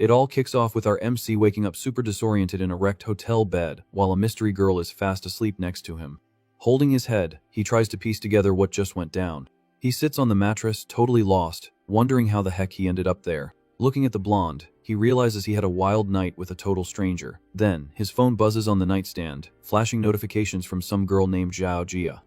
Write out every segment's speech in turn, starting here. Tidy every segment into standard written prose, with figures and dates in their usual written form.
It all kicks off with our MC waking up super disoriented in a wrecked hotel bed while a mystery girl is fast asleep next to him. Holding his head, he tries to piece together what just went down. He sits on the mattress, totally lost, wondering how the heck he ended up there. Looking at the blonde, he realizes he had a wild night with a total stranger. Then, his phone buzzes on the nightstand, flashing notifications from some girl named Zhao Jia.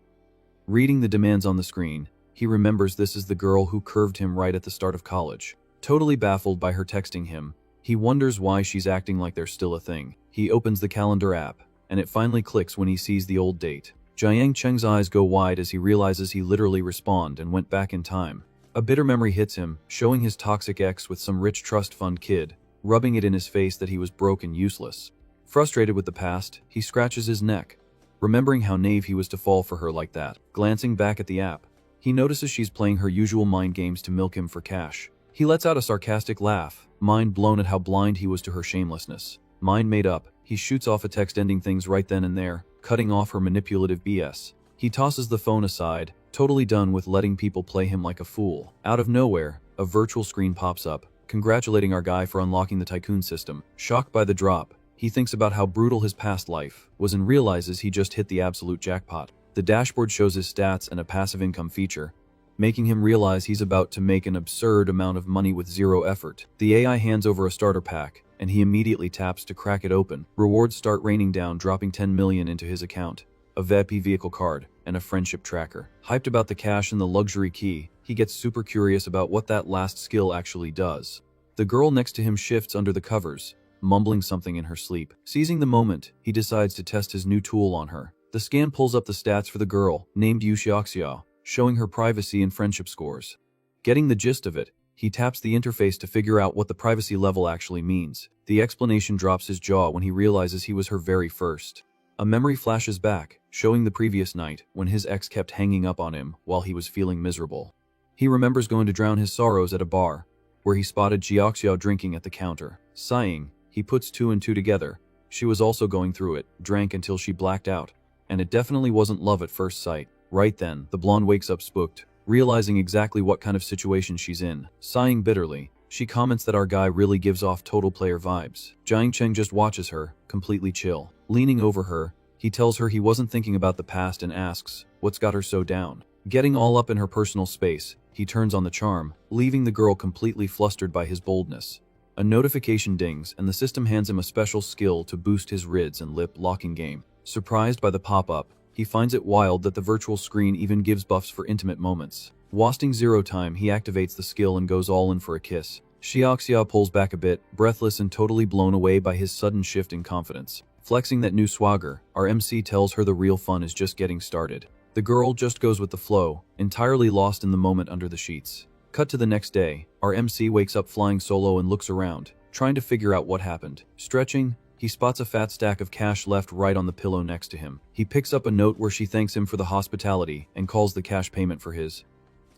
Reading the demands on the screen, he remembers this is the girl who curved him right at the start of college. Totally baffled by her texting him, he wonders why she's acting like they're still a thing. He opens the calendar app, and it finally clicks when he sees the old date. Jiang Cheng's eyes go wide as he realizes he literally respawned and went back in time. A bitter memory hits him, showing his toxic ex with some rich trust fund kid, rubbing it in his face that he was broke and useless. Frustrated with the past, he scratches his neck, remembering how naive he was to fall for her like that. Glancing back at the app, he notices she's playing her usual mind games to milk him for cash. He lets out a sarcastic laugh, mind blown at how blind he was to her shamelessness. Mind made up, he shoots off a text ending things right then and there, cutting off her manipulative BS. He tosses the phone aside, totally done with letting people play him like a fool. Out of nowhere, a virtual screen pops up, congratulating our guy for unlocking the tycoon system. Shocked by the drop, he thinks about how brutal his past life was and realizes he just hit the absolute jackpot. The dashboard shows his stats and a passive income feature, making him realize he's about to make an absurd amount of money with zero effort. The AI hands over a starter pack, and he immediately taps to crack it open. Rewards start raining down, dropping 10 million into his account, a VIP vehicle card, and a friendship tracker. Hyped about the cash and the luxury key, he gets super curious about what that last skill actually does. The girl next to him shifts under the covers, mumbling something in her sleep. Seizing the moment, he decides to test his new tool on her. The scan pulls up the stats for the girl, named Yu Xiaoxia, showing her privacy and friendship scores. Getting the gist of it, he taps the interface to figure out what the privacy level actually means. The explanation drops his jaw when he realizes he was her very first. A memory flashes back, showing the previous night when his ex kept hanging up on him while he was feeling miserable. He remembers going to drown his sorrows at a bar, where he spotted Jiaoxiao drinking at the counter. Sighing, he puts two and two together. She was also going through it, drank until she blacked out, and it definitely wasn't love at first sight. Right then, the blonde wakes up spooked, realizing exactly what kind of situation she's in. Sighing bitterly, she comments that our guy really gives off total player vibes. Jiang Cheng just watches her, completely chill. Leaning over her, he tells her he wasn't thinking about the past and asks, what's got her so down? Getting all up in her personal space, he turns on the charm, leaving the girl completely flustered by his boldness. A notification dings and the system hands him a special skill to boost his rids and lip locking game. Surprised by the pop-up, he finds it wild that the virtual screen even gives buffs for intimate moments. Wasting zero time, he activates the skill and goes all in for a kiss. Xiaoxia pulls back a bit, breathless and totally blown away by his sudden shift in confidence. Flexing that new swagger, our MC tells her the real fun is just getting started. The girl just goes with the flow, entirely lost in the moment under the sheets. Cut to the next day, our MC wakes up flying solo and looks around, trying to figure out what happened. Stretching, he spots a fat stack of cash left right on the pillow next to him. He picks up a note where she thanks him for the hospitality and calls the cash payment for his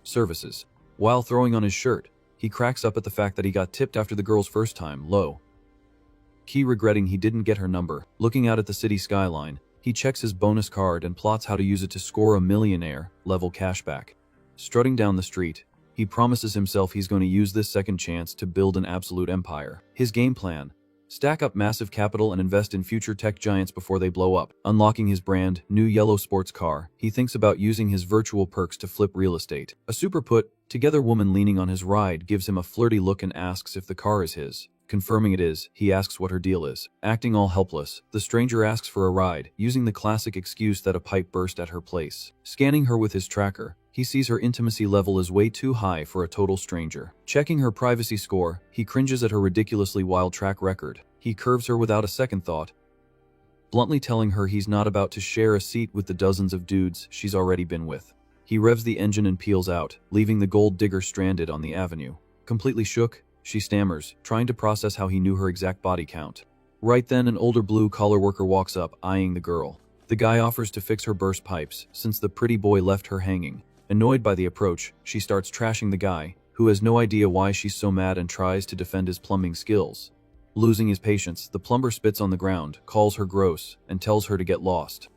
services. While throwing on his shirt, he cracks up at the fact that he got tipped after the girl's first time, low key regretting he didn't get her number. Looking out at the city skyline, he checks his bonus card and plots how to use it to score a millionaire level cashback. Strutting down the street, he promises himself he's going to use this second chance to build an absolute empire. His game plan: stack up massive capital and invest in future tech giants before they blow up. Unlocking his brand new yellow sports car, he thinks about using his virtual perks to flip real estate. A super put together woman leaning on his ride gives him a flirty look and asks if the car is his. Confirming it is, he asks what her deal is. Acting all helpless, the stranger asks for a ride, using the classic excuse that a pipe burst at her place. Scanning her with his tracker, he sees her intimacy level is way too high for a total stranger. Checking her privacy score, he cringes at her ridiculously wild track record. He curves her without a second thought, bluntly telling her he's not about to share a seat with the dozens of dudes she's already been with. He revs the engine and peels out, leaving the gold digger stranded on the avenue. Completely shook, she stammers, trying to process how he knew her exact body count. Right then, an older blue-collar worker walks up, eyeing the girl. The guy offers to fix her burst pipes, since the pretty boy left her hanging. Annoyed by the approach, she starts trashing the guy, who has no idea why she's so mad and tries to defend his plumbing skills. Losing his patience, the plumber spits on the ground, calls her gross, and tells her to get lost.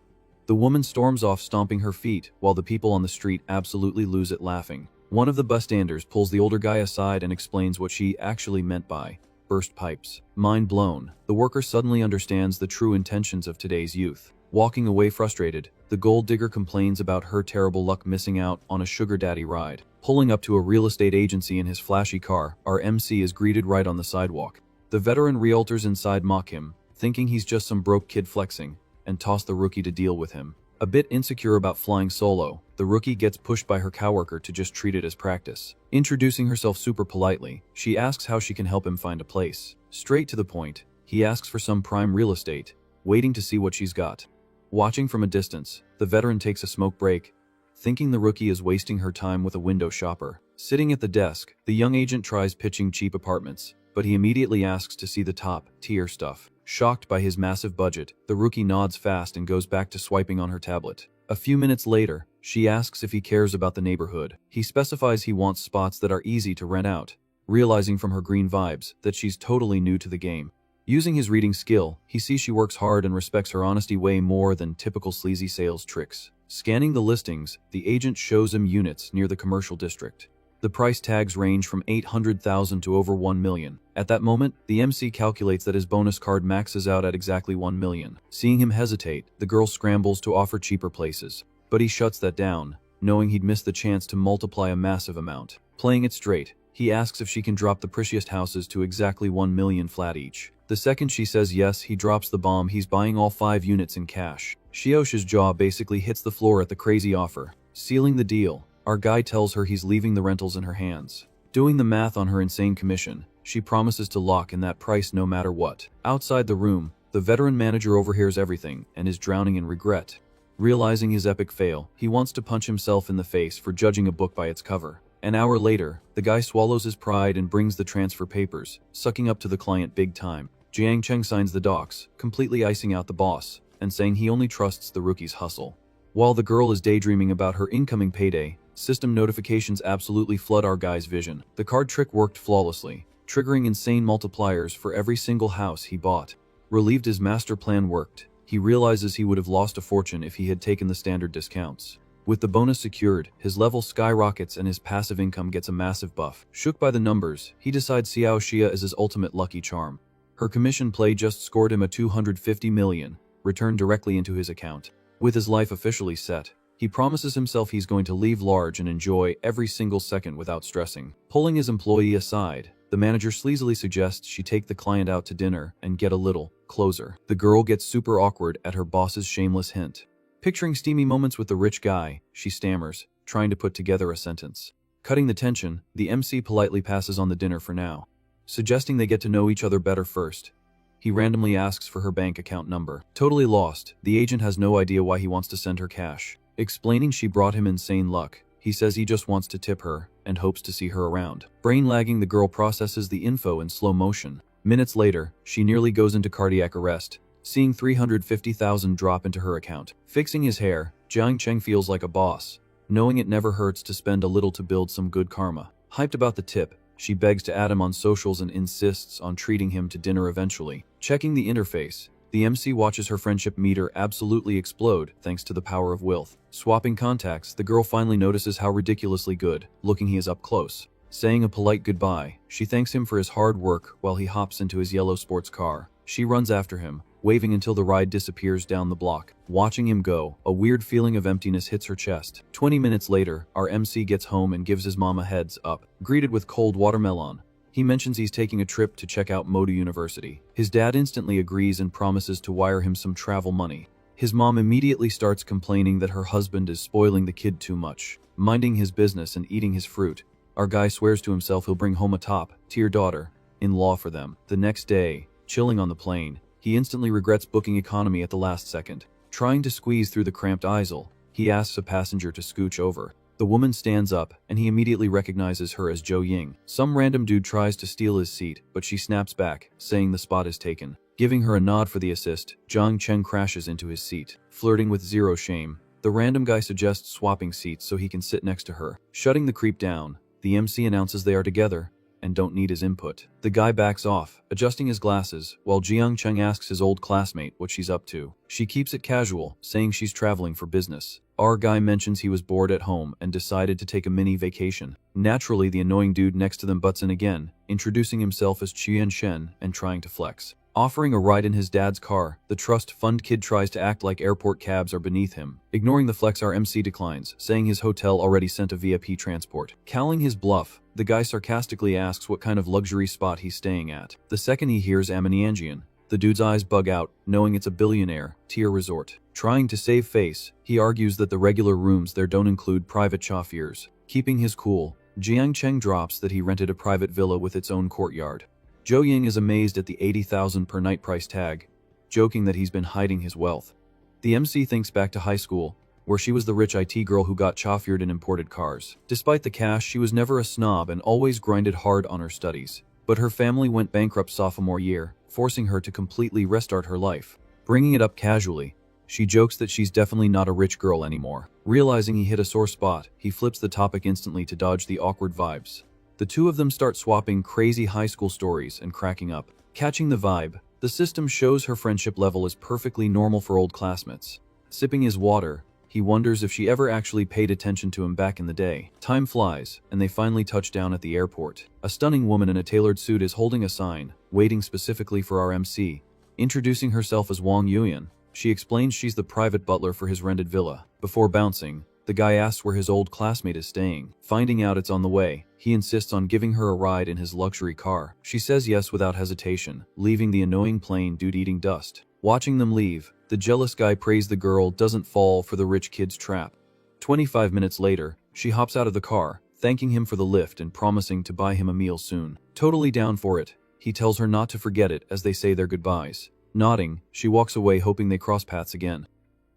The woman storms off, stomping her feet, while the people on the street absolutely lose it laughing. One of the bystanders pulls the older guy aside and explains what she actually meant by burst pipes. Mind blown, the worker suddenly understands the true intentions of today's youth. Walking away frustrated, the gold digger complains about her terrible luck missing out on a sugar daddy ride. Pulling up to a real estate agency in his flashy car, our MC is greeted right on the sidewalk. The veteran realtors inside mock him, thinking he's just some broke kid flexing, and toss the rookie to deal with him. A bit insecure about flying solo, the rookie gets pushed by her coworker to just treat it as practice. Introducing herself super politely, she asks how she can help him find a place. Straight to the point, he asks for some prime real estate, waiting to see what she's got. Watching from a distance, the veteran takes a smoke break, thinking the rookie is wasting her time with a window shopper. Sitting at the desk, the young agent tries pitching cheap apartments, but he immediately asks to see the top-tier stuff. Shocked by his massive budget, the rookie nods fast and goes back to swiping on her tablet. A few minutes later, she asks if he cares about the neighborhood. He specifies he wants spots that are easy to rent out, realizing from her green vibes that she's totally new to the game. Using his reading skill, he sees she works hard and respects her honesty way more than typical sleazy sales tricks. Scanning the listings, the agent shows him units near the commercial district. The price tags range from $800,000 to over $1 million. At that moment, the MC calculates that his bonus card maxes out at exactly $1 million. Seeing him hesitate, the girl scrambles to offer cheaper places. But he shuts that down, knowing he'd missed the chance to multiply a massive amount. Playing it straight, he asks if she can drop the prettiest houses to exactly $1 million flat each. The second she says yes, he drops the bomb. He's buying all 5 units in cash. Shiosh's jaw basically hits the floor at the crazy offer. Sealing the deal, our guy tells her he's leaving the rentals in her hands. Doing the math on her insane commission, she promises to lock in that price no matter what. Outside the room, the veteran manager overhears everything and is drowning in regret. Realizing his epic fail, he wants to punch himself in the face for judging a book by its cover. An hour later, the guy swallows his pride and brings the transfer papers, sucking up to the client big time. Jiang Cheng signs the docs, completely icing out the boss, and saying he only trusts the rookie's hustle. While the girl is daydreaming about her incoming payday, system notifications absolutely flood our guy's vision. The card trick worked flawlessly, triggering insane multipliers for every single house he bought. Relieved his master plan worked, he realizes he would have lost a fortune if he had taken the standard discounts. With the bonus secured, his level skyrockets and his passive income gets a massive buff. Shook by the numbers, he decides Xiao Xia is his ultimate lucky charm. Her commission play just scored him a $250 million, returned directly into his account. With his life officially set, he promises himself he's going to leave large and enjoy every single second without stressing. Pulling his employee aside, the manager sleazily suggests she take the client out to dinner and get a little closer. The girl gets super awkward at her boss's shameless hint. Picturing steamy moments with the rich guy, she stammers, trying to put together a sentence. Cutting the tension, the MC politely passes on the dinner for now, suggesting they get to know each other better first. He randomly asks for her bank account number. Totally lost, the agent has no idea why he wants to send her cash. Explaining she brought him insane luck, he says he just wants to tip her and hopes to see her around. Brain lagging, the girl processes the info in slow motion. Minutes later, she nearly goes into cardiac arrest, seeing $350,000 drop into her account. Fixing his hair, Jiang Cheng feels like a boss, knowing it never hurts to spend a little to build some good karma. Hyped about the tip, she begs to add him on socials and insists on treating him to dinner eventually. Checking the interface, the MC watches her friendship meter absolutely explode thanks to the power of wealth. Swapping contacts, the girl finally notices how ridiculously good looking he is up close. Saying a polite goodbye, she thanks him for his hard work while he hops into his yellow sports car. She runs after him, waving until the ride disappears down the block. Watching him go, a weird feeling of emptiness hits her chest. 20 minutes later, our MC gets home and gives his mom a heads up. Greeted with cold watermelon, he mentions he's taking a trip to check out Modu University. His dad instantly agrees and promises to wire him some travel money. His mom immediately starts complaining that her husband is spoiling the kid too much, minding his business and eating his fruit. Our guy swears to himself he'll bring home a top-tier daughter-in-law for them. The next day, chilling on the plane, he instantly regrets booking economy at the last second. Trying to squeeze through the cramped aisle, he asks a passenger to scooch over. The woman stands up, and he immediately recognizes her as Zhou Ying. Some random dude tries to steal his seat, but she snaps back, saying the spot is taken. Giving her a nod for the assist, Jiang Cheng crashes into his seat. Flirting with zero shame, the random guy suggests swapping seats so he can sit next to her. Shutting the creep down, the MC announces they are together and don't need his input. The guy backs off, adjusting his glasses, while Jiang Cheng asks his old classmate what she's up to. She keeps it casual, saying she's traveling for business. Our guy mentions he was bored at home and decided to take a mini vacation. Naturally, the annoying dude next to them butts in again, introducing himself as Qian Shen and trying to flex. Offering a ride in his dad's car, the trust fund kid tries to act like airport cabs are beneath him. Ignoring the flex, our MC declines, saying his hotel already sent a VIP transport. Cowling his bluff, the guy sarcastically asks what kind of luxury spot he's staying at. The second he hears Amaniangian, the dude's eyes bug out, knowing it's a billionaire tier resort. Trying to save face, he argues that the regular rooms there don't include private chauffeurs. Keeping his cool, Jiang Cheng drops that he rented a private villa with its own courtyard. Zhou Ying is amazed at the 80,000 per night price tag, joking that he's been hiding his wealth. The MC thinks back to high school, where she was the rich IT girl who got chauffeured in imported cars. Despite the cash, she was never a snob and always grinded hard on her studies. But her family went bankrupt sophomore year, forcing her to completely restart her life. Bringing it up casually, she jokes that she's definitely not a rich girl anymore. Realizing he hit a sore spot, he flips the topic instantly to dodge the awkward vibes. The two of them start swapping crazy high school stories and cracking up. Catching the vibe, the system shows her friendship level is perfectly normal for old classmates. Sipping his water, he wonders if she ever actually paid attention to him back in the day. Time flies, and they finally touch down at the airport. A stunning woman in a tailored suit is holding a sign, waiting specifically for our MC. Introducing herself as Wang Yuyan, she explains she's the private butler for his rented villa. Before bouncing, the guy asks where his old classmate is staying. Finding out it's on the way, he insists on giving her a ride in his luxury car. She says yes without hesitation, leaving the annoying plane dude eating dust. Watching them leave, the jealous guy prays the girl doesn't fall for the rich kid's trap. 25 minutes later, she hops out of the car, thanking him for the lift and promising to buy him a meal soon. Totally down for it, he tells her not to forget it as they say their goodbyes. Nodding, she walks away hoping they cross paths again.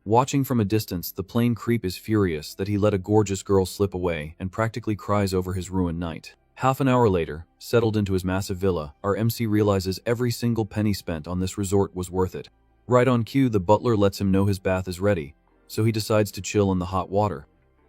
Watching from a distance, the plane creep is furious that he let a gorgeous girl slip away and practically cries over his ruined night. Half an hour later, settled into his massive villa, our MC realizes every single penny spent on this resort was worth it. Right on cue, the butler lets him know his bath is ready, so he decides to chill in the hot water.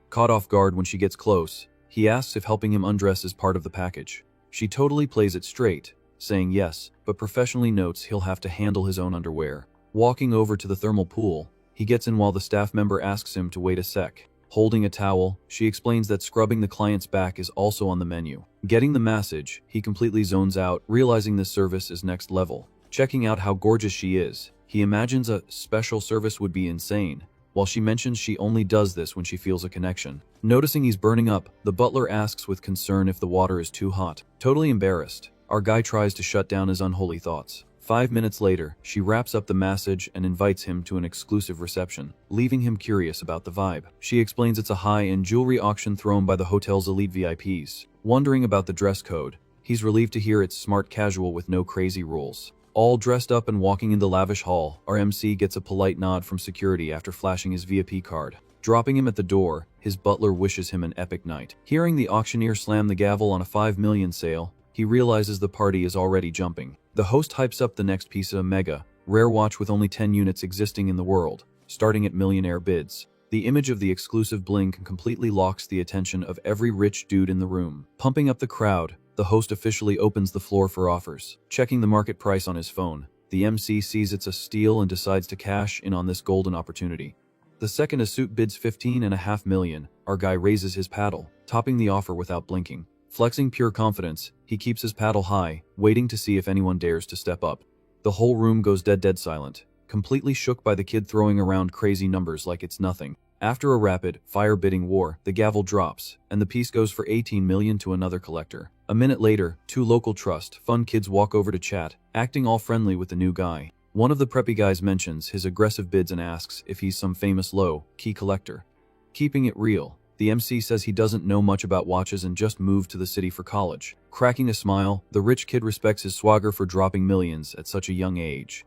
Caught off guard when she gets close, he asks if helping him undress is part of the package. She totally plays it straight, saying yes, but professionally notes he'll have to handle his own underwear. Walking over to the thermal pool, he gets in while the staff member asks him to wait a sec. Holding a towel, she explains that scrubbing the client's back is also on the menu. Getting the massage, he completely zones out, realizing this service is next level. Checking out how gorgeous she is, he imagines a special service would be insane, while she mentions she only does this when she feels a connection. Noticing he's burning up, the butler asks with concern if the water is too hot. Totally embarrassed, our guy tries to shut down his unholy thoughts. 5 minutes later, she wraps up the massage and invites him to an exclusive reception, leaving him curious about the vibe. She explains it's a high-end jewelry auction thrown by the hotel's elite VIPs. Wondering about the dress code, he's relieved to hear it's smart casual with no crazy rules. All dressed up and walking in the lavish hall, our MC gets a polite nod from security after flashing his VIP card. Dropping him at the door, his butler wishes him an epic night. Hearing the auctioneer slam the gavel on a 5 million sale, he realizes the party is already jumping. The host hypes up the next piece of a mega, rare watch with only 10 units existing in the world, starting at millionaire bids. The image of the exclusive bling completely locks the attention of every rich dude in the room. Pumping up the crowd, the host officially opens the floor for offers. Checking the market price on his phone, the MC sees it's a steal and decides to cash in on this golden opportunity. The second a suit bids 15.5 million, our guy raises his paddle, topping the offer without blinking. Flexing pure confidence, he keeps his paddle high, waiting to see if anyone dares to step up. The whole room goes dead silent, completely shook by the kid throwing around crazy numbers like it's nothing. After a rapid, fire-bidding war, the gavel drops, and the piece goes for 18 million to another collector. A minute later, two local trust fund kids walk over to chat, acting all friendly with the new guy. One of the preppy guys mentions his aggressive bids and asks if he's some famous low-key collector. Keeping it real, the MC says he doesn't know much about watches and just moved to the city for college. Cracking a smile, the rich kid respects his swagger for dropping millions at such a young age.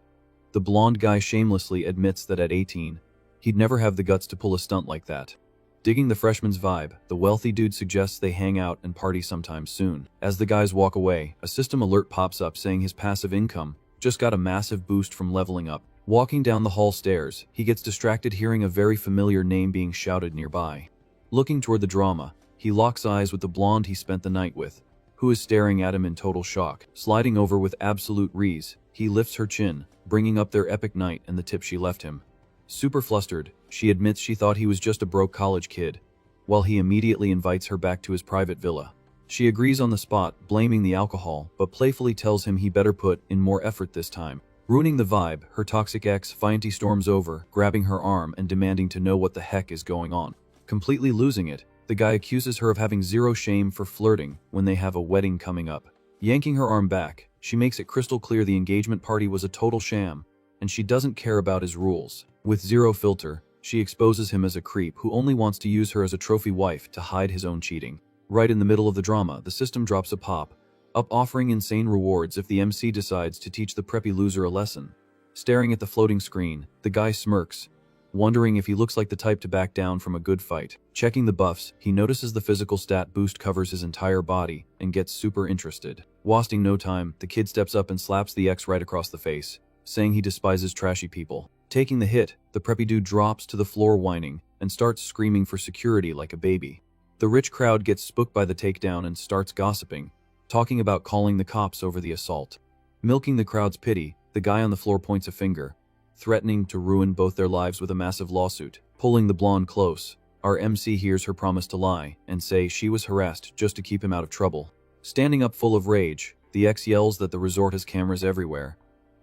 The blonde guy shamelessly admits that at 18, he'd never have the guts to pull a stunt like that. Digging the freshman's vibe, the wealthy dude suggests they hang out and party sometime soon. As the guys walk away, a system alert pops up saying his passive income just got a massive boost from leveling up. Walking down the hall stairs, he gets distracted hearing a very familiar name being shouted nearby. Looking toward the drama, he locks eyes with the blonde he spent the night with, who is staring at him in total shock. Sliding over with absolute ease, he lifts her chin, bringing up their epic night and the tip she left him. Super flustered, she admits she thought he was just a broke college kid, while he immediately invites her back to his private villa. She agrees on the spot, blaming the alcohol, but playfully tells him he better put in more effort this time. Ruining the vibe, her toxic ex finally storms over, grabbing her arm and demanding to know what the heck is going on. Completely losing it, the guy accuses her of having zero shame for flirting when they have a wedding coming up. Yanking her arm back, she makes it crystal clear the engagement party was a total sham, and she doesn't care about his rules. With zero filter, she exposes him as a creep who only wants to use her as a trophy wife to hide his own cheating. Right in the middle of the drama, the system drops a pop-up offering insane rewards if the MC decides to teach the preppy loser a lesson. Staring at the floating screen, the guy smirks, wondering if he looks like the type to back down from a good fight. Checking the buffs, he notices the physical stat boost covers his entire body and gets super interested. Wasting no time, the kid steps up and slaps the ex right across the face, saying he despises trashy people. Taking the hit, the preppy dude drops to the floor whining and starts screaming for security like a baby. The rich crowd gets spooked by the takedown and starts gossiping, talking about calling the cops over the assault. Milking the crowd's pity, the guy on the floor points a finger, threatening to ruin both their lives with a massive lawsuit. Pulling the blonde close, our MC hears her promise to lie and say she was harassed just to keep him out of trouble. Standing up full of rage, the ex yells that the resort has cameras everywhere,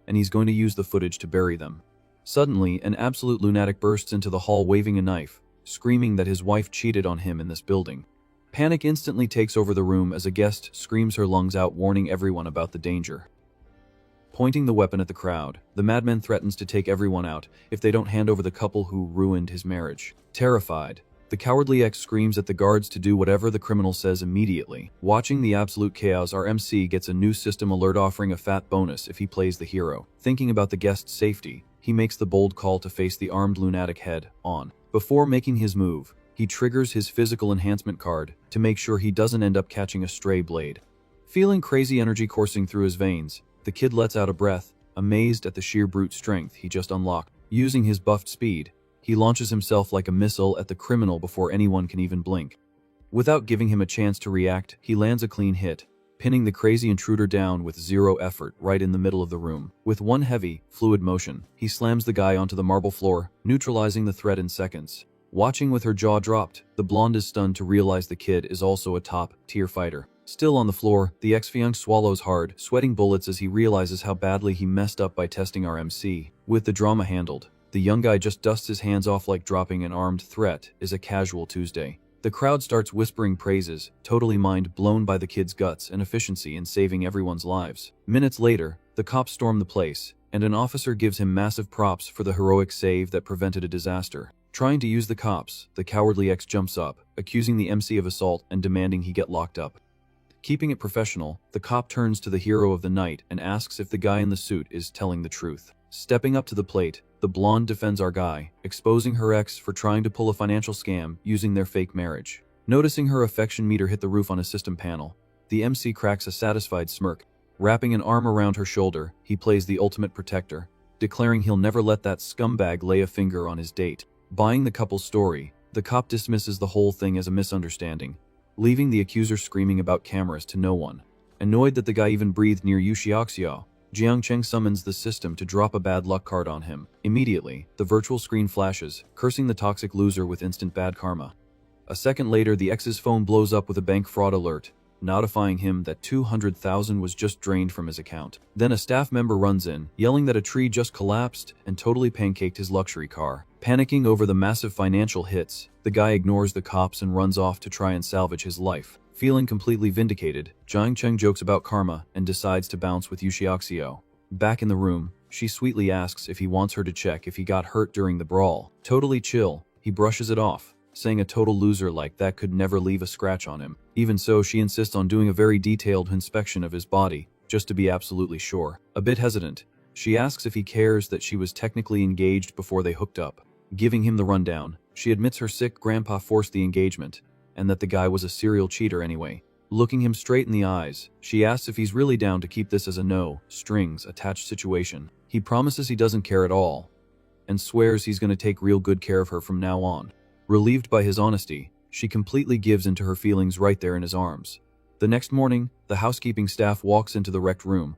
and he's going to use the footage to bury them. Suddenly, an absolute lunatic bursts into the hall waving a knife, screaming that his wife cheated on him in this building. Panic instantly takes over the room as a guest screams her lungs out, warning everyone about the danger. Pointing the weapon at the crowd, the madman threatens to take everyone out if they don't hand over the couple who ruined his marriage. Terrified, the cowardly ex screams at the guards to do whatever the criminal says immediately. Watching the absolute chaos, our MC gets a new system alert offering a fat bonus if he plays the hero. Thinking about the guest's safety, he makes the bold call to face the armed lunatic head on. Before making his move, he triggers his physical enhancement card to make sure he doesn't end up catching a stray blade. Feeling crazy energy coursing through his veins, the kid lets out a breath, amazed at the sheer brute strength he just unlocked. Using his buffed speed, he launches himself like a missile at the criminal before anyone can even blink. Without giving him a chance to react, he lands a clean hit, pinning the crazy intruder down with zero effort right in the middle of the room. With one heavy, fluid motion, he slams the guy onto the marble floor, neutralizing the threat in seconds. Watching with her jaw dropped, the blonde is stunned to realize the kid is also a top-tier fighter. Still on the floor, the ex-fiancé swallows hard, sweating bullets as he realizes how badly he messed up by testing our MC. With the drama handled, the young guy just dusts his hands off like dropping an armed threat is a casual Tuesday. The crowd starts whispering praises, totally mind blown by the kid's guts and efficiency in saving everyone's lives. Minutes later, the cops storm the place, and an officer gives him massive props for the heroic save that prevented a disaster. Trying to use the cops, the cowardly ex jumps up, accusing the MC of assault and demanding he get locked up. Keeping it professional, the cop turns to the hero of the night and asks if the guy in the suit is telling the truth. Stepping up to the plate, the blonde defends our guy, exposing her ex for trying to pull a financial scam using their fake marriage. Noticing her affection meter hit the roof on a system panel, the MC cracks a satisfied smirk. Wrapping an arm around her shoulder, he plays the ultimate protector, declaring he'll never let that scumbag lay a finger on his date. Buying the couple's story, the cop dismisses the whole thing as a misunderstanding, leaving the accuser screaming about cameras to no one. Annoyed that the guy even breathed near Yushiaxiao, Jiang Cheng summons the system to drop a bad luck card on him. Immediately, the virtual screen flashes, cursing the toxic loser with instant bad karma. A second later, the ex's phone blows up with a bank fraud alert, notifying him that 200,000 was just drained from his account. Then a staff member runs in, yelling that a tree just collapsed and totally pancaked his luxury car. Panicking over the massive financial hits, the guy ignores the cops and runs off to try and salvage his life. Feeling completely vindicated, Jiang Cheng jokes about karma and decides to bounce with Yushiaxiao. Back in the room, she sweetly asks if he wants her to check if he got hurt during the brawl. Totally chill, he brushes it off, saying a total loser like that could never leave a scratch on him. Even so, she insists on doing a very detailed inspection of his body, just to be absolutely sure. A bit hesitant, she asks if he cares that she was technically engaged before they hooked up. Giving him the rundown, she admits her sick grandpa forced the engagement, and that the guy was a serial cheater anyway. Looking him straight in the eyes, she asks if he's really down to keep this as a no-strings-attached situation. He promises he doesn't care at all, and swears he's going to take real good care of her from now on. Relieved by his honesty, she completely gives into her feelings right there in his arms. The next morning, the housekeeping staff walks into the wrecked room,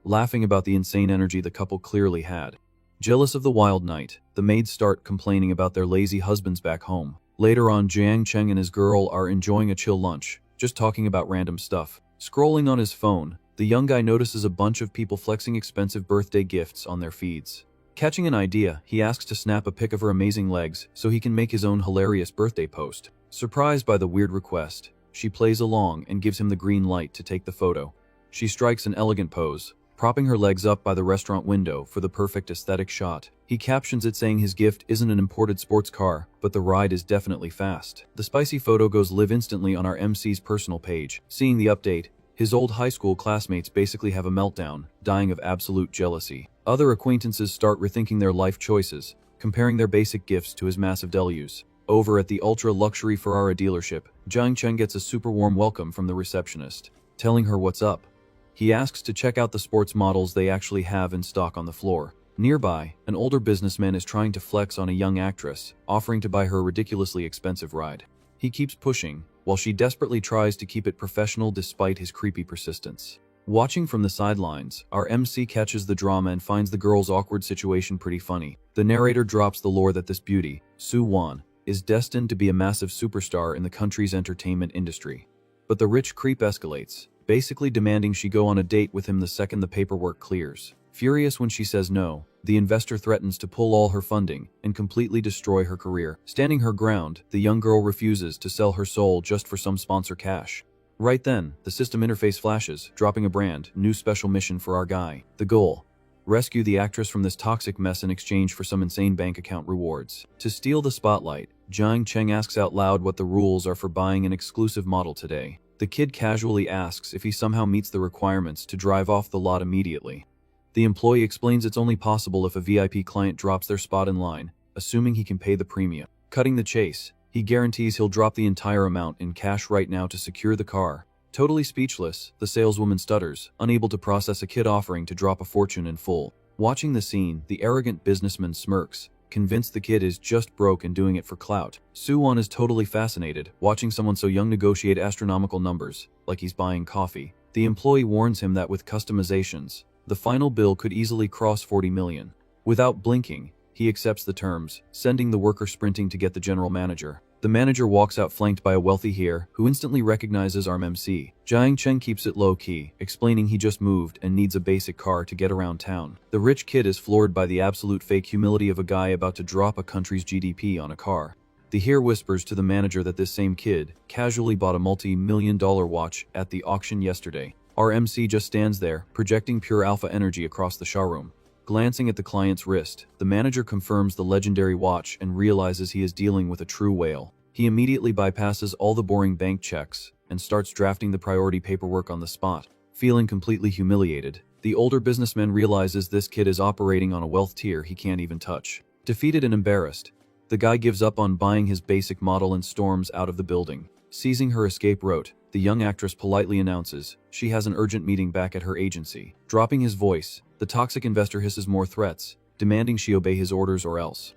laughing about the insane energy the couple clearly had. Jealous of the wild night, the maids start complaining about their lazy husbands back home. Later on, Jiang Cheng and his girl are enjoying a chill lunch, just talking about random stuff. Scrolling on his phone, the young guy notices a bunch of people flexing expensive birthday gifts on their feeds. Catching an idea, he asks to snap a pic of her amazing legs so he can make his own hilarious birthday post. Surprised by the weird request, she plays along and gives him the green light to take the photo. She strikes an elegant pose, propping her legs up by the restaurant window for the perfect aesthetic shot. He captions it saying his gift isn't an imported sports car, but the ride is definitely fast. The spicy photo goes live instantly on our MC's personal page. Seeing the update, his old high school classmates basically have a meltdown, dying of absolute jealousy. Other acquaintances start rethinking their life choices, comparing their basic gifts to his massive deluge. Over at the ultra-luxury Ferrari dealership, Jiang Cheng gets a super warm welcome from the receptionist, telling her what's up. He asks to check out the sports models they actually have in stock on the floor. Nearby, an older businessman is trying to flex on a young actress, offering to buy her a ridiculously expensive ride. He keeps pushing, while she desperately tries to keep it professional despite his creepy persistence. Watching from the sidelines, our MC catches the drama and finds the girl's awkward situation pretty funny. The narrator drops the lore that this beauty, Su Wan, is destined to be a massive superstar in the country's entertainment industry. But the rich creep escalates, basically demanding she go on a date with him the second the paperwork clears. Furious when she says no, the investor threatens to pull all her funding and completely destroy her career. Standing her ground, the young girl refuses to sell her soul just for some sponsor cash. Right then, the system interface flashes, dropping a brand new special mission for our guy. The goal: rescue the actress from this toxic mess in exchange for some insane bank account rewards. To steal the spotlight, Jiang Cheng asks out loud what the rules are for buying an exclusive model today. The kid casually asks if he somehow meets the requirements to drive off the lot immediately. The employee explains it's only possible if a VIP client drops their spot in line, assuming he can pay the premium. Cutting the chase, he guarantees he'll drop the entire amount in cash right now to secure the car. Totally speechless, the saleswoman stutters, unable to process a kid offering to drop a fortune in full. Watching the scene, the arrogant businessman smirks, convinced the kid is just broke and doing it for clout. Suwon is totally fascinated, watching someone so young negotiate astronomical numbers, like he's buying coffee. The employee warns him that with customizations, the final bill could easily cross 40 million. Without blinking, he accepts the terms, sending the worker sprinting to get the general manager. The manager walks out flanked by a wealthy heir, who instantly recognizes our MC. Jiang Cheng keeps it low-key, explaining he just moved and needs a basic car to get around town. The rich kid is floored by the absolute fake humility of a guy about to drop a country's GDP on a car. The heir whispers to the manager that this same kid casually bought a multi-million-dollar watch at the auction yesterday. Our MC just stands there, projecting pure alpha energy across the showroom. Glancing at the client's wrist, the manager confirms the legendary watch and realizes he is dealing with a true whale. He immediately bypasses all the boring bank checks and starts drafting the priority paperwork on the spot. Feeling completely humiliated, the older businessman realizes this kid is operating on a wealth tier he can't even touch. Defeated and embarrassed, the guy gives up on buying his basic model and storms out of the building. Seizing her escape route, the young actress politely announces she has an urgent meeting back at her agency. Dropping his voice, the toxic investor hisses more threats, demanding she obey his orders or else.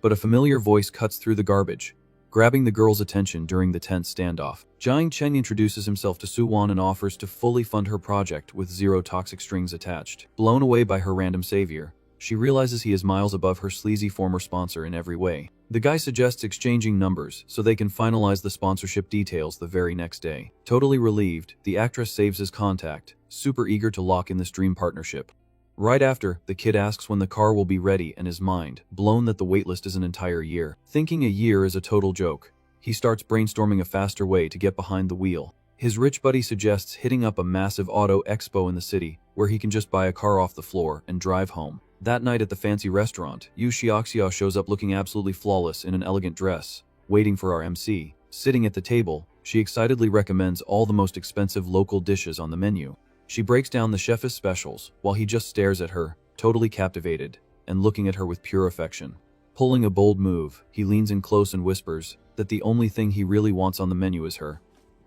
But a familiar voice cuts through the garbage, grabbing the girl's attention during the tense standoff. Jiang Cheng introduces himself to Suwon and offers to fully fund her project with zero toxic strings attached. Blown away by her random savior, she realizes he is miles above her sleazy former sponsor in every way. The guy suggests exchanging numbers so they can finalize the sponsorship details the very next day. Totally relieved, the actress saves his contact, super eager to lock in this dream partnership. Right after, the kid asks when the car will be ready and his mind blown that the waitlist is an entire year. Thinking a year is a total joke, he starts brainstorming a faster way to get behind the wheel. His rich buddy suggests hitting up a massive auto expo in the city, where he can just buy a car off the floor and drive home. That night at the fancy restaurant, Yu Xiaoxia shows up looking absolutely flawless in an elegant dress, waiting for our MC. Sitting at the table, she excitedly recommends all the most expensive local dishes on the menu. She breaks down the chef's specials, while he just stares at her, totally captivated, and looking at her with pure affection. Pulling a bold move, he leans in close and whispers that the only thing he really wants on the menu is her.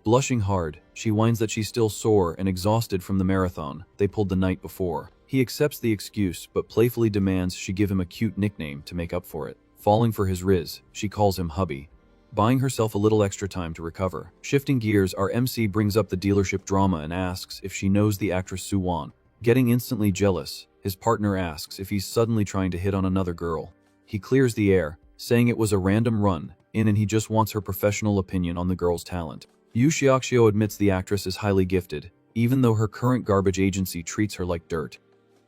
Blushing hard, she whines that she's still sore and exhausted from the marathon they pulled the night before. He accepts the excuse but playfully demands she give him a cute nickname to make up for it. Falling for his riz, she calls him hubby, buying herself a little extra time to recover. Shifting gears, our MC brings up the dealership drama and asks if she knows the actress Suwon. Getting instantly jealous, his partner asks if he's suddenly trying to hit on another girl. He clears the air, saying it was a random run in and he just wants her professional opinion on the girl's talent. Yu Xiaoxiu admits the actress is highly gifted, even though her current garbage agency treats her like dirt.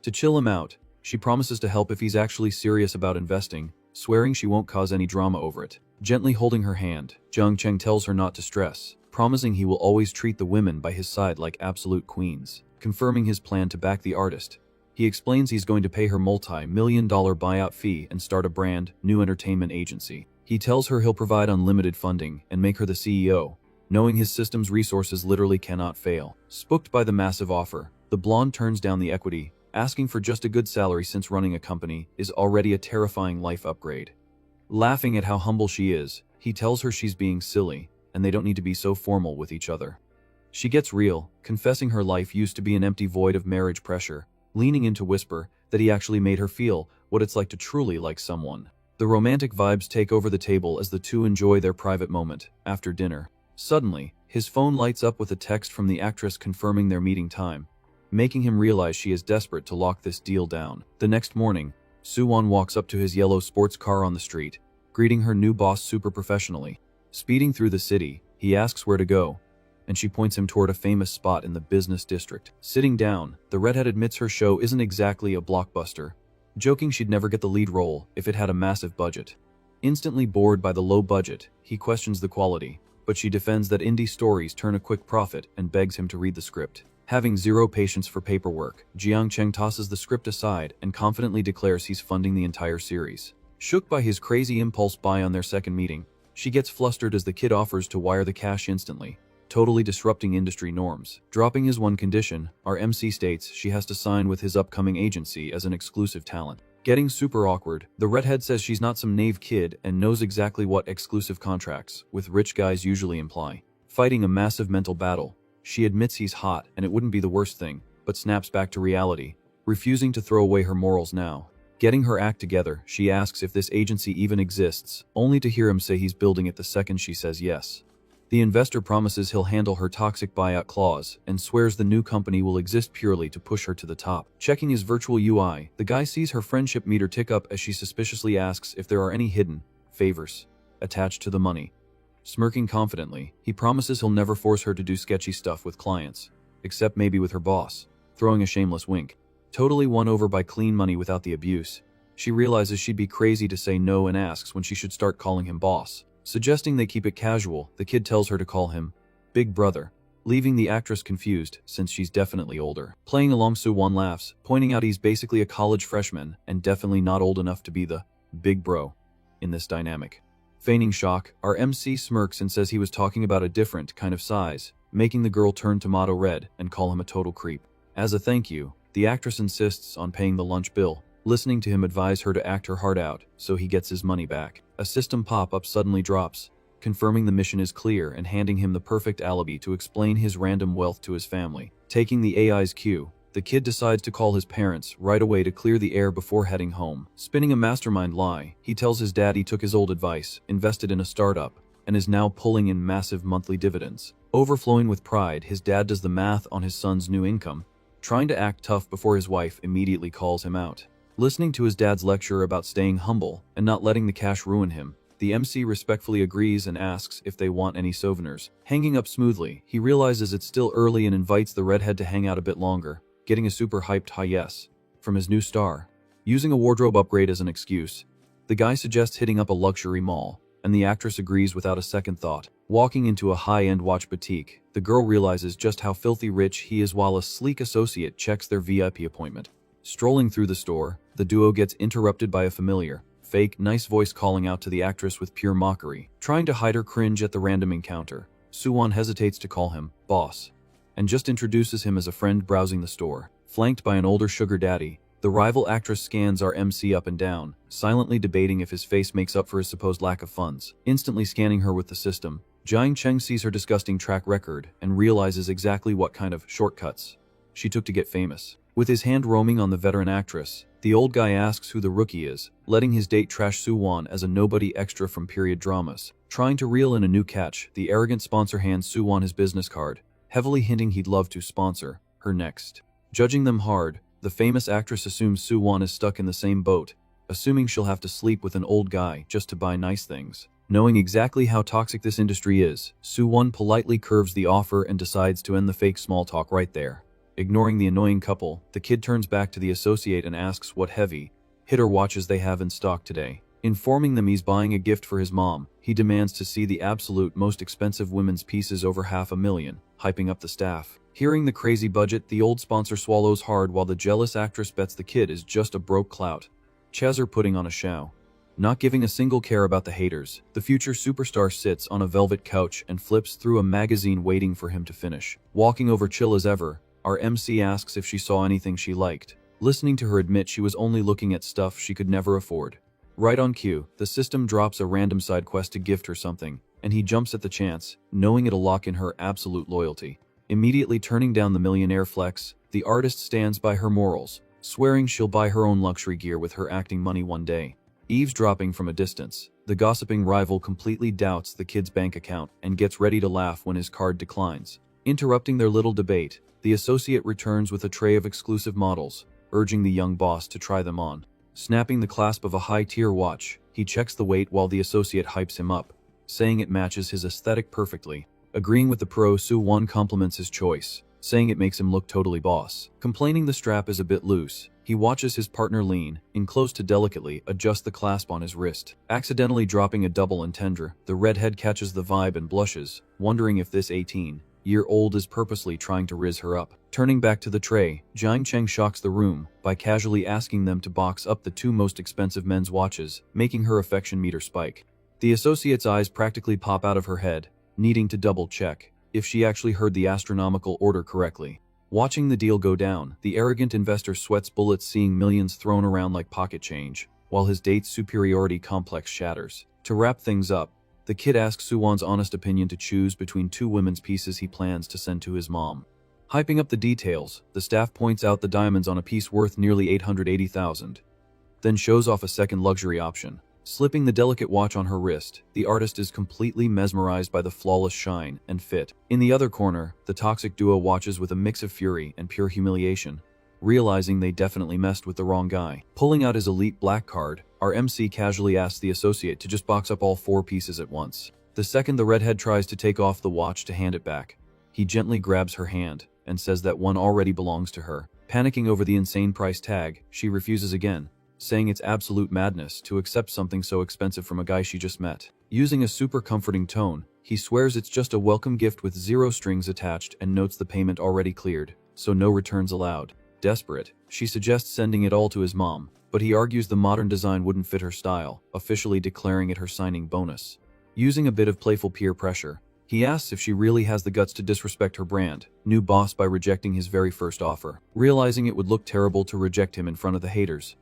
To chill him out, she promises to help if he's actually serious about investing, swearing she won't cause any drama over it. Gently holding her hand, Jiang Cheng tells her not to stress, promising he will always treat the women by his side like absolute queens. Confirming his plan to back the artist, he explains he's going to pay her multi-million-dollar buyout fee and start a brand new entertainment agency. He tells her he'll provide unlimited funding and make her the CEO, knowing his system's resources literally cannot fail. Spooked by the massive offer, the blonde turns down the equity, asking for just a good salary since running a company is already a terrifying life upgrade. Laughing at how humble she is, he tells her she's being silly and they don't need to be so formal with each other. She gets real, confessing her life used to be an empty void of marriage pressure, leaning in to whisper that he actually made her feel what it's like to truly like someone. The romantic vibes take over the table as the two enjoy their private moment after dinner. Suddenly, his phone lights up with a text from the actress confirming their meeting time, making him realize she is desperate to lock this deal down. The next morning, Suwon walks up to his yellow sports car on the street, greeting her new boss super professionally. Speeding through the city, he asks where to go, and she points him toward a famous spot in the business district. Sitting down, the redhead admits her show isn't exactly a blockbuster, joking she'd never get the lead role if it had a massive budget. Instantly bored by the low budget, he questions the quality, but she defends that indie stories turn a quick profit and begs him to read the script. Having zero patience for paperwork, Jiang Cheng tosses the script aside and confidently declares he's funding the entire series. Shook by his crazy impulse buy on their second meeting, she gets flustered as the kid offers to wire the cash instantly, totally disrupting industry norms. Dropping his one condition, our MC states she has to sign with his upcoming agency as an exclusive talent. Getting super awkward, the redhead says she's not some naive kid and knows exactly what exclusive contracts with rich guys usually imply. Fighting a massive mental battle, she admits he's hot and it wouldn't be the worst thing, but snaps back to reality, refusing to throw away her morals now. Getting her act together, she asks if this agency even exists, only to hear him say he's building it the second she says yes. The investor promises he'll handle her toxic buyout clause and swears the new company will exist purely to push her to the top. Checking his virtual UI, the guy sees her friendship meter tick up as she suspiciously asks if there are any hidden favors attached to the money. Smirking confidently, he promises he'll never force her to do sketchy stuff with clients, except maybe with her boss, throwing a shameless wink. Totally won over by clean money without the abuse, she realizes she'd be crazy to say no and asks when she should start calling him boss. Suggesting they keep it casual, the kid tells her to call him Big Brother, leaving the actress confused since she's definitely older. Playing along, Suwon laughs, pointing out he's basically a college freshman and definitely not old enough to be the big bro in this dynamic. Feigning shock, our MC smirks and says he was talking about a different kind of size, making the girl turn tomato red and call him a total creep. As a thank you, the actress insists on paying the lunch bill, listening to him advise her to act her heart out so he gets his money back. A system pop-up suddenly drops, confirming the mission is clear and handing him the perfect alibi to explain his random wealth to his family. Taking the AI's cue, the kid decides to call his parents right away to clear the air before heading home. Spinning a mastermind lie, he tells his dad he took his old advice, invested in a startup, and is now pulling in massive monthly dividends. Overflowing with pride, his dad does the math on his son's new income, trying to act tough before his wife immediately calls him out. Listening to his dad's lecture about staying humble and not letting the cash ruin him, the MC respectfully agrees and asks if they want any souvenirs. Hanging up smoothly, he realizes it's still early and invites the redhead to hang out a bit longer, getting a super hyped high yes from his new star. Using a wardrobe upgrade as an excuse, the guy suggests hitting up a luxury mall, and the actress agrees without a second thought. Walking into a high-end watch boutique, the girl realizes just how filthy rich he is while a sleek associate checks their VIP appointment. Strolling through the store, the duo gets interrupted by a familiar, fake, nice voice calling out to the actress with pure mockery. Trying to hide her cringe at the random encounter, Suwon hesitates to call him boss, and just introduces him as a friend browsing the store. Flanked by an older sugar daddy, the rival actress scans our MC up and down, silently debating if his face makes up for his supposed lack of funds. Instantly scanning her with the system, Jiang Cheng sees her disgusting track record and realizes exactly what kind of shortcuts she took to get famous. With his hand roaming on the veteran actress, the old guy asks who the rookie is, letting his date trash Suwon as a nobody extra from period dramas. Trying to reel in a new catch, the arrogant sponsor hands Suwon his business card, heavily hinting he'd love to sponsor her next Judging them hard, the famous actress assumes Soo-won is stuck in the same boat, assuming she'll have to sleep with an old guy just to buy nice things. Knowing exactly how toxic this industry is, Soo-won politely curves the offer and decides to end the fake small talk right there. Ignoring the annoying couple, the kid turns back to the associate and asks what heavy hitter watches they have in stock today. Informing them he's buying a gift for his mom, he demands to see the absolute most expensive women's pieces over $500,000, hyping up the staff. Hearing the crazy budget, the old sponsor swallows hard while the jealous actress bets the kid is just a broke clout. Chazzer putting on a show. Not giving a single care about the haters, the future superstar sits on a velvet couch and flips through a magazine waiting for him to finish. Walking over chill as ever, our MC asks if she saw anything she liked, listening to her admit she was only looking at stuff she could never afford. Right on cue, the system drops a random side quest to gift her something, and he jumps at the chance, knowing it'll lock in her absolute loyalty. Immediately turning down the millionaire flex, the artist stands by her morals, swearing she'll buy her own luxury gear with her acting money one day. Eavesdropping from a distance, the gossiping rival completely doubts the kid's bank account and gets ready to laugh when his card declines. Interrupting their little debate, the associate returns with a tray of exclusive models, urging the young boss to try them on. Snapping the clasp of a high-tier watch, he checks the weight while the associate hypes him up, saying it matches his aesthetic perfectly. Agreeing with the pro, Soo-won compliments his choice, saying it makes him look totally boss. Complaining the strap is a bit loose, he watches his partner lean in close to delicately adjust the clasp on his wrist. Accidentally dropping a double entendre, the redhead catches the vibe and blushes, wondering if this 18-year-old is purposely trying to rizz her up. Turning back to the tray, Jiang Cheng shocks the room by casually asking them to box up the two most expensive men's watches, making her affection meter spike. The associate's eyes practically pop out of her head, needing to double-check if she actually heard the astronomical order correctly. Watching the deal go down, the arrogant investor sweats bullets seeing millions thrown around like pocket change, while his date's superiority complex shatters. To wrap things up, the kid asks Soo-won's honest opinion to choose between two women's pieces he plans to send to his mom. Hyping up the details, the staff points out the diamonds on a piece worth nearly $880,000, then shows off a second luxury option. Slipping the delicate watch on her wrist, the artist is completely mesmerized by the flawless shine and fit. In the other corner, the toxic duo watches with a mix of fury and pure humiliation, realizing they definitely messed with the wrong guy. Pulling out his elite black card, our MC casually asks the associate to just box up all four pieces at once. The second the redhead tries to take off the watch to hand it back, he gently grabs her hand and says that one already belongs to her. Panicking over the insane price tag, she refuses again, saying it's absolute madness to accept something so expensive from a guy she just met. Using a super comforting tone, he swears it's just a welcome gift with zero strings attached and notes the payment already cleared, so no returns allowed. Desperate, she suggests sending it all to his mom, but he argues the modern design wouldn't fit her style, officially declaring it her signing bonus. Using a bit of playful peer pressure, he asks if she really has the guts to disrespect her brand new boss by rejecting his very first offer. Realizing it would look terrible to reject him in front of the haters,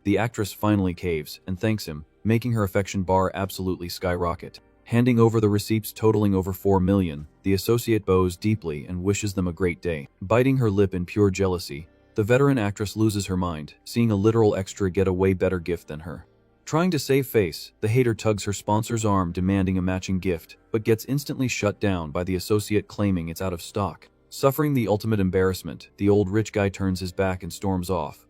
the actress finally caves and thanks him, making her affection bar absolutely skyrocket. Handing over the receipts totaling over $4 million, the associate bows deeply and wishes them a great day. Biting her lip in pure jealousy, the veteran actress loses her mind, seeing a literal extra get a way better gift than her. Trying to save face, the hater tugs her sponsor's arm demanding a matching gift, but gets instantly shut down by the associate claiming it's out of stock. Suffering the ultimate embarrassment, the old rich guy turns his back and storms off,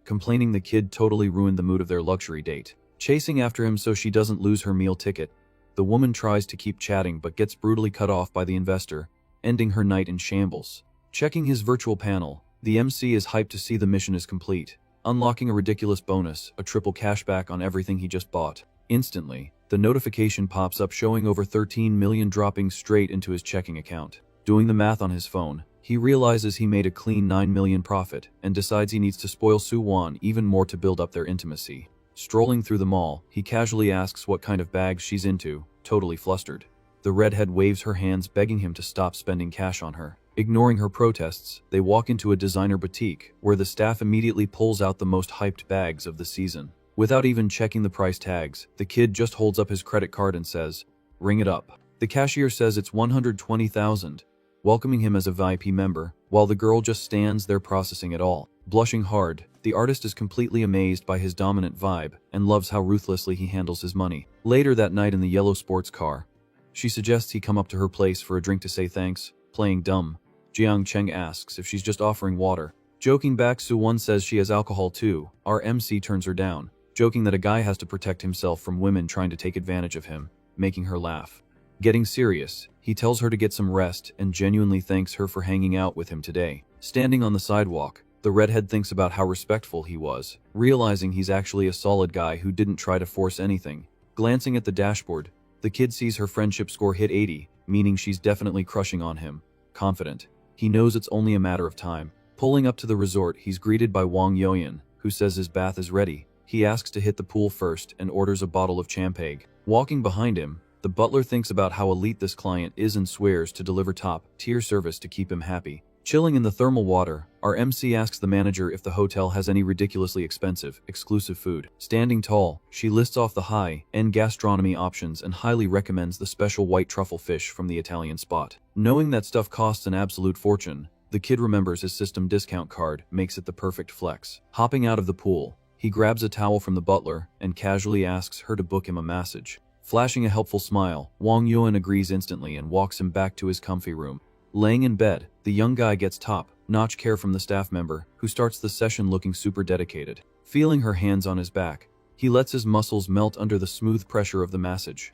complaining the kid totally ruined the mood of their luxury date. Chasing after him so she doesn't lose her meal ticket, the woman tries to keep chatting but gets brutally cut off by the investor, ending her night in shambles. Checking his virtual panel, the MC is hyped to see the mission is complete, unlocking a ridiculous bonus, a triple cashback on everything he just bought. Instantly, the notification pops up showing over 13 million dropping straight into his checking account. Doing the math on his phone, he realizes he made a clean 9 million profit and decides he needs to spoil Soo-won even more to build up their intimacy. Strolling through the mall, he casually asks what kind of bags she's into, totally flustered. The redhead waves her hands begging him to stop spending cash on her. Ignoring her protests, they walk into a designer boutique where the staff immediately pulls out the most hyped bags of the season. Without even checking the price tags, the kid just holds up his credit card and says, "Ring it up." The cashier says it's $120,000. Welcoming him as a VIP member, while the girl just stands there processing it all. Blushing hard, the artist is completely amazed by his dominant vibe and loves how ruthlessly he handles his money. Later that night in the yellow sports car, she suggests he come up to her place for a drink to say thanks, playing dumb, Jiang Cheng asks if she's just offering water. Joking back, Su-won says she has alcohol too. Our MC turns her down, joking that a guy has to protect himself from women trying to take advantage of him, making her laugh. Getting serious, he tells her to get some rest and genuinely thanks her for hanging out with him today. Standing on the sidewalk, the redhead thinks about how respectful he was, realizing he's actually a solid guy who didn't try to force anything. Glancing at the dashboard, the kid sees her friendship score hit 80, meaning she's definitely crushing on him. Confident, he knows it's only a matter of time. Pulling up to the resort, he's greeted by Wang Yoyan, who says his bath is ready. He asks to hit the pool first and orders a bottle of champagne. Walking behind him, the butler thinks about how elite this client is and swears to deliver top-tier service to keep him happy. Chilling in the thermal water, our MC asks the manager if the hotel has any ridiculously expensive, exclusive food. Standing tall, she lists off the high-end gastronomy options and highly recommends the special white truffle fish from the Italian spot. Knowing that stuff costs an absolute fortune, the kid remembers his system discount card makes it the perfect flex. Hopping out of the pool, he grabs a towel from the butler and casually asks her to book him a massage. Flashing a helpful smile, Wang Yuan agrees instantly and walks him back to his comfy room. Laying in bed, the young guy gets top-notch care from the staff member, who starts the session looking super dedicated. Feeling her hands on his back, he lets his muscles melt under the smooth pressure of the massage.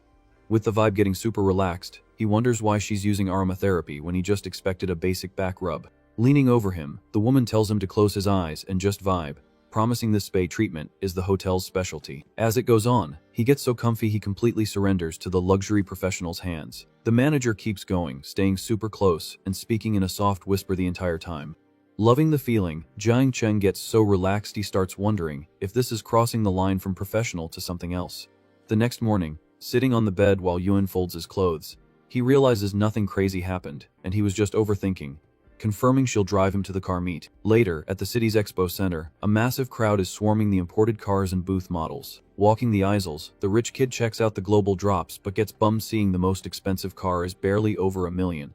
With the vibe getting super relaxed, he wonders why she's using aromatherapy when he just expected a basic back rub. Leaning over him, the woman tells him to close his eyes and just vibe, promising this spa treatment is the hotel's specialty. As it goes on, he gets so comfy he completely surrenders to the luxury professional's hands. The manager keeps going, staying super close and speaking in a soft whisper the entire time. Loving the feeling, Jiang Cheng gets so relaxed he starts wondering if this is crossing the line from professional to something else. The next morning, sitting on the bed while Yuan folds his clothes, he realizes nothing crazy happened and he was just overthinking. Confirming she'll drive him to the car meet. Later, at the city's expo center, a massive crowd is swarming the imported cars and booth models. Walking the aisles, the rich kid checks out the global drops but gets bummed seeing the most expensive car is barely over $1 million.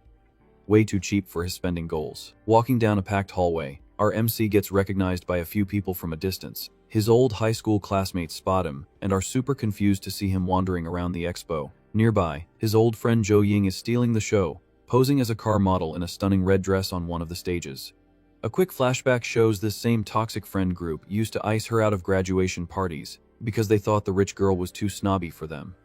Way too cheap for his spending goals. Walking down a packed hallway, our MC gets recognized by a few people from a distance. His old high school classmates spot him and are super confused to see him wandering around the expo. Nearby, his old friend Zhou Ying is stealing the show, posing as a car model in a stunning red dress on one of the stages. A quick flashback shows this same toxic friend group used to ice her out of graduation parties because they thought the rich girl was too snobby for them.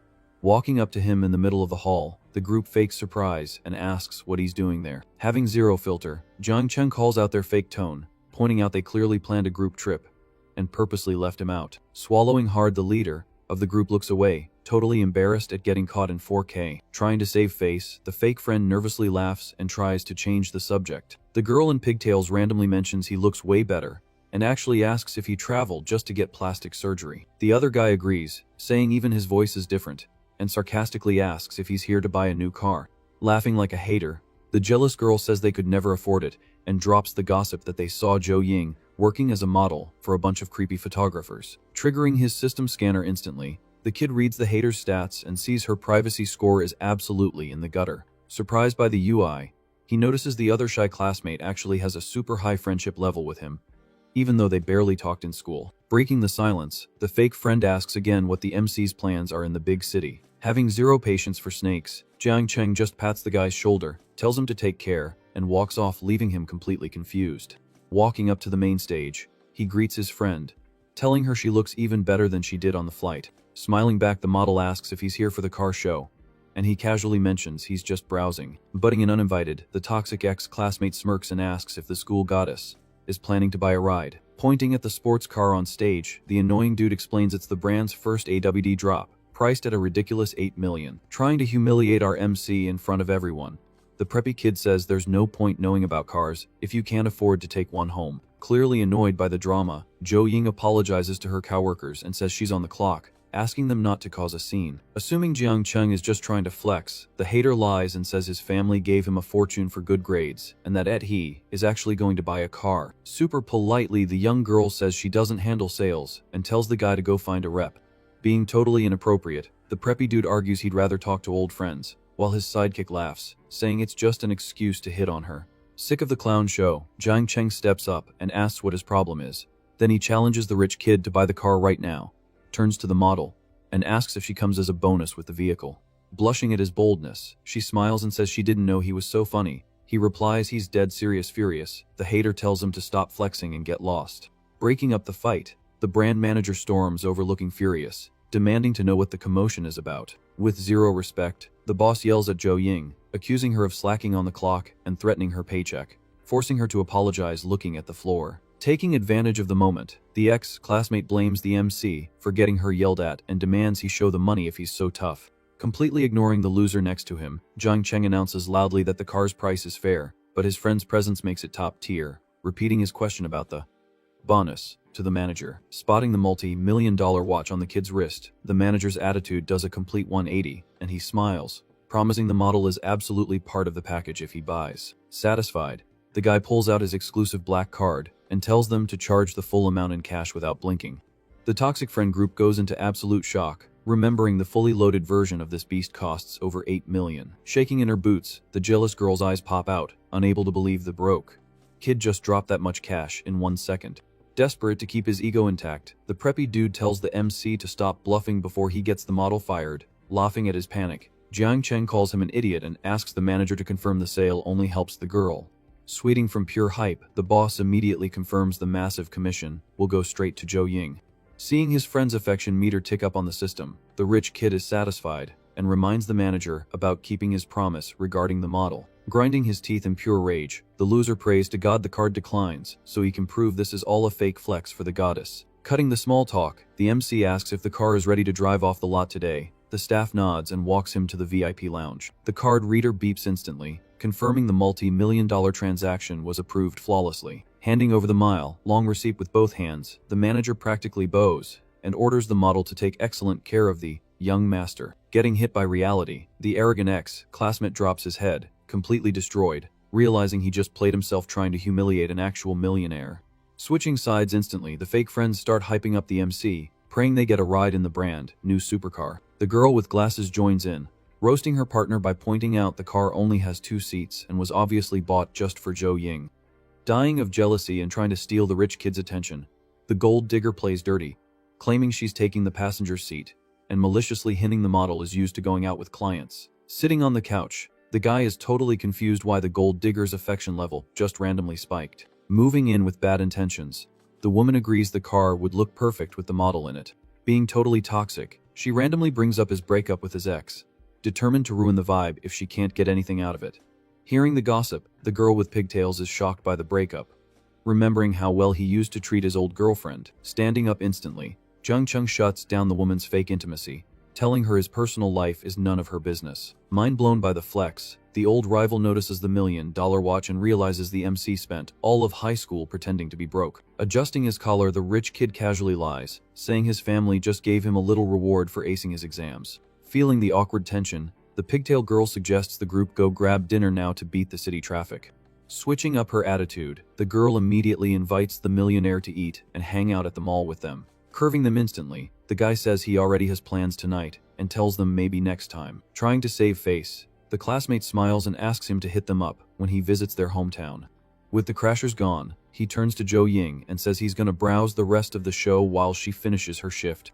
Walking up to him in the middle of the hall, the group fakes surprise and asks what he's doing there. Having zero filter, Jiang Cheng calls out their fake tone, pointing out they clearly planned a group trip and purposely left him out. Swallowing hard, the leader of the group looks away, totally embarrassed at getting caught in 4K. Trying to save face, the fake friend nervously laughs and tries to change the subject. The girl in pigtails randomly mentions he looks way better and actually asks if he traveled just to get plastic surgery. The other guy agrees, saying even his voice is different, and sarcastically asks if he's here to buy a new car. Laughing like a hater, the jealous girl says they could never afford it and drops the gossip that they saw Zhou Ying working as a model for a bunch of creepy photographers. Triggering his system scanner instantly, the kid reads the hater's stats and sees her privacy score is absolutely in the gutter. Surprised by the UI, he notices the other shy classmate actually has a super high friendship level with him, even though they barely talked in school. Breaking the silence, the fake friend asks again what the MC's plans are in the big city. Having zero patience for snakes, Jiang Cheng just pats the guy's shoulder, tells him to take care, and walks off, leaving him completely confused. Walking up to the main stage, he greets his friend, telling her she looks even better than she did on the flight. Smiling back, the model asks if he's here for the car show, and he casually mentions he's just browsing. Butting in uninvited, the toxic ex-classmate smirks and asks if the school goddess is planning to buy a ride. Pointing at the sports car on stage, the annoying dude explains it's the brand's first AWD drop, priced at a ridiculous $8 million. Trying to humiliate our MC in front of everyone, the preppy kid says there's no point knowing about cars if you can't afford to take one home. Clearly annoyed by the drama, Zhou Ying apologizes to her coworkers and says she's on the clock, asking them not to cause a scene. Assuming Jiang Cheng is just trying to flex, the hater lies and says his family gave him a fortune for good grades and that he is actually going to buy a car. Super politely, the young girl says she doesn't handle sales and tells the guy to go find a rep. Being totally inappropriate, the preppy dude argues he'd rather talk to old friends, while his sidekick laughs, saying it's just an excuse to hit on her. Sick of the clown show, Jiang Cheng steps up and asks what his problem is. Then he challenges the rich kid to buy the car right now, turns to the model, and asks if she comes as a bonus with the vehicle. Blushing at his boldness, she smiles and says she didn't know he was so funny, He replies he's dead serious furious. The hater tells him to stop flexing and get lost. Breaking up the fight, the brand manager storms over looking furious, demanding to know what the commotion is about. With zero respect, the boss yells at Jo Ying, accusing her of slacking on the clock and threatening her paycheck, forcing her to apologize looking at the floor. Taking advantage of the moment, the ex-classmate blames the MC for getting her yelled at and demands he show the money if he's so tough. Completely ignoring the loser next to him, Jiang Cheng announces loudly that the car's price is fair, but his friend's presence makes it top tier, repeating his question about the bonus to the manager. Spotting the multi-million-dollar watch on the kid's wrist, the manager's attitude does a complete 180, and he smiles, promising the model is absolutely part of the package if he buys. Satisfied, the guy pulls out his exclusive black card and tells them to charge the full amount in cash without blinking. The toxic friend group goes into absolute shock, remembering the fully loaded version of this beast costs over 8 million. Shaking in her boots, the jealous girl's eyes pop out, unable to believe the broke kid just dropped that much cash in 1 second. Desperate to keep his ego intact, the preppy dude tells the MC to stop bluffing before he gets the model fired. Laughing at his panic, Jiang Cheng calls him an idiot and asks the manager to confirm the sale only helps the girl. Sweating from pure hype, the boss immediately confirms the massive commission will go straight to Jo Ying. Seeing his friend's affection meter tick up on the system, the rich kid is satisfied and reminds the manager about keeping his promise regarding the model. Grinding his teeth in pure rage, the loser prays to God the card declines so he can prove this is all a fake flex for the goddess. Cutting the small talk, the MC asks if the car is ready to drive off the lot today. The staff nods and walks him to the VIP lounge. The card reader beeps instantly, confirming the multi-million-dollar transaction was approved flawlessly. Handing over the mile-long receipt with both hands, the manager practically bows and orders the model to take excellent care of the young master. Getting hit by reality, the arrogant ex-classmate drops his head, completely destroyed, realizing he just played himself trying to humiliate an actual millionaire. Switching sides instantly, the fake friends start hyping up the MC, praying they get a ride in the brand new supercar. The girl with glasses joins in, roasting her partner by pointing out the car only has 2 seats and was obviously bought just for Jo Ying. Dying of jealousy and trying to steal the rich kid's attention, the gold digger plays dirty, claiming she's taking the passenger's seat, and maliciously hinting the model is used to going out with clients. Sitting on the couch, the guy is totally confused why the gold digger's affection level just randomly spiked. Moving in with bad intentions, the woman agrees the car would look perfect with the model in it. Being totally toxic, she randomly brings up his breakup with his ex, determined to ruin the vibe if she can't get anything out of it. Hearing the gossip, the girl with pigtails is shocked by the breakup, remembering how well he used to treat his old girlfriend. Standing up instantly, Jiang Cheng shuts down the woman's fake intimacy, telling her his personal life is none of her business. Mind blown by the flex, the old rival notices the $1 million watch and realizes the MC spent all of high school pretending to be broke. Adjusting his collar, the rich kid casually lies, saying his family just gave him a little reward for acing his exams. Feeling the awkward tension, the pigtail girl suggests the group go grab dinner now to beat the city traffic. Switching up her attitude, the girl immediately invites the millionaire to eat and hang out at the mall with them. Curving them instantly, the guy says he already has plans tonight and tells them maybe next time. Trying to save face, the classmate smiles and asks him to hit them up when he visits their hometown. With the crashers gone, he turns to Jo Ying and says he's gonna browse the rest of the show while she finishes her shift.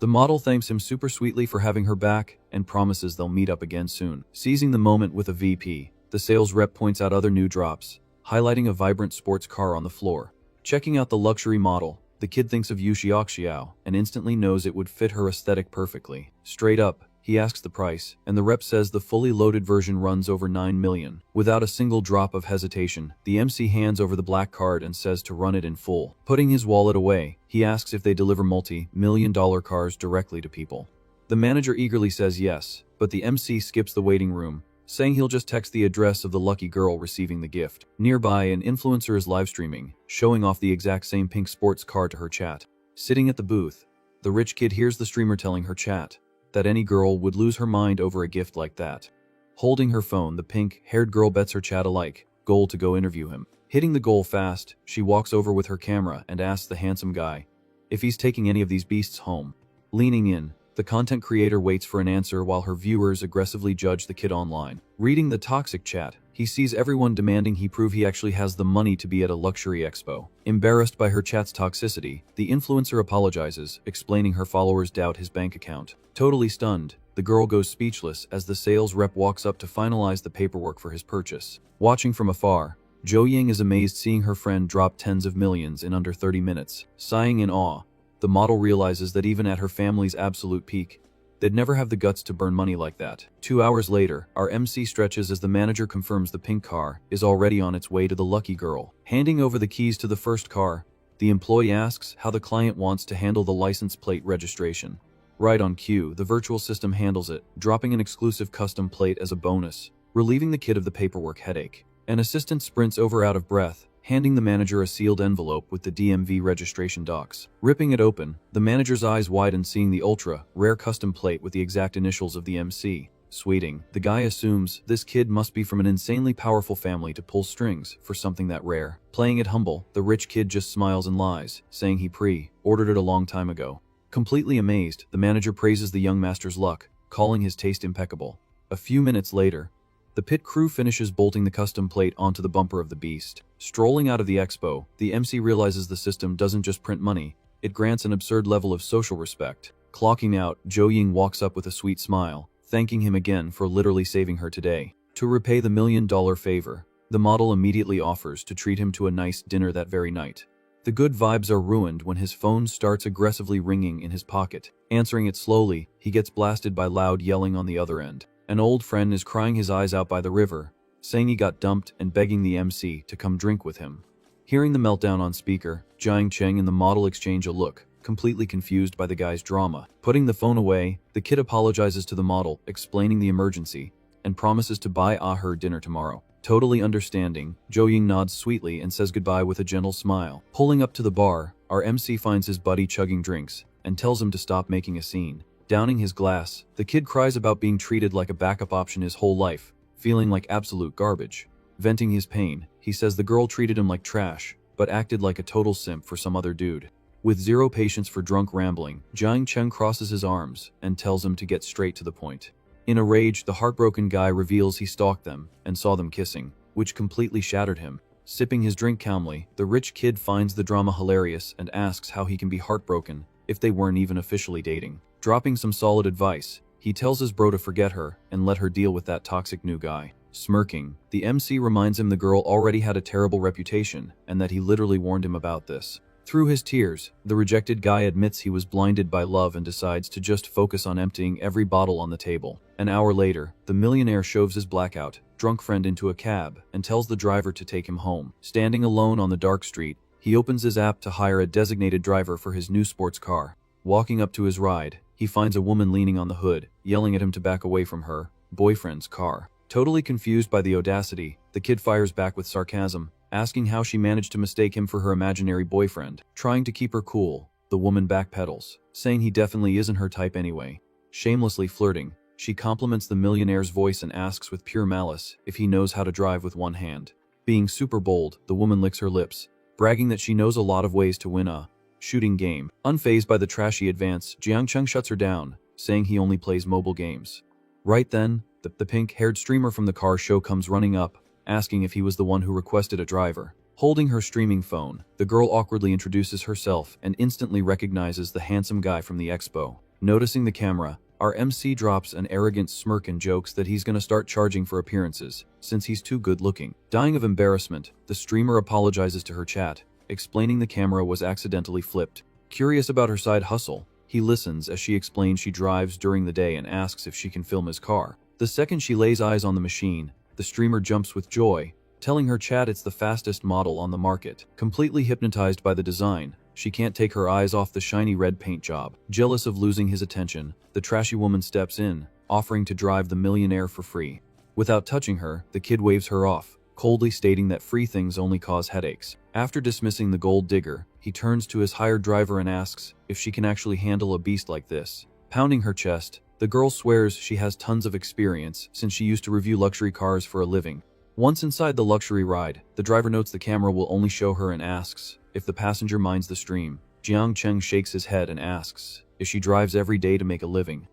The model thanks him super sweetly for having her back and promises they'll meet up again soon. Seizing the moment with a VP, the sales rep points out other new drops, highlighting a vibrant sports car on the floor. Checking out the luxury model, the kid thinks of Yu Xiaoxiao and instantly knows it would fit her aesthetic perfectly. Straight up, he asks the price, and the rep says the fully loaded version runs over 9 million. Without a single drop of hesitation, the MC hands over the black card and says to run it in full. Putting his wallet away, he asks if they deliver multi-million-dollar cars directly to people. The manager eagerly says yes, but the MC skips the waiting room, saying he'll just text the address of the lucky girl receiving the gift. Nearby, an influencer is live streaming, showing off the exact same pink sports car to her chat. Sitting at the booth, the rich kid hears the streamer telling her chat that any girl would lose her mind over a gift like that. Holding her phone, the pink-haired girl bets her chat alike goal to go interview him. Hitting the goal fast, she walks over with her camera and asks the handsome guy if he's taking any of these beasts home. Leaning in, the content creator waits for an answer while her viewers aggressively judge the kid online. Reading the toxic chat, he sees everyone demanding he prove he actually has the money to be at a luxury expo. Embarrassed by her chat's toxicity, the influencer apologizes, explaining her followers doubt his bank account. Totally stunned, The girl goes speechless as the sales rep walks up to finalize the paperwork for his purchase. Watching from afar, Jo Ying is amazed seeing her friend drop tens of millions in under 30 minutes. Sighing in awe, the model realizes that even at her family's absolute peak, they'd never have the guts to burn money like that. 2 hours later, our MC stretches as the manager confirms the pink car is already on its way to the lucky girl. Handing over the keys to the first car, the employee asks how the client wants to handle the license plate registration. Right on cue, the virtual system handles it, dropping an exclusive custom plate as a bonus, relieving the kid of the paperwork headache. An assistant sprints over out of breath, handing the manager a sealed envelope with the DMV registration docs. Ripping it open, the manager's eyes widen seeing the ultra-rare custom plate with the exact initials of the MC. Sweeting, the guy assumes this kid must be from an insanely powerful family to pull strings for something that rare. Playing it humble, the rich kid just smiles and lies, saying he pre-ordered it a long time ago. Completely amazed, the manager praises the young master's luck, calling his taste impeccable. A few minutes later, the pit crew finishes bolting the custom plate onto the bumper of the beast. Strolling out of the expo, the MC realizes the system doesn't just print money, it grants an absurd level of social respect. Clocking out, Jo Ying walks up with a sweet smile, thanking him again for literally saving her today. To repay the $1 million favor, the model immediately offers to treat him to a nice dinner that very night. The good vibes are ruined when his phone starts aggressively ringing in his pocket. Answering it slowly, he gets blasted by loud yelling on the other end. An old friend is crying his eyes out by the river, saying he got dumped and begging the MC to come drink with him. Hearing the meltdown on speaker, Jiang Cheng and the model exchange a look, completely confused by the guy's drama. Putting the phone away, the kid apologizes to the model, explaining the emergency, and promises to buy her dinner tomorrow. Totally understanding, Jo Ying nods sweetly and says goodbye with a gentle smile. Pulling up to the bar, our MC finds his buddy chugging drinks, and tells him to stop making a scene. Downing his glass, the kid cries about being treated like a backup option his whole life, feeling like absolute garbage. Venting his pain, he says the girl treated him like trash, but acted like a total simp for some other dude. With zero patience for drunk rambling, Jiang Cheng crosses his arms and tells him to get straight to the point. In a rage, the heartbroken guy reveals he stalked them and saw them kissing, which completely shattered him. Sipping his drink calmly, the rich kid finds the drama hilarious and asks how he can be heartbroken if they weren't even officially dating. Dropping some solid advice, he tells his bro to forget her and let her deal with that toxic new guy. Smirking, the MC reminds him the girl already had a terrible reputation and that he literally warned him about this. Through his tears, the rejected guy admits he was blinded by love and decides to just focus on emptying every bottle on the table. An hour later, the millionaire shoves his blackout, drunk friend into a cab and tells the driver to take him home. Standing alone on the dark street, he opens his app to hire a designated driver for his new sports car. Walking up to his ride, he finds a woman leaning on the hood, yelling at him to back away from her boyfriend's car. Totally confused by the audacity, the kid fires back with sarcasm, asking how she managed to mistake him for her imaginary boyfriend. Trying to keep her cool, the woman backpedals, saying he definitely isn't her type anyway. Shamelessly flirting, she compliments the millionaire's voice and asks with pure malice if he knows how to drive with one hand. Being super bold, the woman licks her lips, bragging that she knows a lot of ways to win a shooting game. Unfazed by the trashy advance, Jiang Cheng shuts her down, saying he only plays mobile games. Right then, the pink-haired streamer from the car show comes running up, asking if he was the one who requested a driver. Holding her streaming phone, the girl awkwardly introduces herself and instantly recognizes the handsome guy from the expo. Noticing the camera, our MC drops an arrogant smirk and jokes that he's gonna start charging for appearances, since he's too good looking. Dying of embarrassment, the streamer apologizes to her chat, explaining the camera was accidentally flipped. Curious about her side hustle, he listens as she explains she drives during the day and asks if she can film his car. The second she lays eyes on the machine, the streamer jumps with joy, telling her chat it's the fastest model on the market. Completely hypnotized by the design, she can't take her eyes off the shiny red paint job. Jealous of losing his attention, the trashy woman steps in, offering to drive the millionaire for free. Without touching her, the kid waves her off, coldly stating that free things only cause headaches. After dismissing the gold digger, he turns to his hired driver and asks if she can actually handle a beast like this. Pounding her chest, the girl swears she has tons of experience since she used to review luxury cars for a living. Once inside the luxury ride, the driver notes the camera will only show her and asks if the passenger minds the stream. Jiang Cheng shakes his head and asks if she drives every day to make a living.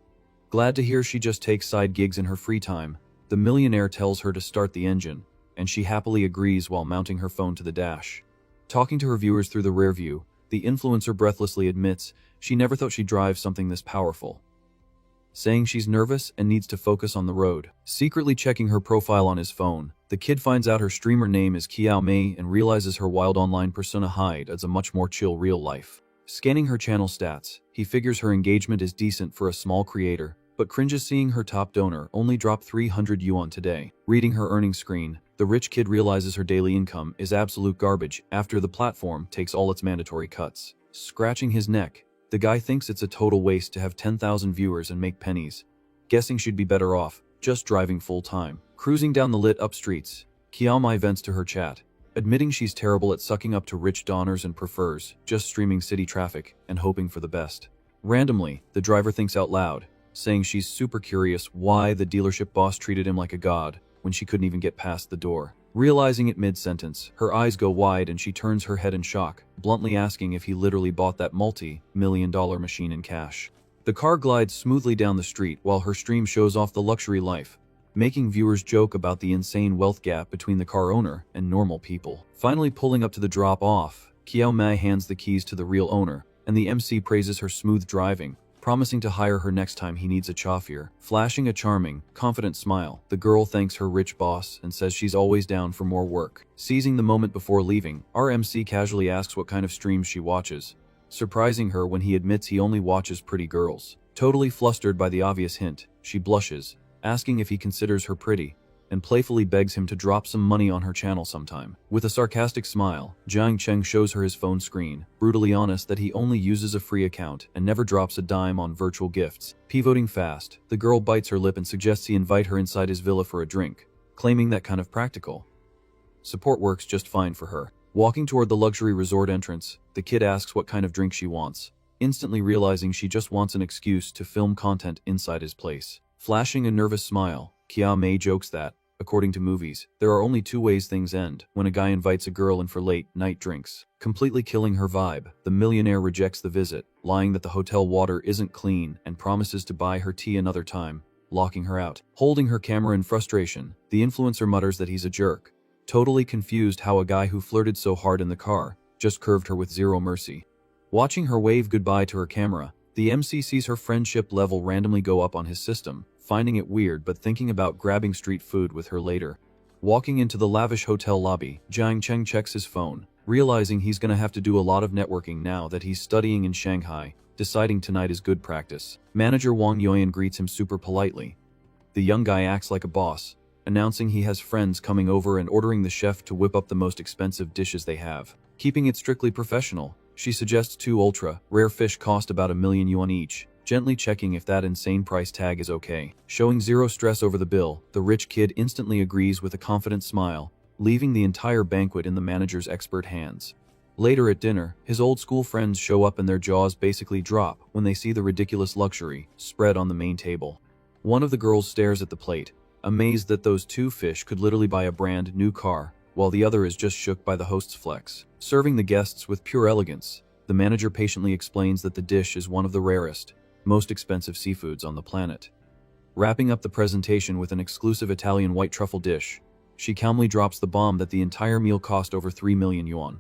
Glad to hear she just takes side gigs in her free time, the millionaire tells her to start the engine, and she happily agrees while mounting her phone to the dash. Talking to her viewers through the rear view, the influencer breathlessly admits she never thought she'd drive something this powerful. saying she's nervous and needs to focus on the road. Secretly checking her profile on his phone, the kid finds out her streamer name is Kiao Mei and realizes her wild online persona Hyde adds a much more chill real life. Scanning her channel stats, he figures her engagement is decent for a small creator, but cringes seeing her top donor only drop 300 yuan today. Reading her earnings screen, the rich kid realizes her daily income is absolute garbage after the platform takes all its mandatory cuts. Scratching his neck, the guy thinks it's a total waste to have 10,000 viewers and make pennies, guessing she'd be better off just driving full-time. Cruising down the lit-up streets, Kiao Mai vents to her chat, admitting she's terrible at sucking up to rich donors and prefers just streaming city traffic and hoping for the best. Randomly, the driver thinks out loud, saying she's super curious why the dealership boss treated him like a god when she couldn't even get past the door. Realizing it mid-sentence, her eyes go wide and she turns her head in shock, bluntly asking if he literally bought that multi-million-dollar machine in cash. The car glides smoothly down the street while her stream shows off the luxury life, making viewers joke about the insane wealth gap between the car owner and normal people. Finally pulling up to the drop-off, Kiao Mai hands the keys to the real owner, and the MC praises her smooth driving, promising to hire her next time he needs a chauffeur. Flashing a charming, confident smile, the girl thanks her rich boss and says she's always down for more work. Seizing the moment before leaving, our MC casually asks what kind of streams she watches, surprising her when he admits he only watches pretty girls. Totally flustered by the obvious hint, she blushes, asking if he considers her pretty, and playfully begs him to drop some money on her channel sometime. With a sarcastic smile, Jiang Cheng shows her his phone screen, brutally honest that he only uses a free account and never drops a dime on virtual gifts. Pivoting fast, the girl bites her lip and suggests he invite her inside his villa for a drink, claiming that kind of practical support works just fine for her. Walking toward the luxury resort entrance, the kid asks what kind of drink she wants, instantly realizing she just wants an excuse to film content inside his place. Flashing a nervous smile, Kiao Mei jokes that, according to movies, there are only two ways things end: when a guy invites a girl in for late-night drinks. Completely killing her vibe, the millionaire rejects the visit, lying that the hotel water isn't clean and promises to buy her tea another time, locking her out. Holding her camera in frustration, the influencer mutters that he's a jerk, totally confused how a guy who flirted so hard in the car just curved her with zero mercy. Watching her wave goodbye to her camera, the MC sees her friendship level randomly go up on his system, finding it weird but thinking about grabbing street food with her later. Walking into the lavish hotel lobby, Jiang Cheng checks his phone, realizing he's gonna have to do a lot of networking now that he's studying in Shanghai, deciding tonight is good practice. Manager Wang Yuan greets him super politely. The young guy acts like a boss, announcing he has friends coming over and ordering the chef to whip up the most expensive dishes they have. Keeping it strictly professional, she suggests 2 ultra-rare fish cost about 1,000,000 yuan each, gently checking if that insane price tag is okay. Showing zero stress over the bill, the rich kid instantly agrees with a confident smile, leaving the entire banquet in the manager's expert hands. Later at dinner, his old school friends show up and their jaws basically drop when they see the ridiculous luxury spread on the main table. One of the girls stares at the plate, amazed that those 2 fish could literally buy a brand new car, while the other is just shook by the host's flex. Serving the guests with pure elegance, the manager patiently explains that the dish is one of the rarest, most expensive seafoods on the planet. Wrapping up the presentation with an exclusive Italian white truffle dish, she calmly drops the bomb that the entire meal cost over 3,000,000 yuan.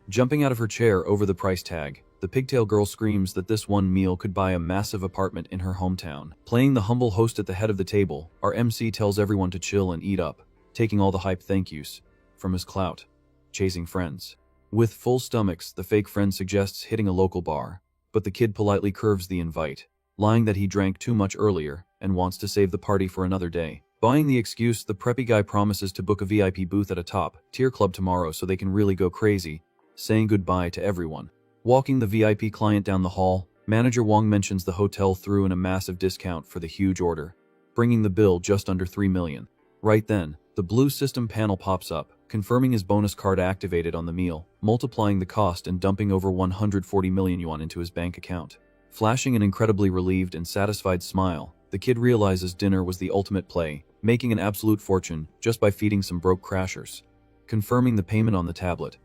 Jumping out of her chair over the price tag, the pigtail girl screams that this one meal could buy a massive apartment in her hometown. Playing the humble host at the head of the table, our MC tells everyone to chill and eat up, taking all the hype thank yous from his clout, chasing friends. With full stomachs, the fake friend suggests hitting a local bar, but the kid politely curves the invite, lying that he drank too much earlier and wants to save the party for another day. Buying the excuse, the preppy guy promises to book a VIP booth at a top-tier club tomorrow so they can really go crazy, saying goodbye to everyone. Walking the VIP client down the hall, Manager Wang mentions the hotel threw in a massive discount for the huge order, bringing the bill just under 3 million. Right then, the blue system panel pops up, confirming his bonus card activated on the meal, multiplying the cost and dumping over 140 million yuan into his bank account. Flashing an incredibly relieved and satisfied smile, the kid realizes dinner was the ultimate play, making an absolute fortune just by feeding some broke crashers. Confirming the payment on the tablet,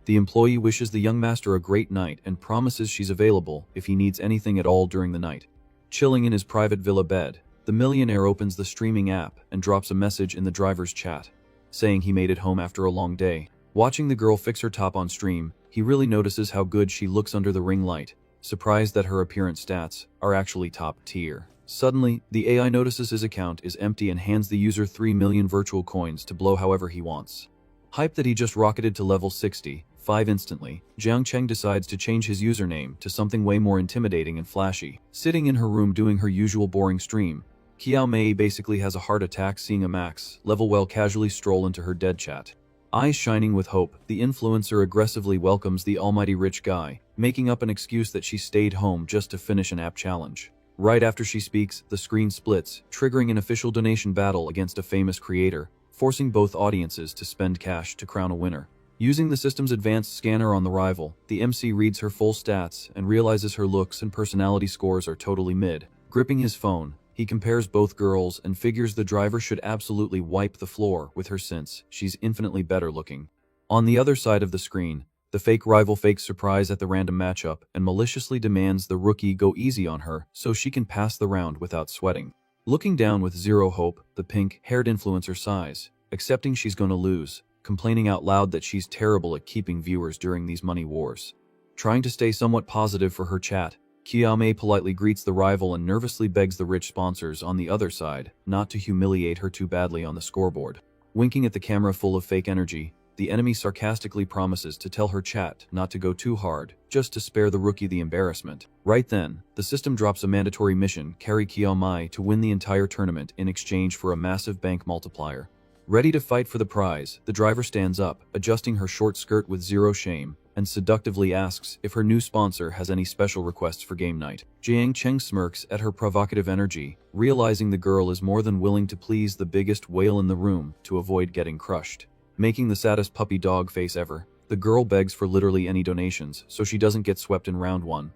the employee wishes the young master a great night and promises she's available if he needs anything at all during the night. Chilling in his private villa bed, the millionaire opens the streaming app and drops a message in the driver's chat, saying he made it home after a long day. Watching the girl fix her top on stream, he really notices how good she looks under the ring light, surprised that her appearance stats are actually top tier. Suddenly, the AI notices his account is empty and hands the user 3 million virtual coins to blow however he wants. Hyped that he just rocketed to level 65 instantly, Jiang Cheng decides to change his username to something way more intimidating and flashy. Sitting in her room doing her usual boring stream, Qiao Mei basically has a heart attack seeing a max level well casually stroll into her dead chat. Eyes shining with hope, the influencer aggressively welcomes the almighty rich guy, making up an excuse that she stayed home just to finish an app challenge. Right after she speaks, the screen splits, triggering an official donation battle against a famous creator, forcing both audiences to spend cash to crown a winner. Using the system's advanced scanner on the rival, the MC reads her full stats and realizes her looks and personality scores are totally mid. Gripping his phone, he compares both girls and figures the driver should absolutely wipe the floor with her since she's infinitely better looking. On the other side of the screen, the fake rival fakes surprise at the random matchup and maliciously demands the rookie go easy on her so she can pass the round without sweating. Looking down with zero hope, the pink-haired influencer sighs, accepting she's gonna lose, complaining out loud that she's terrible at keeping viewers during these money wars. Trying to stay somewhat positive for her chat, Qiao Mei politely greets the rival and nervously begs the rich sponsors on the other side not to humiliate her too badly on the scoreboard. Winking at the camera full of fake energy, the enemy sarcastically promises to tell her chat not to go too hard, just to spare the rookie the embarrassment. Right then, the system drops a mandatory mission, carry Qiao Mei to win the entire tournament in exchange for a massive bank multiplier. Ready to fight for the prize, the driver stands up, adjusting her short skirt with zero shame, and seductively asks if her new sponsor has any special requests for game night. Jiang Cheng smirks at her provocative energy, realizing the girl is more than willing to please the biggest whale in the room to avoid getting crushed. Making the saddest puppy dog face ever, the girl begs for literally any donations so she doesn't get swept in round 1.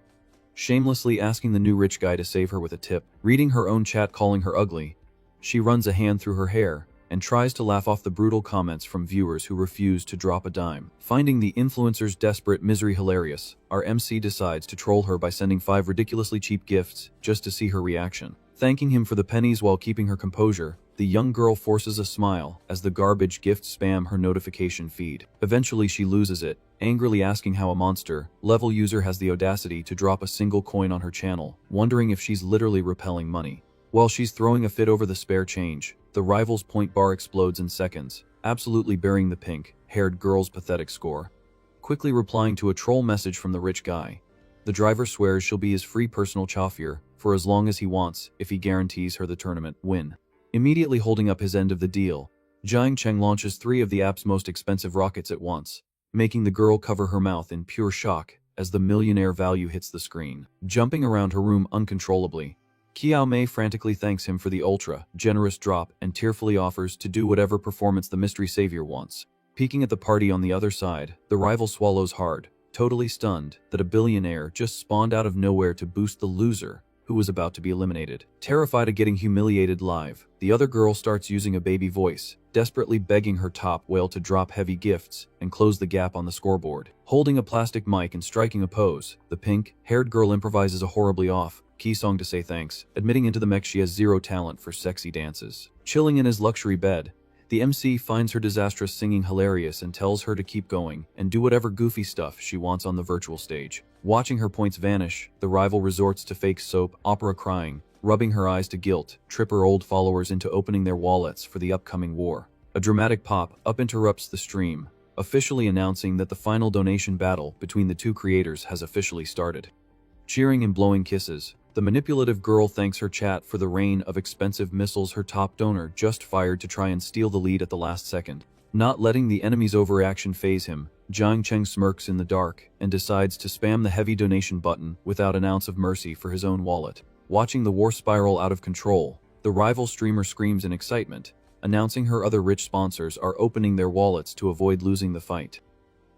Shamelessly asking the new rich guy to save her with a tip, reading her own chat calling her ugly, she runs a hand through her hair and tries to laugh off the brutal comments from viewers who refuse to drop a dime. Finding the influencer's desperate misery hilarious, our MC decides to troll her by sending 5 ridiculously cheap gifts just to see her reaction. Thanking him for the pennies while keeping her composure, the young girl forces a smile as the garbage gifts spam her notification feed. Eventually she loses it, angrily asking how a monster-level user has the audacity to drop a single coin on her channel, wondering if she's literally repelling money. While she's throwing a fit over the spare change, the rival's point bar explodes in seconds, absolutely burying the pink-haired girl's pathetic score. Quickly replying to a troll message from the rich guy, the driver swears she'll be his free personal chauffeur for as long as he wants if he guarantees her the tournament win. Immediately holding up his end of the deal, Jiang Cheng launches 3 of the app's most expensive rockets at once, making the girl cover her mouth in pure shock as the millionaire value hits the screen. Jumping around her room uncontrollably, Qiao Mei frantically thanks him for the ultra-generous drop and tearfully offers to do whatever performance the mystery savior wants. Peeking at the party on the other side, the rival swallows hard, totally stunned that a billionaire just spawned out of nowhere to boost the loser who was about to be eliminated. Terrified of getting humiliated live, the other girl starts using a baby voice, desperately begging her top whale to drop heavy gifts and close the gap on the scoreboard. Holding a plastic mic and striking a pose, the pink-haired girl improvises a horribly off-key song to say thanks, admitting into the mech she has zero talent for sexy dances. Chilling in his luxury bed, the MC finds her disastrous singing hilarious and tells her to keep going and do whatever goofy stuff she wants on the virtual stage. Watching her points vanish, the rival resorts to fake soap opera crying, rubbing her eyes to guilt, trip her old followers into opening their wallets for the upcoming war. A dramatic pop-up interrupts the stream, officially announcing that the final donation battle between the two creators has officially started. Cheering and blowing kisses, the manipulative girl thanks her chat for the rain of expensive missiles her top donor just fired to try and steal the lead at the last second. Not letting the enemy's overreaction faze him, Jiang Cheng smirks in the dark and decides to spam the heavy donation button without an ounce of mercy for his own wallet. Watching the war spiral out of control, the rival streamer screams in excitement, announcing her other rich sponsors are opening their wallets to avoid losing the fight.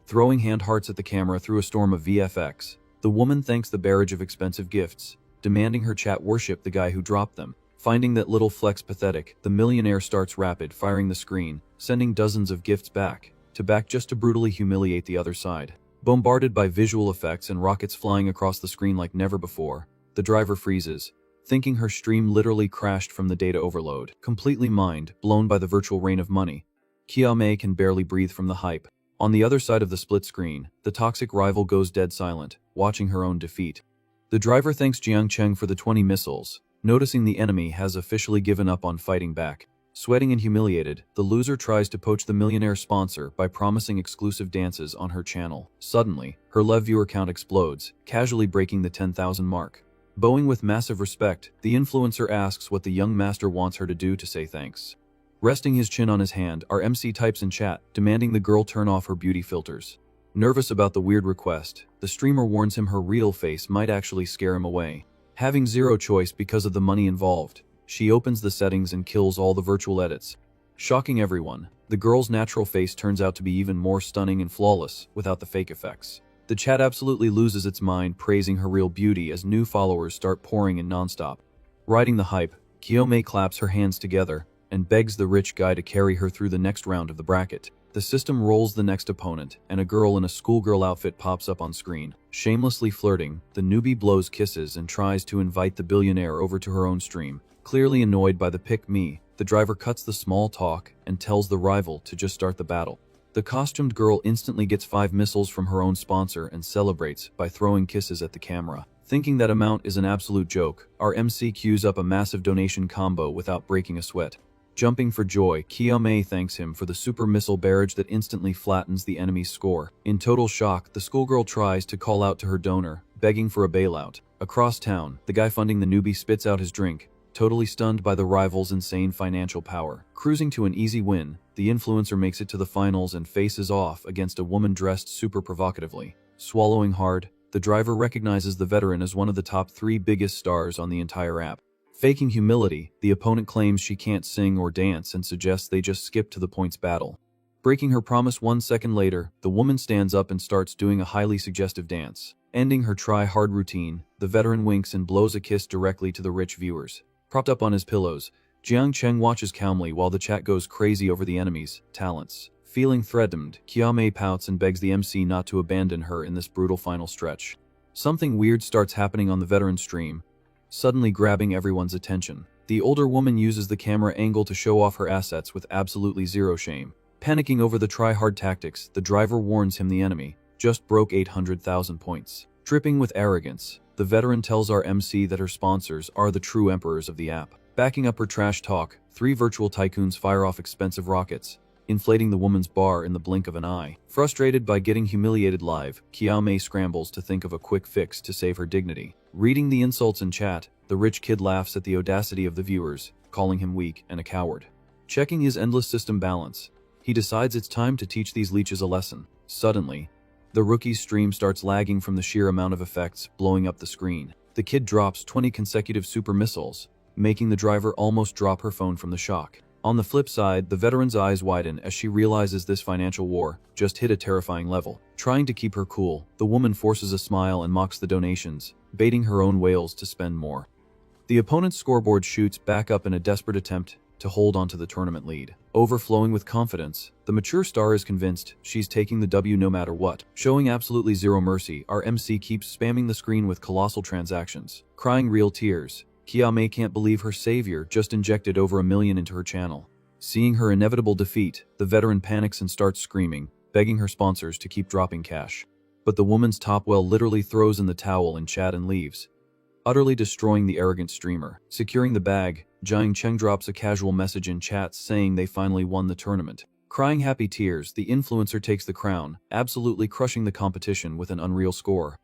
Throwing hand hearts at the camera through a storm of VFX, the woman thanks the barrage of expensive gifts, demanding her chat worship the guy who dropped them. Finding that little flex pathetic, the millionaire starts rapid-firing the screen, sending dozens of gifts back to back just to brutally humiliate the other side. Bombarded by visual effects and rockets flying across the screen like never before, the driver freezes, thinking her stream literally crashed from the data overload. Completely mind-blown by the virtual rain of money, Qiao Mei can barely breathe from the hype. On the other side of the split screen, the toxic rival goes dead silent, watching her own defeat. The driver thanks Jiang Cheng for the 20 missiles, Noticing the enemy has officially given up on fighting back. Sweating and humiliated, the loser tries to poach the millionaire sponsor by promising exclusive dances on her channel. Suddenly, her live viewer count explodes, casually breaking the 10,000 mark. Bowing with massive respect, the influencer asks what the young master wants her to do to say thanks. Resting his chin on his hand, our MC types in chat, demanding the girl turn off her beauty filters. Nervous about the weird request, the streamer warns him her real face might actually scare him away. Having zero choice because of the money involved, she opens the settings and kills all the virtual edits. Shocking everyone, the girl's natural face turns out to be even more stunning and flawless without the fake effects. The chat absolutely loses its mind, praising her real beauty as new followers start pouring in nonstop. Riding the hype, Kiyome claps her hands together and begs the rich guy to carry her through the next round of the bracket. The system rolls the next opponent, and a girl in a schoolgirl outfit pops up on screen. Shamelessly flirting, the newbie blows kisses and tries to invite the billionaire over to her own stream. Clearly annoyed by the pick me, the driver cuts the small talk and tells the rival to just start the battle. The costumed girl instantly gets 5 missiles from her own sponsor and celebrates by throwing kisses at the camera. Thinking that amount is an absolute joke, our MC queues up a massive donation combo without breaking a sweat. Jumping for joy, Kiyome thanks him for the super missile barrage that instantly flattens the enemy's score. In total shock, the schoolgirl tries to call out to her donor, begging for a bailout. Across town, the guy funding the newbie spits out his drink, totally stunned by the rival's insane financial power. Cruising to an easy win, the influencer makes it to the finals and faces off against a woman dressed super provocatively. Swallowing hard, the driver recognizes the veteran as one of the top 3 biggest stars on the entire app. Faking humility, the opponent claims she can't sing or dance and suggests they just skip to the points battle. Breaking her promise 1 second later, the woman stands up and starts doing a highly suggestive dance. Ending her try-hard routine, the veteran winks and blows a kiss directly to the rich viewers. Propped up on his pillows, Jiang Cheng watches calmly while the chat goes crazy over the enemy's talents. Feeling threatened, Kiyame pouts and begs the MC not to abandon her in this brutal final stretch. Something weird starts happening on the veteran stream, suddenly grabbing everyone's attention. The older woman uses the camera angle to show off her assets with absolutely zero shame. Panicking over the try-hard tactics, the driver warns him the enemy just broke 800,000 points. Dripping with arrogance, the veteran tells our MC that her sponsors are the true emperors of the app. Backing up her trash talk, 3 virtual tycoons fire off expensive rockets, inflating the woman's bar in the blink of an eye. Frustrated by getting humiliated live, Kiyame scrambles to think of a quick fix to save her dignity. Reading the insults in chat, the rich kid laughs at the audacity of the viewers, calling him weak and a coward. Checking his endless system balance, he decides it's time to teach these leeches a lesson. Suddenly, the rookie's stream starts lagging from the sheer amount of effects blowing up the screen. The kid drops 20 consecutive super missiles, making the driver almost drop her phone from the shock. On the flip side, the veteran's eyes widen as she realizes this financial war just hit a terrifying level. Trying to keep her cool, the woman forces a smile and mocks the donations, baiting her own whales to spend more. The opponent's scoreboard shoots back up in a desperate attempt to hold onto the tournament lead. Overflowing with confidence, the mature star is convinced she's taking the W no matter what. Showing absolutely zero mercy, our MC keeps spamming the screen with colossal transactions. Crying real tears, Kiyame can't believe her savior just injected over $1 million into her channel. Seeing her inevitable defeat, the veteran panics and starts screaming, begging her sponsors to keep dropping cash. But the woman's top well literally throws in the towel in chat and leaves, utterly destroying the arrogant streamer. Securing the bag, Jiang Cheng drops a casual message in chat saying they finally won the tournament. Crying happy tears, the influencer takes the crown, absolutely crushing the competition with an unreal score.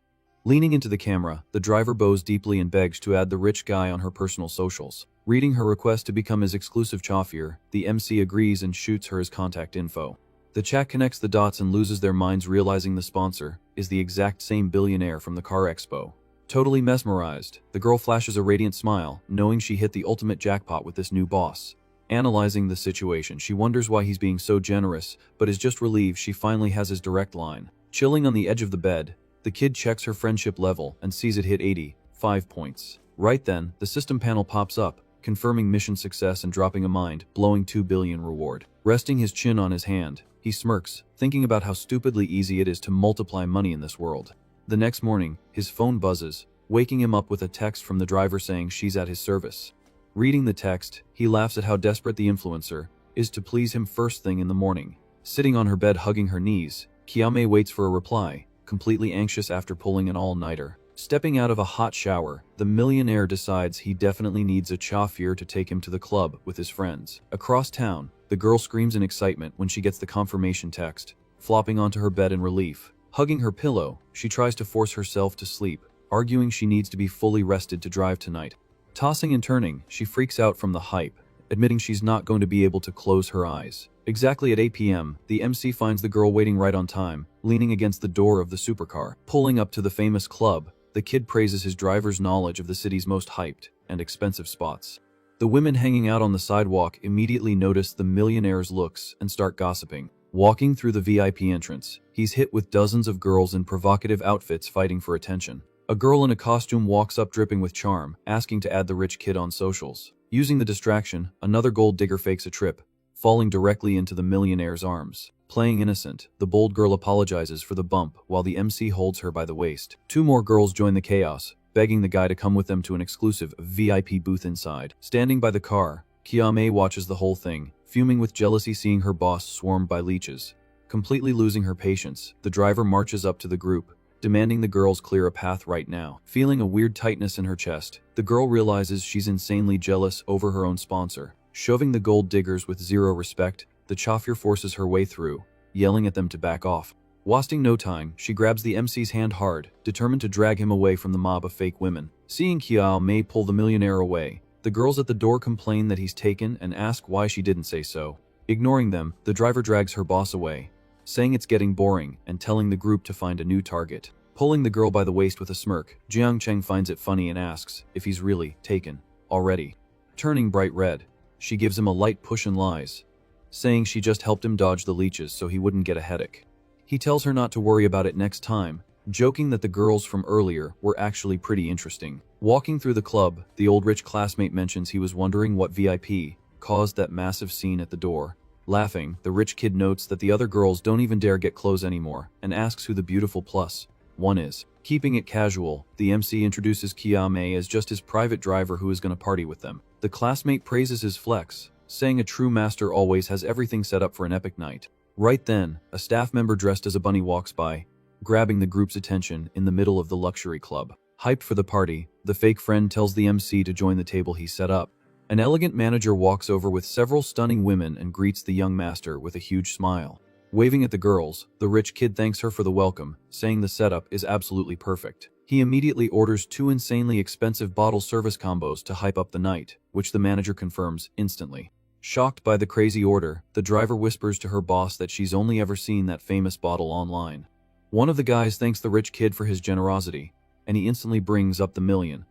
Leaning into the camera, the driver bows deeply and begs to add the rich guy on her personal socials. Reading her request to become his exclusive chauffier, the MC agrees and shoots her his contact info. The chat connects the dots and loses their minds realizing the sponsor is the exact same billionaire from the car expo. Totally mesmerized, the girl flashes a radiant smile, knowing she hit the ultimate jackpot with this new boss. Analyzing the situation, she wonders why he's being so generous, but is just relieved she finally has his direct line. Chilling on the edge of the bed, the kid checks her friendship level and sees it hit 85 points. Right then, the system panel pops up, confirming mission success and dropping a mind-blowing 2 billion reward. Resting his chin on his hand, he smirks, thinking about how stupidly easy it is to multiply money in this world. The next morning, his phone buzzes, waking him up with a text from the driver saying she's at his service. Reading the text, he laughs at how desperate the influencer is to please him first thing in the morning. Sitting on her bed hugging her knees, Kiyame waits for a reply, completely anxious after pulling an all-nighter. Stepping out of a hot shower, the millionaire decides he definitely needs a chauffeur to take him to the club with his friends. Across town, the girl screams in excitement when she gets the confirmation text, flopping onto her bed in relief. Hugging her pillow, she tries to force herself to sleep, arguing she needs to be fully rested to drive tonight. Tossing and turning, she freaks out from the hype, admitting she's not going to be able to close her eyes. Exactly at 8 p.m., the MC finds the girl waiting right on time, leaning against the door of the supercar. Pulling up to the famous club, the kid praises his driver's knowledge of the city's most hyped and expensive spots. The women hanging out on the sidewalk immediately notice the millionaire's looks and start gossiping. Walking through the VIP entrance, he's hit with dozens of girls in provocative outfits fighting for attention. A girl in a costume walks up dripping with charm, asking to add the rich kid on socials. Using the distraction, another gold digger fakes a trip, falling directly into the millionaire's arms. Playing innocent, the bold girl apologizes for the bump while the MC holds her by the waist. Two more girls join the chaos, begging the guy to come with them to an exclusive VIP booth inside. Standing by the car, Kiame watches the whole thing, fuming with jealousy seeing her boss swarmed by leeches. Completely losing her patience, the driver marches up to the group, demanding the girls clear a path right now. Feeling a weird tightness in her chest, the girl realizes she's insanely jealous over her own sponsor. Shoving the gold diggers with zero respect, the chauffeur forces her way through, yelling at them to back off. Wasting no time, she grabs the MC's hand hard, determined to drag him away from the mob of fake women. Seeing Kiame pull the millionaire away, the girls at the door complain that he's taken and ask why she didn't say so. Ignoring them, the driver drags her boss away, saying it's getting boring and telling the group to find a new target. Pulling the girl by the waist with a smirk, Jiang Cheng finds it funny and asks if he's really taken already. Turning bright red, she gives him a light push and lies, saying she just helped him dodge the leeches so he wouldn't get a headache. He tells her not to worry about it next time, joking that the girls from earlier were actually pretty interesting. Walking through the club, the old rich classmate mentions he was wondering what VIP caused that massive scene at the door. Laughing, the rich kid notes that the other girls don't even dare get close anymore and asks who the beautiful plus one is. Keeping it casual, the MC introduces Kiame as just his private driver who is going to party with them. The classmate praises his flex, saying a true master always has everything set up for an epic night. Right then, a staff member dressed as a bunny walks by, grabbing the group's attention in the middle of the luxury club. Hyped for the party, the fake friend tells the MC to join the table he set up. An elegant manager walks over with several stunning women and greets the young master with a huge smile. Waving at the girls, the rich kid thanks her for the welcome, saying the setup is absolutely perfect. He immediately orders 2 insanely expensive bottle service combos to hype up the night, which the manager confirms instantly. Shocked by the crazy order, the driver whispers to her boss that she's only ever seen that famous bottle online. One of the guys thanks the rich kid for his generosity, and he instantly brings up the $1 million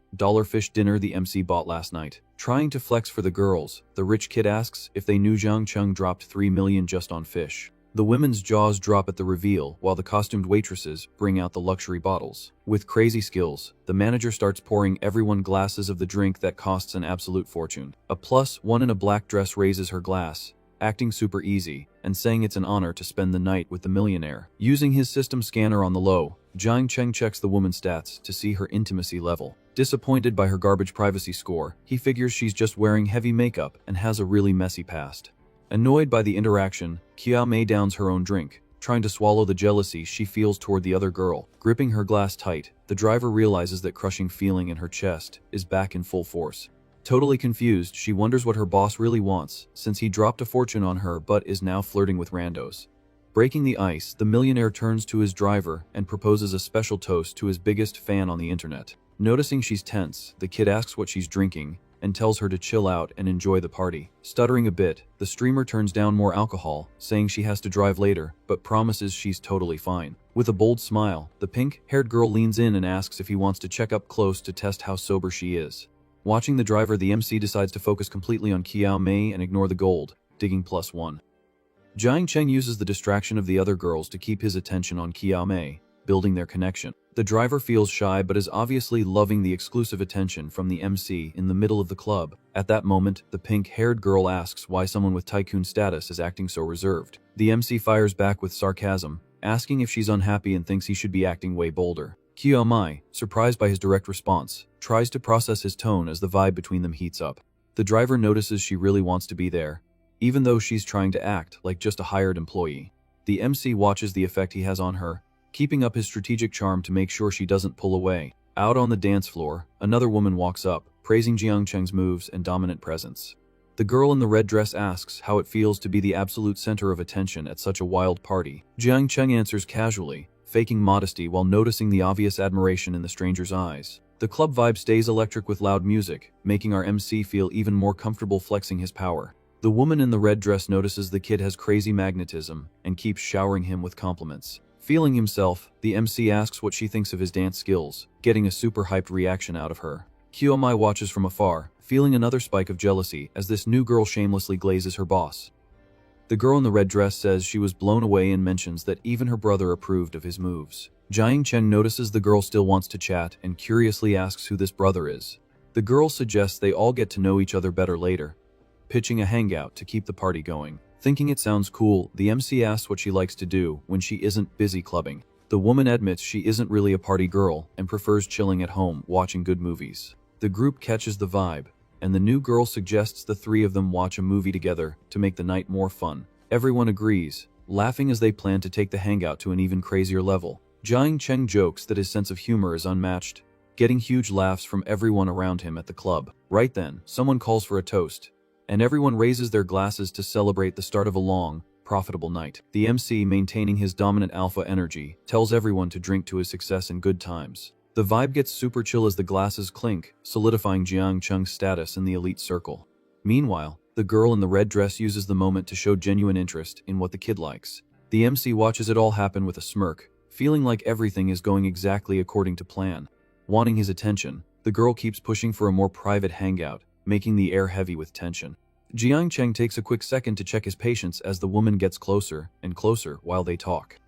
fish dinner the MC bought last night. Trying to flex for the girls, the rich kid asks if they knew Jiang Cheng dropped $3 million just on fish. The women's jaws drop at the reveal while the costumed waitresses bring out the luxury bottles. With crazy skills, the manager starts pouring everyone glasses of the drink that costs an absolute fortune. A +1 in a black dress raises her glass, acting super easy, and saying it's an honor to spend the night with the millionaire. Using his system scanner on the low, Jiang Cheng checks the woman's stats to see her intimacy level. Disappointed by her garbage privacy score, he figures she's just wearing heavy makeup and has a really messy past. Annoyed by the interaction, Kiame downs her own drink, trying to swallow the jealousy she feels toward the other girl. Gripping her glass tight, the driver realizes that crushing feeling in her chest is back in full force. Totally confused, she wonders what her boss really wants, since he dropped a fortune on her but is now flirting with randos. Breaking the ice, the millionaire turns to his driver and proposes a special toast to his biggest fan on the internet. Noticing she's tense, the kid asks what she's drinking, and tells her to chill out and enjoy the party. Stuttering a bit, the streamer turns down more alcohol, saying she has to drive later, but promises she's totally fine. With a bold smile, the pink-haired girl leans in and asks if he wants to check up close to test how sober she is. Watching the driver, the MC decides to focus completely on Kiame and ignore the gold, digging +1. Jiang Cheng uses the distraction of the other girls to keep his attention on Kiame, building their connection. The driver feels shy but is obviously loving the exclusive attention from the MC in the middle of the club. At that moment, the pink-haired girl asks why someone with tycoon status is acting so reserved. The MC fires back with sarcasm, asking if she's unhappy and thinks he should be acting way bolder. Kiame, surprised by his direct response, tries to process his tone as the vibe between them heats up. The driver notices she really wants to be there, even though she's trying to act like just a hired employee. The MC watches the effect he has on her, keeping up his strategic charm to make sure she doesn't pull away. Out on the dance floor, another woman walks up, praising Jiang Cheng's moves and dominant presence. The girl in the red dress asks how it feels to be the absolute center of attention at such a wild party. Jiang Cheng answers casually, faking modesty while noticing the obvious admiration in the stranger's eyes. The club vibe stays electric with loud music, making our MC feel even more comfortable flexing his power. The woman in the red dress notices the kid has crazy magnetism and keeps showering him with compliments. Feeling himself, the MC asks what she thinks of his dance skills, getting a super hyped reaction out of her. Kyomai watches from afar, feeling another spike of jealousy as this new girl shamelessly glazes her boss. The girl in the red dress says she was blown away and mentions that even her brother approved of his moves. Jiang Cheng notices the girl still wants to chat and curiously asks who this brother is. The girl suggests they all get to know each other better later, pitching a hangout to keep the party going. Thinking it sounds cool, the MC asks what she likes to do when she isn't busy clubbing. The woman admits she isn't really a party girl and prefers chilling at home, watching good movies. The group catches the vibe, and the new girl suggests the three of them watch a movie together to make the night more fun. Everyone agrees, laughing as they plan to take the hangout to an even crazier level. Jiang Cheng jokes that his sense of humor is unmatched, getting huge laughs from everyone around him at the club. Right then, someone calls for a toast, and everyone raises their glasses to celebrate the start of a long, profitable night. The MC, maintaining his dominant alpha energy, tells everyone to drink to his success and good times. The vibe gets super chill as the glasses clink, solidifying Jiang Cheng's status in the elite circle. Meanwhile, the girl in the red dress uses the moment to show genuine interest in what the kid likes. The MC watches it all happen with a smirk, feeling like everything is going exactly according to plan. Wanting his attention, the girl keeps pushing for a more private hangout, making the air heavy with tension. Jiang Cheng takes a quick second to check his patience as the woman gets closer and closer while they talk.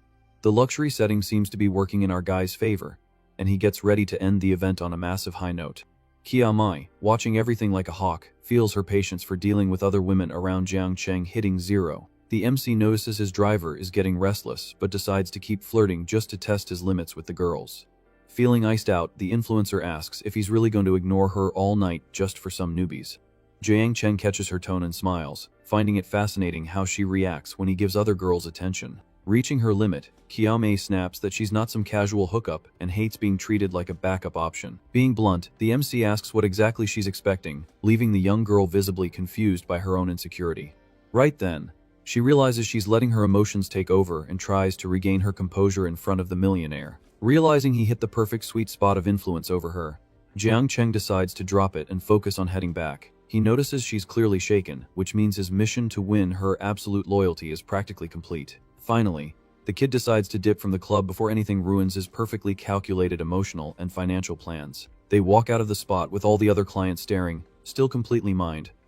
The luxury setting seems to be working in our guy's favor, and he gets ready to end the event on a massive high note. Kiamai, watching everything like a hawk, feels her patience for dealing with other women around Jiang Cheng hitting zero. The MC notices his driver is getting restless but decides to keep flirting just to test his limits with the girls. Feeling iced out, the influencer asks if he's really going to ignore her all night just for some newbies. Jiang Cheng catches her tone and smiles, finding it fascinating how she reacts when he gives other girls attention. Reaching her limit, Kiame snaps that she's not some casual hookup and hates being treated like a backup option. Being blunt, the MC asks what exactly she's expecting, leaving the young girl visibly confused by her own insecurity. Right then, she realizes she's letting her emotions take over and tries to regain her composure in front of the millionaire. Realizing he hit the perfect sweet spot of influence over her, Jiang Cheng decides to drop it and focus on heading back. He notices she's clearly shaken, which means his mission to win her absolute loyalty is practically complete. Finally, the kid decides to dip from the club before anything ruins his perfectly calculated emotional and financial plans. They walk out of the spot with all the other clients staring, still completely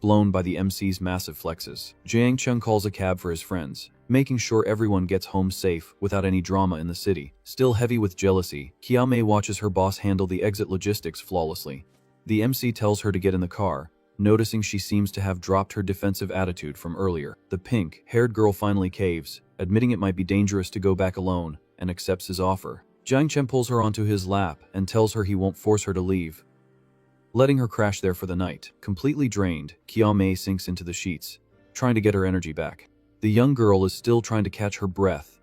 blown by the MC's massive flexes. Jiang Cheng calls a cab for his friends, making sure everyone gets home safe without any drama in the city. Still heavy with jealousy, Kiame watches her boss handle the exit logistics flawlessly. The MC tells her to get in the car, noticing she seems to have dropped her defensive attitude from earlier. The pink-haired girl finally caves, admitting it might be dangerous to go back alone, and accepts his offer. Jiang Cheng pulls her onto his lap and tells her he won't force her to leave, letting her crash there for the night. Completely drained, Kiame sinks into the sheets, trying to get her energy back. The young girl is still trying to catch her breath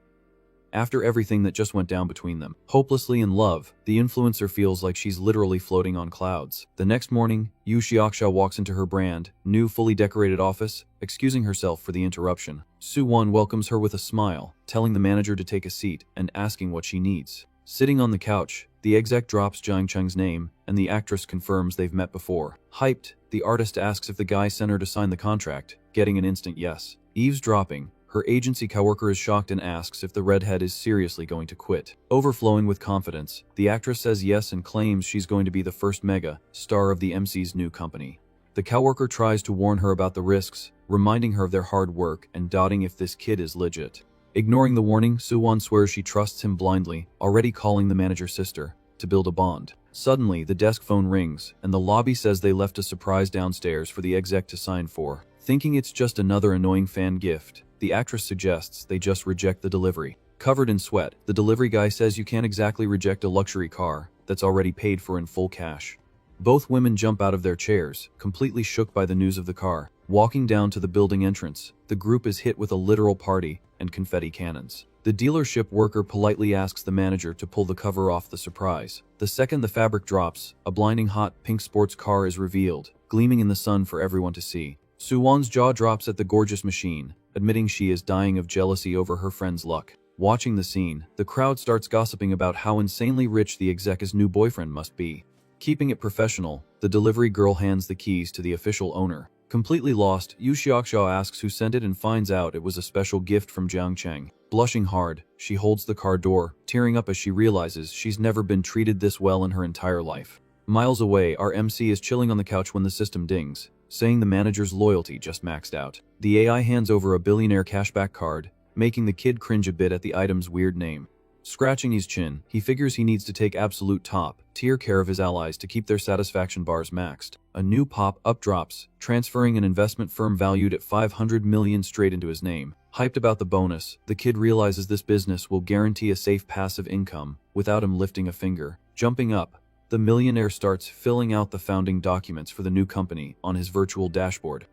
after everything that just went down between them. Hopelessly in love, the influencer feels like she's literally floating on clouds. The next morning, Yu Xiaoxia walks into her brand new fully decorated office, excusing herself for the interruption. Su Wan welcomes her with a smile, telling the manager to take a seat and asking what she needs. Sitting on the couch, the exec drops Jiang Cheng's name, and the actress confirms they've met before. Hyped, the artist asks if the guy sent her to sign the contract, getting an instant yes. Eavesdropping, her agency coworker is shocked and asks if the redhead is seriously going to quit. Overflowing with confidence, the actress says yes and claims she's going to be the first mega star of the MC's new company. The coworker tries to warn her about the risks, reminding her of their hard work and doubting if this kid is legit. Ignoring the warning, Suwon swears she trusts him blindly, already calling the manager's sister to build a bond. Suddenly, the desk phone rings, and the lobby says they left a surprise downstairs for the exec to sign for. Thinking it's just another annoying fan gift, the actress suggests they just reject the delivery. Covered in sweat, the delivery guy says you can't exactly reject a luxury car that's already paid for in full cash. Both women jump out of their chairs, completely shook by the news of the car. Walking down to the building entrance, the group is hit with a literal party and confetti cannons. The dealership worker politely asks the manager to pull the cover off the surprise. The second the fabric drops, a blinding hot pink sports car is revealed, gleaming in the sun for everyone to see. Suwon's jaw drops at the gorgeous machine, admitting she is dying of jealousy over her friend's luck. Watching the scene, the crowd starts gossiping about how insanely rich the exec's new boyfriend must be. Keeping it professional, the delivery girl hands the keys to the official owner. Completely lost, Yu Xiaoxiao asks who sent it and finds out it was a special gift from Jiang Cheng. Blushing hard, she holds the car door, tearing up as she realizes she's never been treated this well in her entire life. Miles away, our MC is chilling on the couch when the system dings, saying the manager's loyalty just maxed out. The AI hands over a Billionaire cashback card, making the kid cringe a bit at the item's weird name. Scratching his chin, he figures he needs to take absolute top-tier care of his allies to keep their satisfaction bars maxed. A new pop-up drops, transferring an investment firm valued at 500 million straight into his name. Hyped about the bonus, the kid realizes this business will guarantee a safe passive income, without him lifting a finger. Jumping up, the millionaire starts filling out the founding documents for the new company on his virtual dashboard.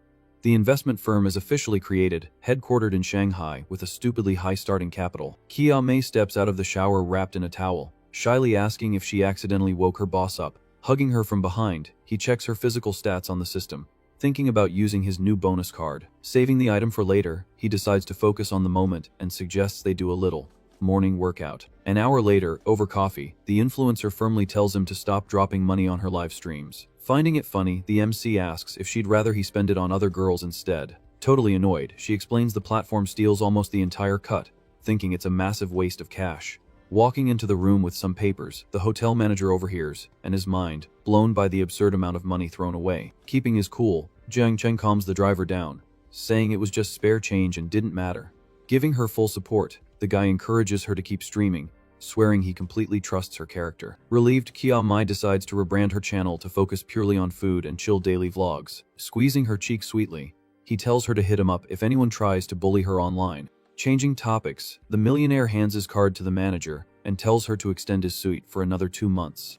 The investment firm is officially created, headquartered in Shanghai with a stupidly high starting capital. Kia Mei steps out of the shower wrapped in a towel, shyly asking if she accidentally woke her boss up. Hugging her from behind, he checks her physical stats on the system, thinking about using his new bonus card. Saving the item for later, he decides to focus on the moment and suggests they do a little morning workout. An hour later, over coffee, the influencer firmly tells him to stop dropping money on her live streams. Finding it funny, the MC asks if she'd rather he spend it on other girls instead. Totally annoyed, she explains the platform steals almost the entire cut, thinking it's a massive waste of cash. Walking into the room with some papers, the hotel manager overhears, and his mind, blown by the absurd amount of money thrown away. Keeping his cool, Jiang Cheng calms the driver down, saying it was just spare change and didn't matter. Giving her full support, the guy encourages her to keep streaming, swearing he completely trusts her character. Relieved, Kia Mai decides to rebrand her channel to focus purely on food and chill daily vlogs. Squeezing her cheek sweetly, he tells her to hit him up if anyone tries to bully her online. Changing topics, the millionaire hands his card to the manager and tells her to extend his suite for another 2 months.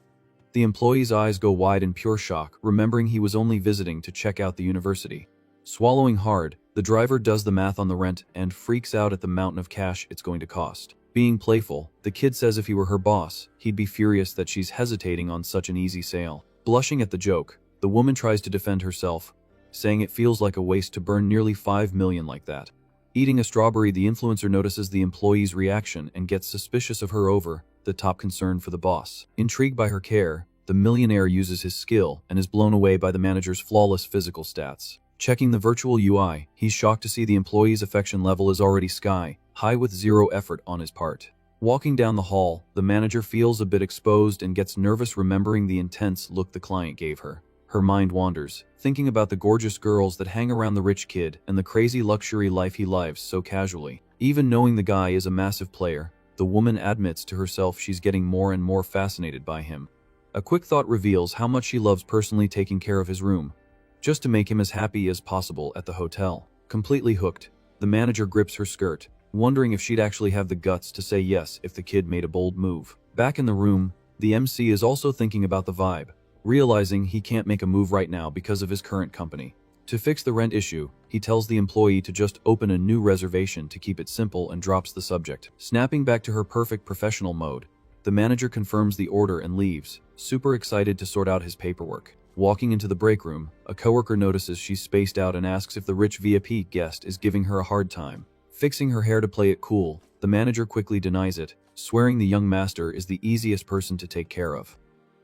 The employee's eyes go wide in pure shock, remembering he was only visiting to check out the university. Swallowing hard, the driver does the math on the rent and freaks out at the mountain of cash it's going to cost. Being playful, the kid says if he were her boss, he'd be furious that she's hesitating on such an easy sale. Blushing at the joke, the woman tries to defend herself, saying it feels like a waste to burn nearly 5 million like that. Eating a strawberry, the influencer notices the employee's reaction and gets suspicious of her over the top concern for the boss. Intrigued by her care, the millionaire uses his skill and is blown away by the manager's flawless physical stats. Checking the virtual UI, he's shocked to see the employee's affection level is already sky high with zero effort on his part. Walking down the hall, the manager feels a bit exposed and gets nervous remembering the intense look the client gave her. Her mind wanders, thinking about the gorgeous girls that hang around the rich kid and the crazy luxury life he lives so casually. Even knowing the guy is a massive player, the woman admits to herself she's getting more and more fascinated by him. A quick thought reveals how much she loves personally taking care of his room, just to make him as happy as possible at the hotel. Completely hooked, the manager grips her skirt, wondering if she'd actually have the guts to say yes if the kid made a bold move. Back in the room, the MC is also thinking about the vibe, realizing he can't make a move right now because of his current company. To fix the rent issue, he tells the employee to just open a new reservation to keep it simple and drops the subject. Snapping back to her perfect professional mode, the manager confirms the order and leaves, super excited to sort out his paperwork. Walking into the break room, a coworker notices she's spaced out and asks if the rich VIP guest is giving her a hard time. Fixing her hair to play it cool, the manager quickly denies it, swearing the young master is the easiest person to take care of.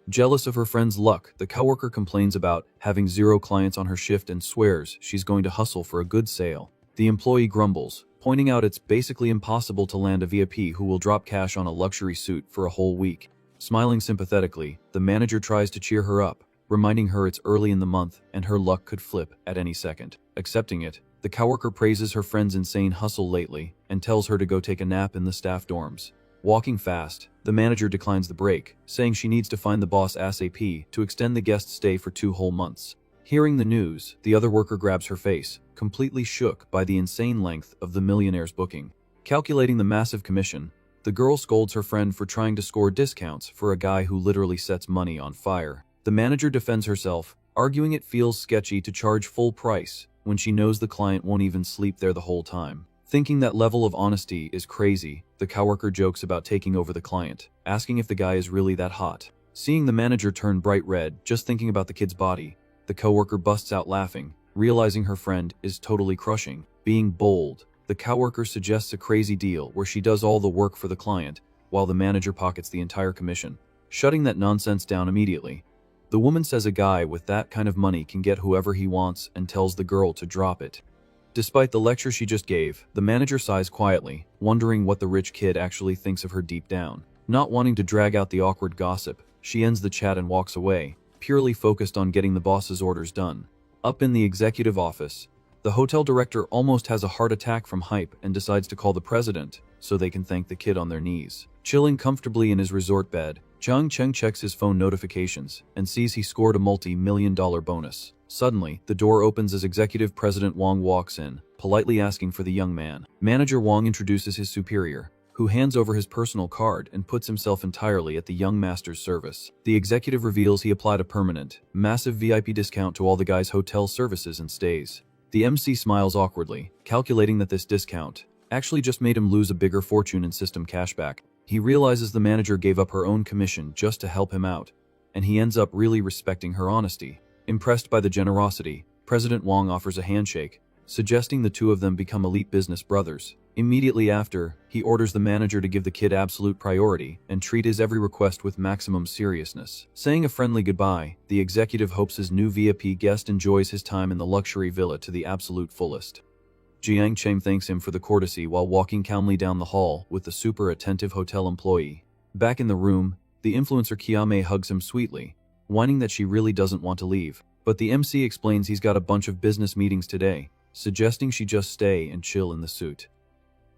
Jealous of her friend's luck, the coworker complains about having 0 clients on her shift and swears she's going to hustle for a good sale. The employee grumbles, pointing out it's basically impossible to land a VIP who will drop cash on a luxury suit for a whole week. Smiling sympathetically, the manager tries to cheer her up, reminding her it's early in the month and her luck could flip at any second. Accepting it, the coworker praises her friend's insane hustle lately and tells her to go take a nap in the staff dorms. Walking fast, the manager declines the break, saying she needs to find the boss ASAP to extend the guest's stay for 2 whole months. Hearing the news, the other worker grabs her face, completely shook by the insane length of the millionaire's booking. Calculating the massive commission, the girl scolds her friend for trying to score discounts for a guy who literally sets money on fire. The manager defends herself, arguing it feels sketchy to charge full price when she knows the client won't even sleep there the whole time. Thinking that level of honesty is crazy, the coworker jokes about taking over the client, asking if the guy is really that hot. Seeing the manager turn bright red just thinking about the kid's body, the coworker busts out laughing, realizing her friend is totally crushing. Being bold, the coworker suggests a crazy deal where she does all the work for the client, while the manager pockets the entire commission, shutting that nonsense down immediately. The woman says a guy with that kind of money can get whoever he wants and tells the girl to drop it. Despite the lecture she just gave, the manager sighs quietly, wondering what the rich kid actually thinks of her deep down. Not wanting to drag out the awkward gossip, she ends the chat and walks away, purely focused on getting the boss's orders done. Up in the executive office, the hotel director almost has a heart attack from hype and decides to call the president so they can thank the kid on their knees. Chilling comfortably in his resort bed, Jiang Cheng checks his phone notifications and sees he scored a multi-million-dollar bonus. Suddenly, the door opens as Executive President Wang walks in, politely asking for the young man. Manager Wang introduces his superior, who hands over his personal card and puts himself entirely at the young master's service. The executive reveals he applied a permanent, massive VIP discount to all the guy's hotel services and stays. The MC smiles awkwardly, calculating that this discount actually just made him lose a bigger fortune in system cashback. He realizes the manager gave up her own commission just to help him out, and he ends up really respecting her honesty. Impressed by the generosity, President Wang offers a handshake, suggesting the two of them become elite business brothers. Immediately after, he orders the manager to give the kid absolute priority and treat his every request with maximum seriousness. Saying a friendly goodbye, the executive hopes his new VIP guest enjoys his time in the luxury villa to the absolute fullest. Jiang Cheng thanks him for the courtesy while walking calmly down the hall with the super attentive hotel employee. Back in the room, the influencer Kiame hugs him sweetly, whining that she really doesn't want to leave, but the MC explains he's got a bunch of business meetings today, suggesting she just stay and chill in the suit.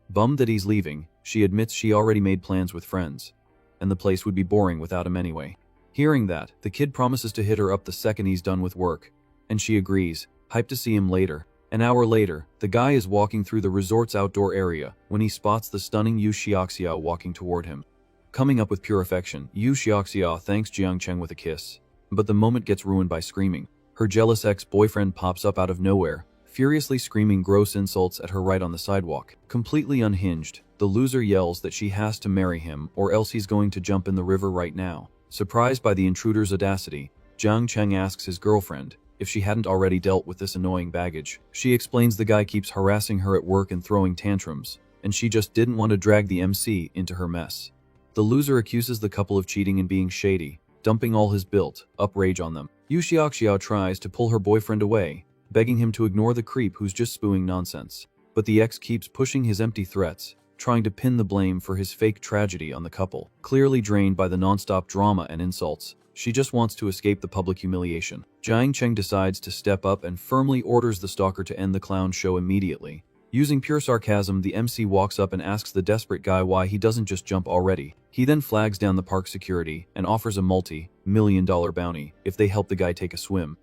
Bummed that he's leaving, she admits she already made plans with friends, and the place would be boring without him anyway. Hearing that, the kid promises to hit her up the second he's done with work, and she agrees, hyped to see him later. An hour later, the guy is walking through the resort's outdoor area when he spots the stunning Yu Xiaoxia walking toward him. Coming up with pure affection, Yu Xiaoxia thanks Jiang Cheng with a kiss. But the moment gets ruined by screaming. Her jealous ex-boyfriend pops up out of nowhere, furiously screaming gross insults at her right on the sidewalk. Completely unhinged, the loser yells that she has to marry him or else he's going to jump in the river right now. Surprised by the intruder's audacity, Jiang Cheng asks his girlfriend if she hadn't already dealt with this annoying baggage. She explains the guy keeps harassing her at work and throwing tantrums, and she just didn't want to drag the MC into her mess. The loser accuses the couple of cheating and being shady, dumping all his built-up rage on them. Yu Xiaoxiao tries to pull her boyfriend away, begging him to ignore the creep who's just spewing nonsense. But the ex keeps pushing his empty threats, trying to pin the blame for his fake tragedy on the couple. Clearly drained by the non-stop drama and insults, she just wants to escape the public humiliation. Jiang Cheng decides to step up and firmly orders the stalker to end the clown show immediately. Using pure sarcasm, the MC walks up and asks the desperate guy why he doesn't just jump already. He then flags down the park security and offers a multi-million-dollar bounty if they help the guy take a swim.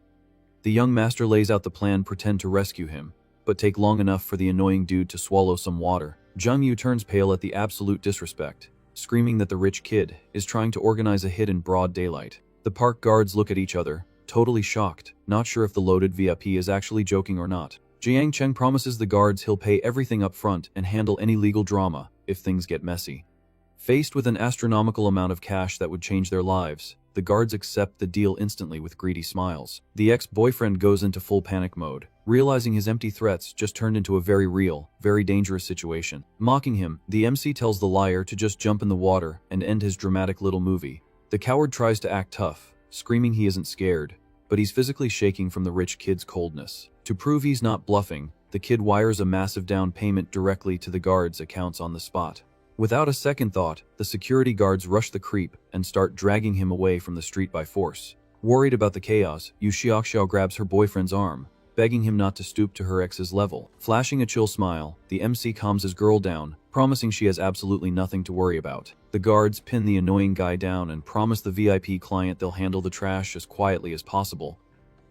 The young master lays out the plan, pretend to rescue him, but take long enough for the annoying dude to swallow some water. Zhang Yu turns pale at the absolute disrespect, screaming that the rich kid is trying to organize a hit in broad daylight. The park guards look at each other, totally shocked, not sure if the loaded VIP is actually joking or not. Jiang Cheng promises the guards he'll pay everything up front and handle any legal drama if things get messy. Faced with an astronomical amount of cash that would change their lives, the guards accept the deal instantly with greedy smiles. The ex-boyfriend goes into full panic mode, realizing his empty threats just turned into a very real, very dangerous situation. Mocking him, the MC tells the liar to just jump in the water and end his dramatic little movie. The coward tries to act tough, screaming he isn't scared, but he's physically shaking from the rich kid's coldness. To prove he's not bluffing, the kid wires a massive down payment directly to the guards' accounts on the spot. Without a second thought, the security guards rush the creep and start dragging him away from the street by force. Worried about the chaos, Yu Xiaoxiao grabs her boyfriend's arm, begging him not to stoop to her ex's level. Flashing a chill smile, the MC calms his girl down, promising she has absolutely nothing to worry about. The guards pin the annoying guy down and promise the VIP client they'll handle the trash as quietly as possible.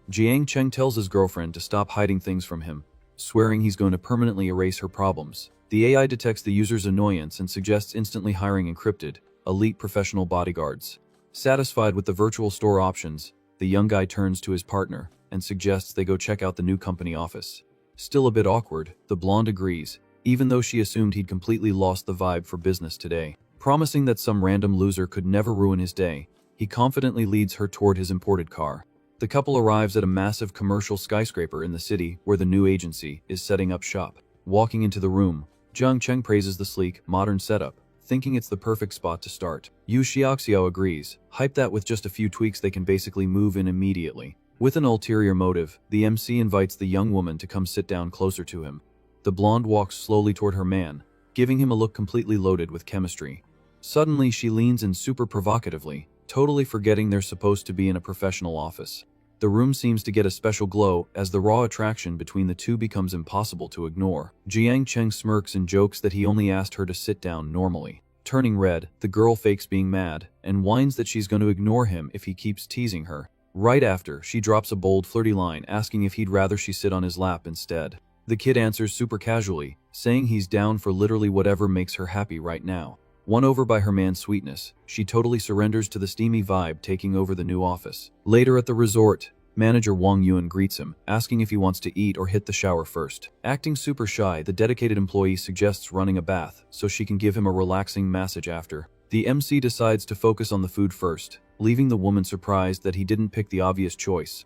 Jiang Cheng tells his girlfriend to stop hiding things from him, swearing he's going to permanently erase her problems. The AI detects the user's annoyance and suggests instantly hiring encrypted, elite professional bodyguards. Satisfied with the virtual store options, the young guy turns to his partner and suggests they go check out the new company office. Still a bit awkward, the blonde agrees, even though she assumed he'd completely lost the vibe for business today. Promising that some random loser could never ruin his day, he confidently leads her toward his imported car. The couple arrives at a massive commercial skyscraper in the city where the new agency is setting up shop. Walking into the room, Jiang Cheng praises the sleek, modern setup, thinking it's the perfect spot to start. Yu Xiaoxiao agrees, hyped that with just a few tweaks they can basically move in immediately. With an ulterior motive, the MC invites the young woman to come sit down closer to him. The blonde walks slowly toward her man, giving him a look completely loaded with chemistry. Suddenly, she leans in super provocatively, totally forgetting they're supposed to be in a professional office. The room seems to get a special glow as the raw attraction between the two becomes impossible to ignore. Jiang Cheng smirks and jokes that he only asked her to sit down normally. Turning red, the girl fakes being mad and whines that she's going to ignore him if he keeps teasing her. Right after, she drops a bold, flirty line asking if he'd rather she sit on his lap instead. The kid answers super casually, saying he's down for literally whatever makes her happy right now. Won over by her man's sweetness, she totally surrenders to the steamy vibe taking over the new office. Later at the resort, manager Wang Yuan greets him, asking if he wants to eat or hit the shower first. Acting super shy, the dedicated employee suggests running a bath so she can give him a relaxing massage after. The MC decides to focus on the food first, leaving the woman surprised that he didn't pick the obvious choice.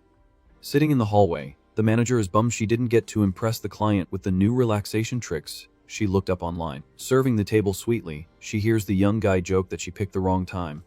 Sitting in the hallway, the manager is bummed she didn't get to impress the client with the new relaxation tricks she looked up online. Serving the table sweetly, she hears the young guy joke that she picked the wrong time,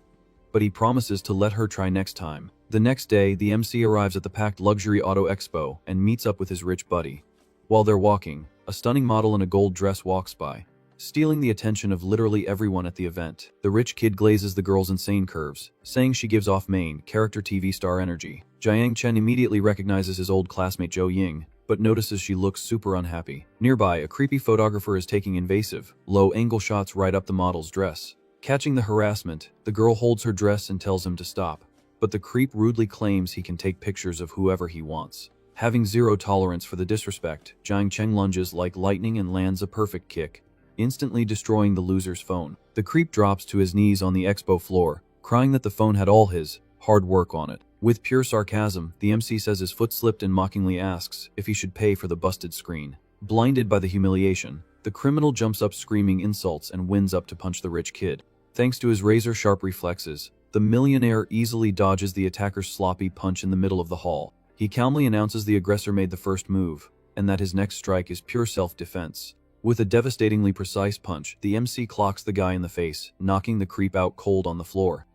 but he promises to let her try next time. The next day, the MC arrives at the packed luxury auto expo and meets up with his rich buddy. While they're walking, a stunning model in a gold dress walks by, stealing the attention of literally everyone at the event. The rich kid glazes the girl's insane curves, saying she gives off main character TV star energy. Jiang Chen immediately recognizes his old classmate Zhou Ying, but notices she looks super unhappy. Nearby, a creepy photographer is taking invasive, low-angle shots right up the model's dress. Catching the harassment, the girl holds her dress and tells him to stop, but the creep rudely claims he can take pictures of whoever he wants. Having zero tolerance for the disrespect, Jiang Cheng lunges like lightning and lands a perfect kick, instantly destroying the loser's phone. The creep drops to his knees on the expo floor, crying that the phone had all his hard work on it. With pure sarcasm, the MC says his foot slipped and mockingly asks if he should pay for the busted screen. Blinded by the humiliation, the criminal jumps up screaming insults and wins up to punch the rich kid. Thanks to his razor-sharp reflexes, the millionaire easily dodges the attacker's sloppy punch in the middle of the hall. He calmly announces the aggressor made the first move, and that his next strike is pure self-defense. With a devastatingly precise punch, the MC clocks the guy in the face, knocking the creep out cold on the floor.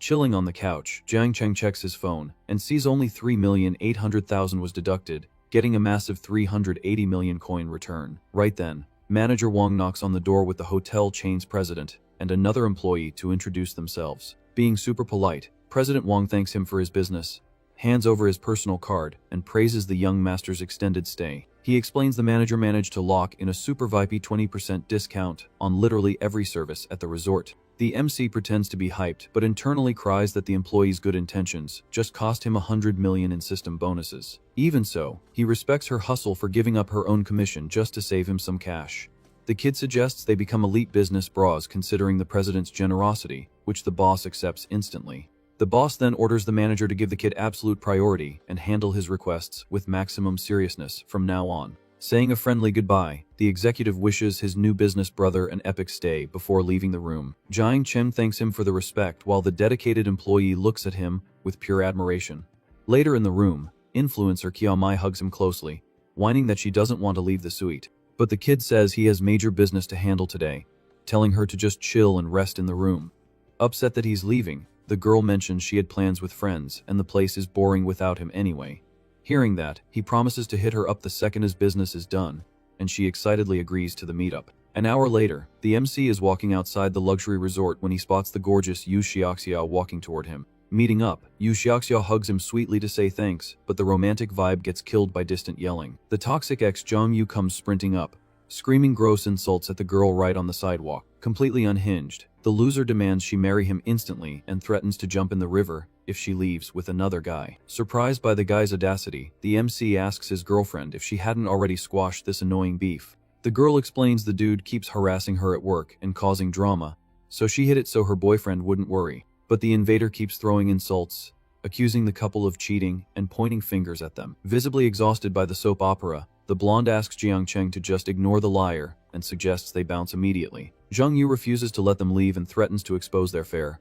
Chilling on the couch, Jiang Cheng checks his phone and sees only 3,800,000 was deducted, getting a massive 380 million coin return. Right then, manager Wang knocks on the door with the hotel chain's president and another employee to introduce themselves. Being super polite, President Wang thanks him for his business, hands over his personal card, and praises the young master's extended stay. He explains the manager managed to lock in a super VIP 20% discount on literally every service at the resort. The MC pretends to be hyped, but internally cries that the employee's good intentions just cost him 100 million in system bonuses. Even so, he respects her hustle for giving up her own commission just to save him some cash. The kid suggests they become elite business bras considering the president's generosity, which the boss accepts instantly. The boss then orders the manager to give the kid absolute priority and handle his requests with maximum seriousness from now on. Saying a friendly goodbye, the executive wishes his new business brother an epic stay before leaving the room. Jiang Chen thanks him for the respect while the dedicated employee looks at him with pure admiration. Later in the room, influencer Qiao Mai hugs him closely, whining that she doesn't want to leave the suite. But the kid says he has major business to handle today, telling her to just chill and rest in the room. Upset that he's leaving, the girl mentions she had plans with friends and the place is boring without him anyway. Hearing that, he promises to hit her up the second his business is done, and she excitedly agrees to the meetup. An hour later, the MC is walking outside the luxury resort when he spots the gorgeous Yu Xiaoxiao walking toward him. Meeting up, Yu Xiaoxiao hugs him sweetly to say thanks, but the romantic vibe gets killed by distant yelling. The toxic ex Zhang Yu comes sprinting up, screaming gross insults at the girl right on the sidewalk. Completely unhinged, the loser demands she marry him instantly and threatens to jump in the river if she leaves with another guy. Surprised by the guy's audacity, the MC asks his girlfriend if she hadn't already squashed this annoying beef. The girl explains the dude keeps harassing her at work and causing drama, so she hid it so her boyfriend wouldn't worry. But the invader keeps throwing insults, accusing the couple of cheating and pointing fingers at them. Visibly exhausted by the soap opera, the blonde asks Jiang Cheng to just ignore the liar and suggests they bounce immediately. Jung Yu refuses to let them leave and threatens to expose their fare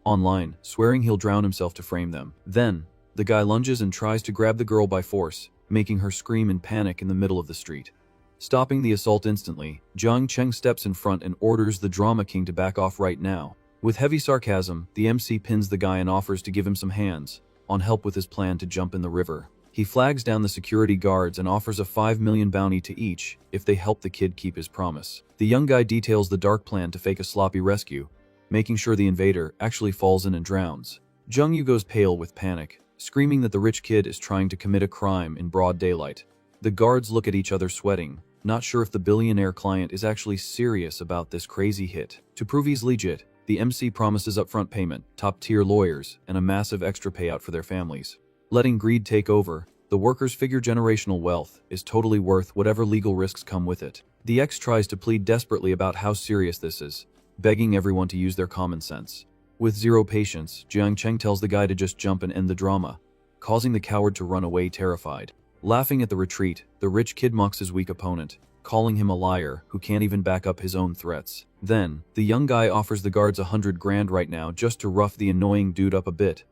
online, swearing he'll drown himself to frame them. Then, the guy lunges and tries to grab the girl by force, making her scream in panic in the middle of the street. Stopping the assault instantly, Jiang Cheng steps in front and orders the drama king to back off right now. With heavy sarcasm, the MC pins the guy and offers to give him some hands on help with his plan to jump in the river. He flags down the security guards and offers a 5 million bounty to each if they help the kid keep his promise. The young guy details the dark plan to fake a sloppy rescue, making sure the invader actually falls in and drowns. Jung Yu goes pale with panic, screaming that the rich kid is trying to commit a crime in broad daylight. The guards look at each other sweating, not sure if the billionaire client is actually serious about this crazy hit. To prove he's legit, the MC promises upfront payment, top-tier lawyers, and a massive extra payout for their families. Letting greed take over, the workers figure generational wealth is totally worth whatever legal risks come with it. The ex tries to plead desperately about how serious this is, begging everyone to use their common sense. With zero patience, Jiang Cheng tells the guy to just jump and end the drama, causing the coward to run away terrified. Laughing at the retreat, the rich kid mocks his weak opponent, calling him a liar who can't even back up his own threats. Then, the young guy offers the guards 100 grand right now just to rough the annoying dude up a bit,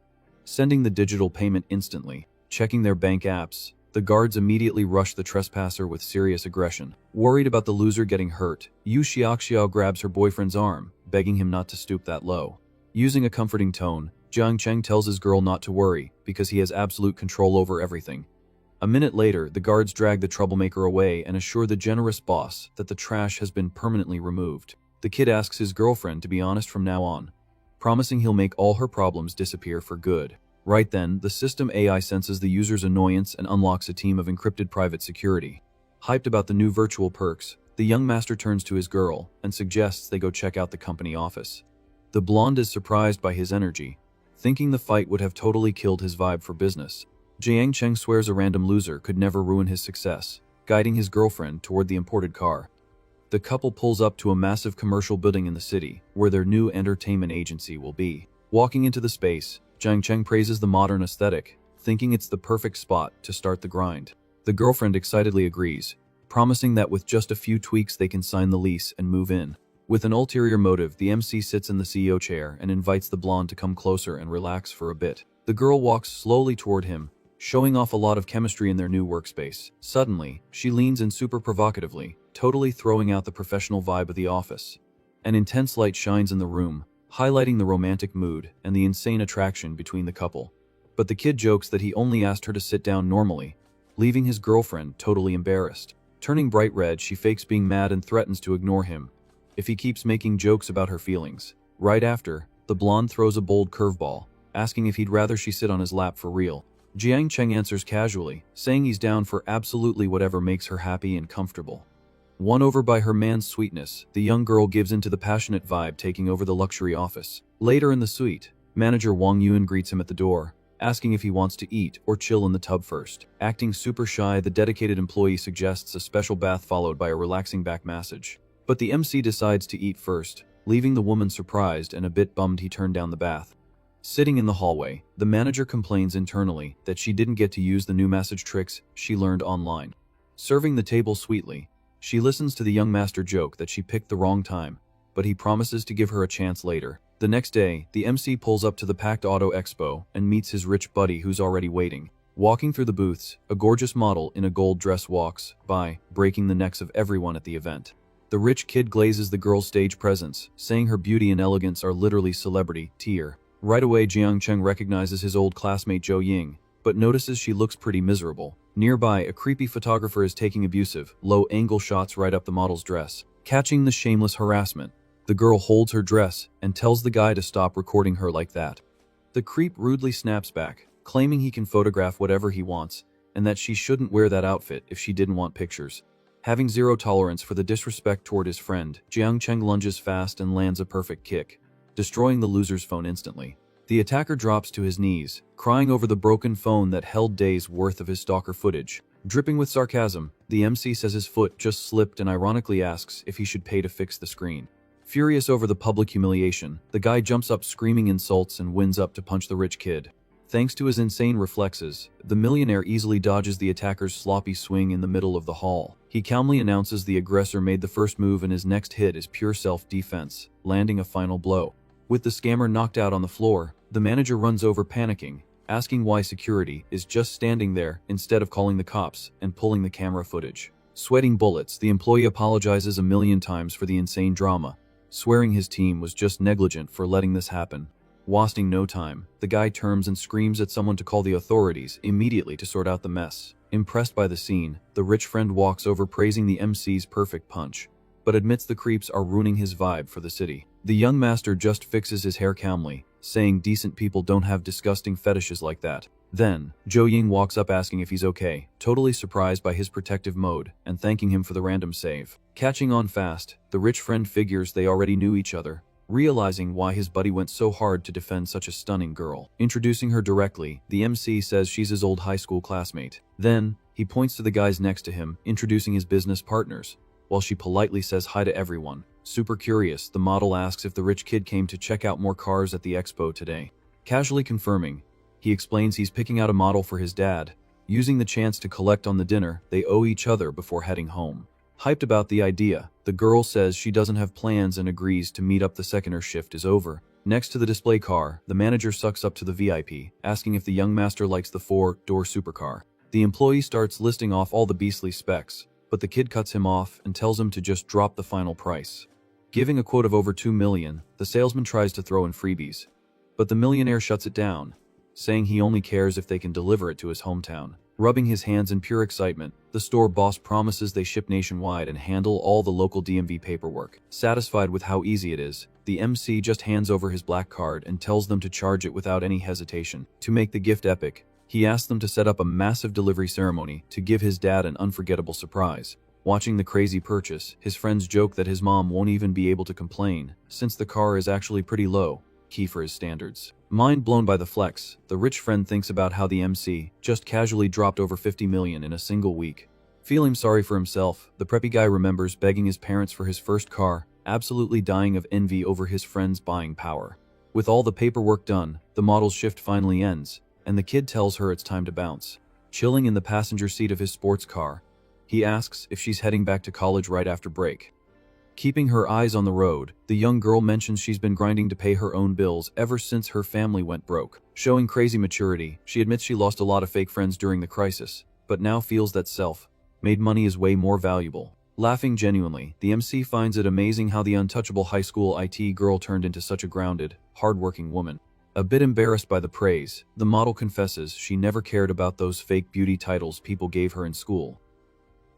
sending the digital payment instantly. Checking their bank apps, the guards immediately rush the trespasser with serious aggression. Worried about the loser getting hurt, Yu Xiaoxiao grabs her boyfriend's arm, begging him not to stoop that low. Using a comforting tone, Jiang Cheng tells his girl not to worry because he has absolute control over everything. A minute later, the guards drag the troublemaker away and assure the generous boss that the trash has been permanently removed. The kid asks his girlfriend to be honest from now on, promising he'll make all her problems disappear for good. Right then, the system AI senses the user's annoyance and unlocks a team of encrypted private security. Hyped about the new virtual perks, the young master turns to his girl and suggests they go check out the company office. The blonde is surprised by his energy, thinking the fight would have totally killed his vibe for business. Jiang Cheng swears a random loser could never ruin his success, guiding his girlfriend toward the imported car. The couple pulls up to a massive commercial building in the city, where their new entertainment agency will be. Walking into the space, Jiang Cheng praises the modern aesthetic, thinking it's the perfect spot to start the grind. The girlfriend excitedly agrees, promising that with just a few tweaks they can sign the lease and move in. With an ulterior motive, the MC sits in the CEO chair and invites the blonde to come closer and relax for a bit. The girl walks slowly toward him, showing off a lot of chemistry in their new workspace. Suddenly, she leans in super provocatively, totally throwing out the professional vibe of the office. An intense light shines in the room, highlighting the romantic mood and the insane attraction between the couple. But the kid jokes that he only asked her to sit down normally, leaving his girlfriend totally embarrassed. Turning bright red, she fakes being mad and threatens to ignore him if he keeps making jokes about her feelings. Right after, the blonde throws a bold curveball, asking if he'd rather she sit on his lap for real. Jiang Cheng answers casually, saying he's down for absolutely whatever makes her happy and comfortable. Won over by her man's sweetness, the young girl gives into the passionate vibe taking over the luxury office. Later in the suite, manager Wang Yun greets him at the door, asking if he wants to eat or chill in the tub first. Acting super shy, the dedicated employee suggests a special bath followed by a relaxing back massage. But the MC decides to eat first, leaving the woman surprised and a bit bummed he turned down the bath. Sitting in the hallway, the manager complains internally that she didn't get to use the new massage tricks she learned online. Serving the table sweetly, she listens to the young master joke that she picked the wrong time, but he promises to give her a chance later. The next day, the MC pulls up to the packed auto expo and meets his rich buddy who's already waiting. Walking through the booths, a gorgeous model in a gold dress walks by, breaking the necks of everyone at the event. The rich kid glazes the girl's stage presence, saying her beauty and elegance are literally celebrity tier. Right away, Jiang Cheng recognizes his old classmate Zhou Ying, but notices she looks pretty miserable. Nearby, a creepy photographer is taking abusive, low-angle shots right up the model's dress. Catching the shameless harassment, the girl holds her dress and tells the guy to stop recording her like that. The creep rudely snaps back, claiming he can photograph whatever he wants, and that she shouldn't wear that outfit if she didn't want pictures. Having zero tolerance for the disrespect toward his friend, Jiang Cheng lunges fast and lands a perfect kick, destroying the loser's phone instantly. The attacker drops to his knees, crying over the broken phone that held days' worth of his stalker footage. Dripping with sarcasm, the MC says his foot just slipped and ironically asks if he should pay to fix the screen. Furious over the public humiliation, the guy jumps up screaming insults and winds up to punch the rich kid. Thanks to his insane reflexes, the millionaire easily dodges the attacker's sloppy swing in the middle of the hall. He calmly announces the aggressor made the first move and his next hit is pure self-defense, landing a final blow. With the scammer knocked out on the floor, the manager runs over panicking, asking why security is just standing there instead of calling the cops and pulling the camera footage. Sweating bullets, the employee apologizes a million times for the insane drama, swearing his team was just negligent for letting this happen. Wasting no time, the guy turns and screams at someone to call the authorities immediately to sort out the mess. Impressed by the scene, the rich friend walks over praising the MC's perfect punch, but admits the creeps are ruining his vibe for the city. The young master just fixes his hair calmly, saying decent people don't have disgusting fetishes like that. Then, Zhou Ying walks up asking if he's okay, totally surprised by his protective mode, and thanking him for the random save. Catching on fast, the rich friend figures they already knew each other, realizing why his buddy went so hard to defend such a stunning girl. Introducing her directly, the MC says she's his old high school classmate. Then, he points to the guys next to him, introducing his business partners, while she politely says hi to everyone. Super curious, the model asks if the rich kid came to check out more cars at the expo today. Casually confirming, he explains he's picking out a model for his dad, using the chance to collect on the dinner they owe each other before heading home. Hyped about the idea, the girl says she doesn't have plans and agrees to meet up the second her shift is over. Next to the display car, the manager sucks up to the VIP, asking if the young master likes the 4-door supercar. The employee starts listing off all the beastly specs, but the kid cuts him off and tells him to just drop the final price. Giving a quote of over $2 million, the salesman tries to throw in freebies, but the millionaire shuts it down, saying he only cares if they can deliver it to his hometown. Rubbing his hands in pure excitement, the store boss promises they ship nationwide and handle all the local DMV paperwork. Satisfied with how easy it is, the MC just hands over his black card and tells them to charge it without any hesitation. To make the gift epic, he asks them to set up a massive delivery ceremony to give his dad an unforgettable surprise. Watching the crazy purchase, his friends joke that his mom won't even be able to complain, since the car is actually pretty low key for his standards. Mind blown by the flex, the rich friend thinks about how the MC just casually dropped over 50 million in a single week. Feeling sorry for himself, the preppy guy remembers begging his parents for his first car, absolutely dying of envy over his friend's buying power. With all the paperwork done, the model's shift finally ends, and the kid tells her it's time to bounce. Chilling in the passenger seat of his sports car, he asks if she's heading back to college right after break. Keeping her eyes on the road, the young girl mentions she's been grinding to pay her own bills ever since her family went broke. Showing crazy maturity, she admits she lost a lot of fake friends during the crisis, but now feels that self-made money is way more valuable. Laughing genuinely, the MC finds it amazing how the untouchable high school IT girl turned into such a grounded, hardworking woman. A bit embarrassed by the praise, the model confesses she never cared about those fake beauty titles people gave her in school.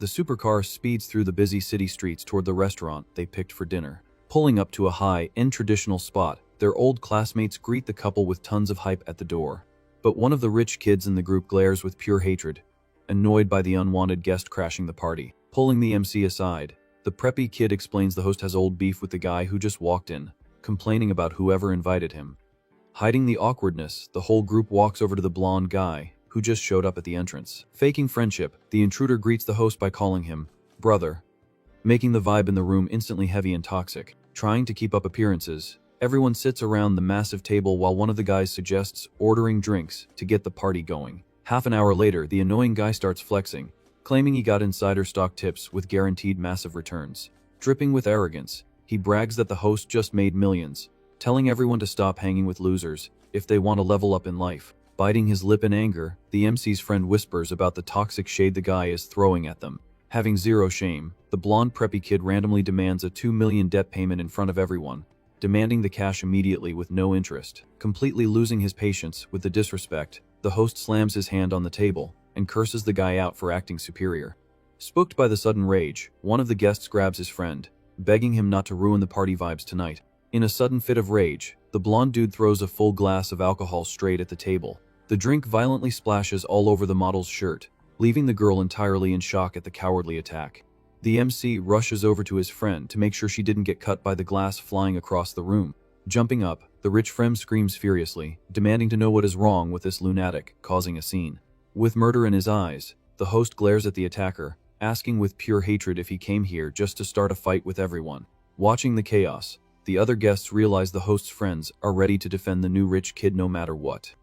The supercar speeds through the busy city streets toward the restaurant they picked for dinner. Pulling up to a high-end traditional spot, their old classmates greet the couple with tons of hype at the door. But one of the rich kids in the group glares with pure hatred, annoyed by the unwanted guest crashing the party. Pulling the MC aside, the preppy kid explains the host has old beef with the guy who just walked in, complaining about whoever invited him. Hiding the awkwardness, the whole group walks over to the blonde guy, who just showed up at the entrance. Faking friendship, the intruder greets the host by calling him brother, making the vibe in the room instantly heavy and toxic. Trying to keep up appearances, everyone sits around the massive table while one of the guys suggests ordering drinks to get the party going. Half an hour later, the annoying guy starts flexing, claiming he got insider stock tips with guaranteed massive returns. Dripping with arrogance, he brags that the host just made millions, telling everyone to stop hanging with losers if they want to level up in life. Biting his lip in anger, the MC's friend whispers about the toxic shade the guy is throwing at them. Having zero shame, the blonde preppy kid randomly demands a $2 million debt payment in front of everyone, demanding the cash immediately with no interest. Completely losing his patience with the disrespect, the host slams his hand on the table and curses the guy out for acting superior. Spooked by the sudden rage, one of the guests grabs his friend, begging him not to ruin the party vibes tonight. In a sudden fit of rage, the blonde dude throws a full glass of alcohol straight at the table. The drink violently splashes all over the model's shirt, leaving the girl entirely in shock at the cowardly attack. The MC rushes over to his friend to make sure she didn't get cut by the glass flying across the room. Jumping up, the rich friend screams furiously, demanding to know what is wrong with this lunatic, causing a scene. With murder in his eyes, the host glares at the attacker, asking with pure hatred if he came here just to start a fight with everyone. Watching the chaos, the other guests realize the host's friends are ready to defend the new rich kid no matter what.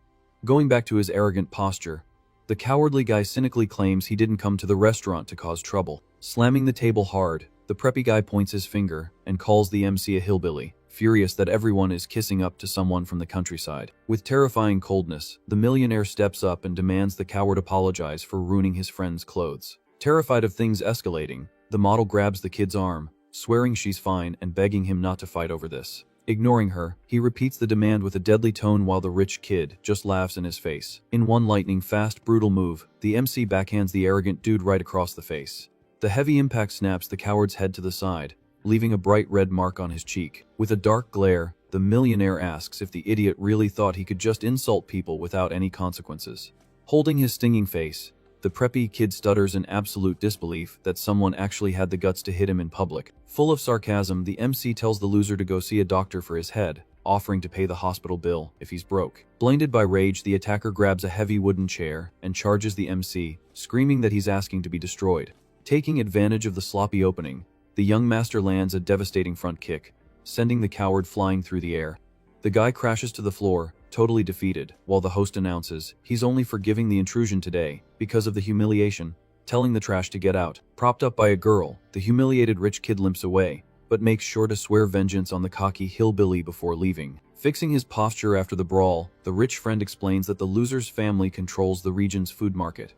Going back to his arrogant posture, the cowardly guy cynically claims he didn't come to the restaurant to cause trouble. Slamming the table hard, the preppy guy points his finger and calls the MC a hillbilly, furious that everyone is kissing up to someone from the countryside. With terrifying coldness, the millionaire steps up and demands the coward apologize for ruining his friend's clothes. Terrified of things escalating, the model grabs the kid's arm, swearing she's fine and begging him not to fight over this. Ignoring her, he repeats the demand with a deadly tone while the rich kid just laughs in his face. In one lightning-fast, brutal move, the MC backhands the arrogant dude right across the face. The heavy impact snaps the coward's head to the side, leaving a bright red mark on his cheek. With a dark glare, the millionaire asks if the idiot really thought he could just insult people without any consequences. Holding his stinging face, the preppy kid stutters in absolute disbelief that someone actually had the guts to hit him in public. Full of sarcasm, the MC tells the loser to go see a doctor for his head, offering to pay the hospital bill if he's broke. Blinded by rage, the attacker grabs a heavy wooden chair and charges the MC, screaming that he's asking to be destroyed. Taking advantage of the sloppy opening, the young master lands a devastating front kick, sending the coward flying through the air. The guy crashes to the floor, totally defeated, while the host announces he's only forgiving the intrusion today because of the humiliation, telling the trash to get out. Propped up by a girl, the humiliated rich kid limps away, but makes sure to swear vengeance on the cocky hillbilly before leaving. Fixing his posture after the brawl, the rich friend explains that the loser's family controls the region's food market,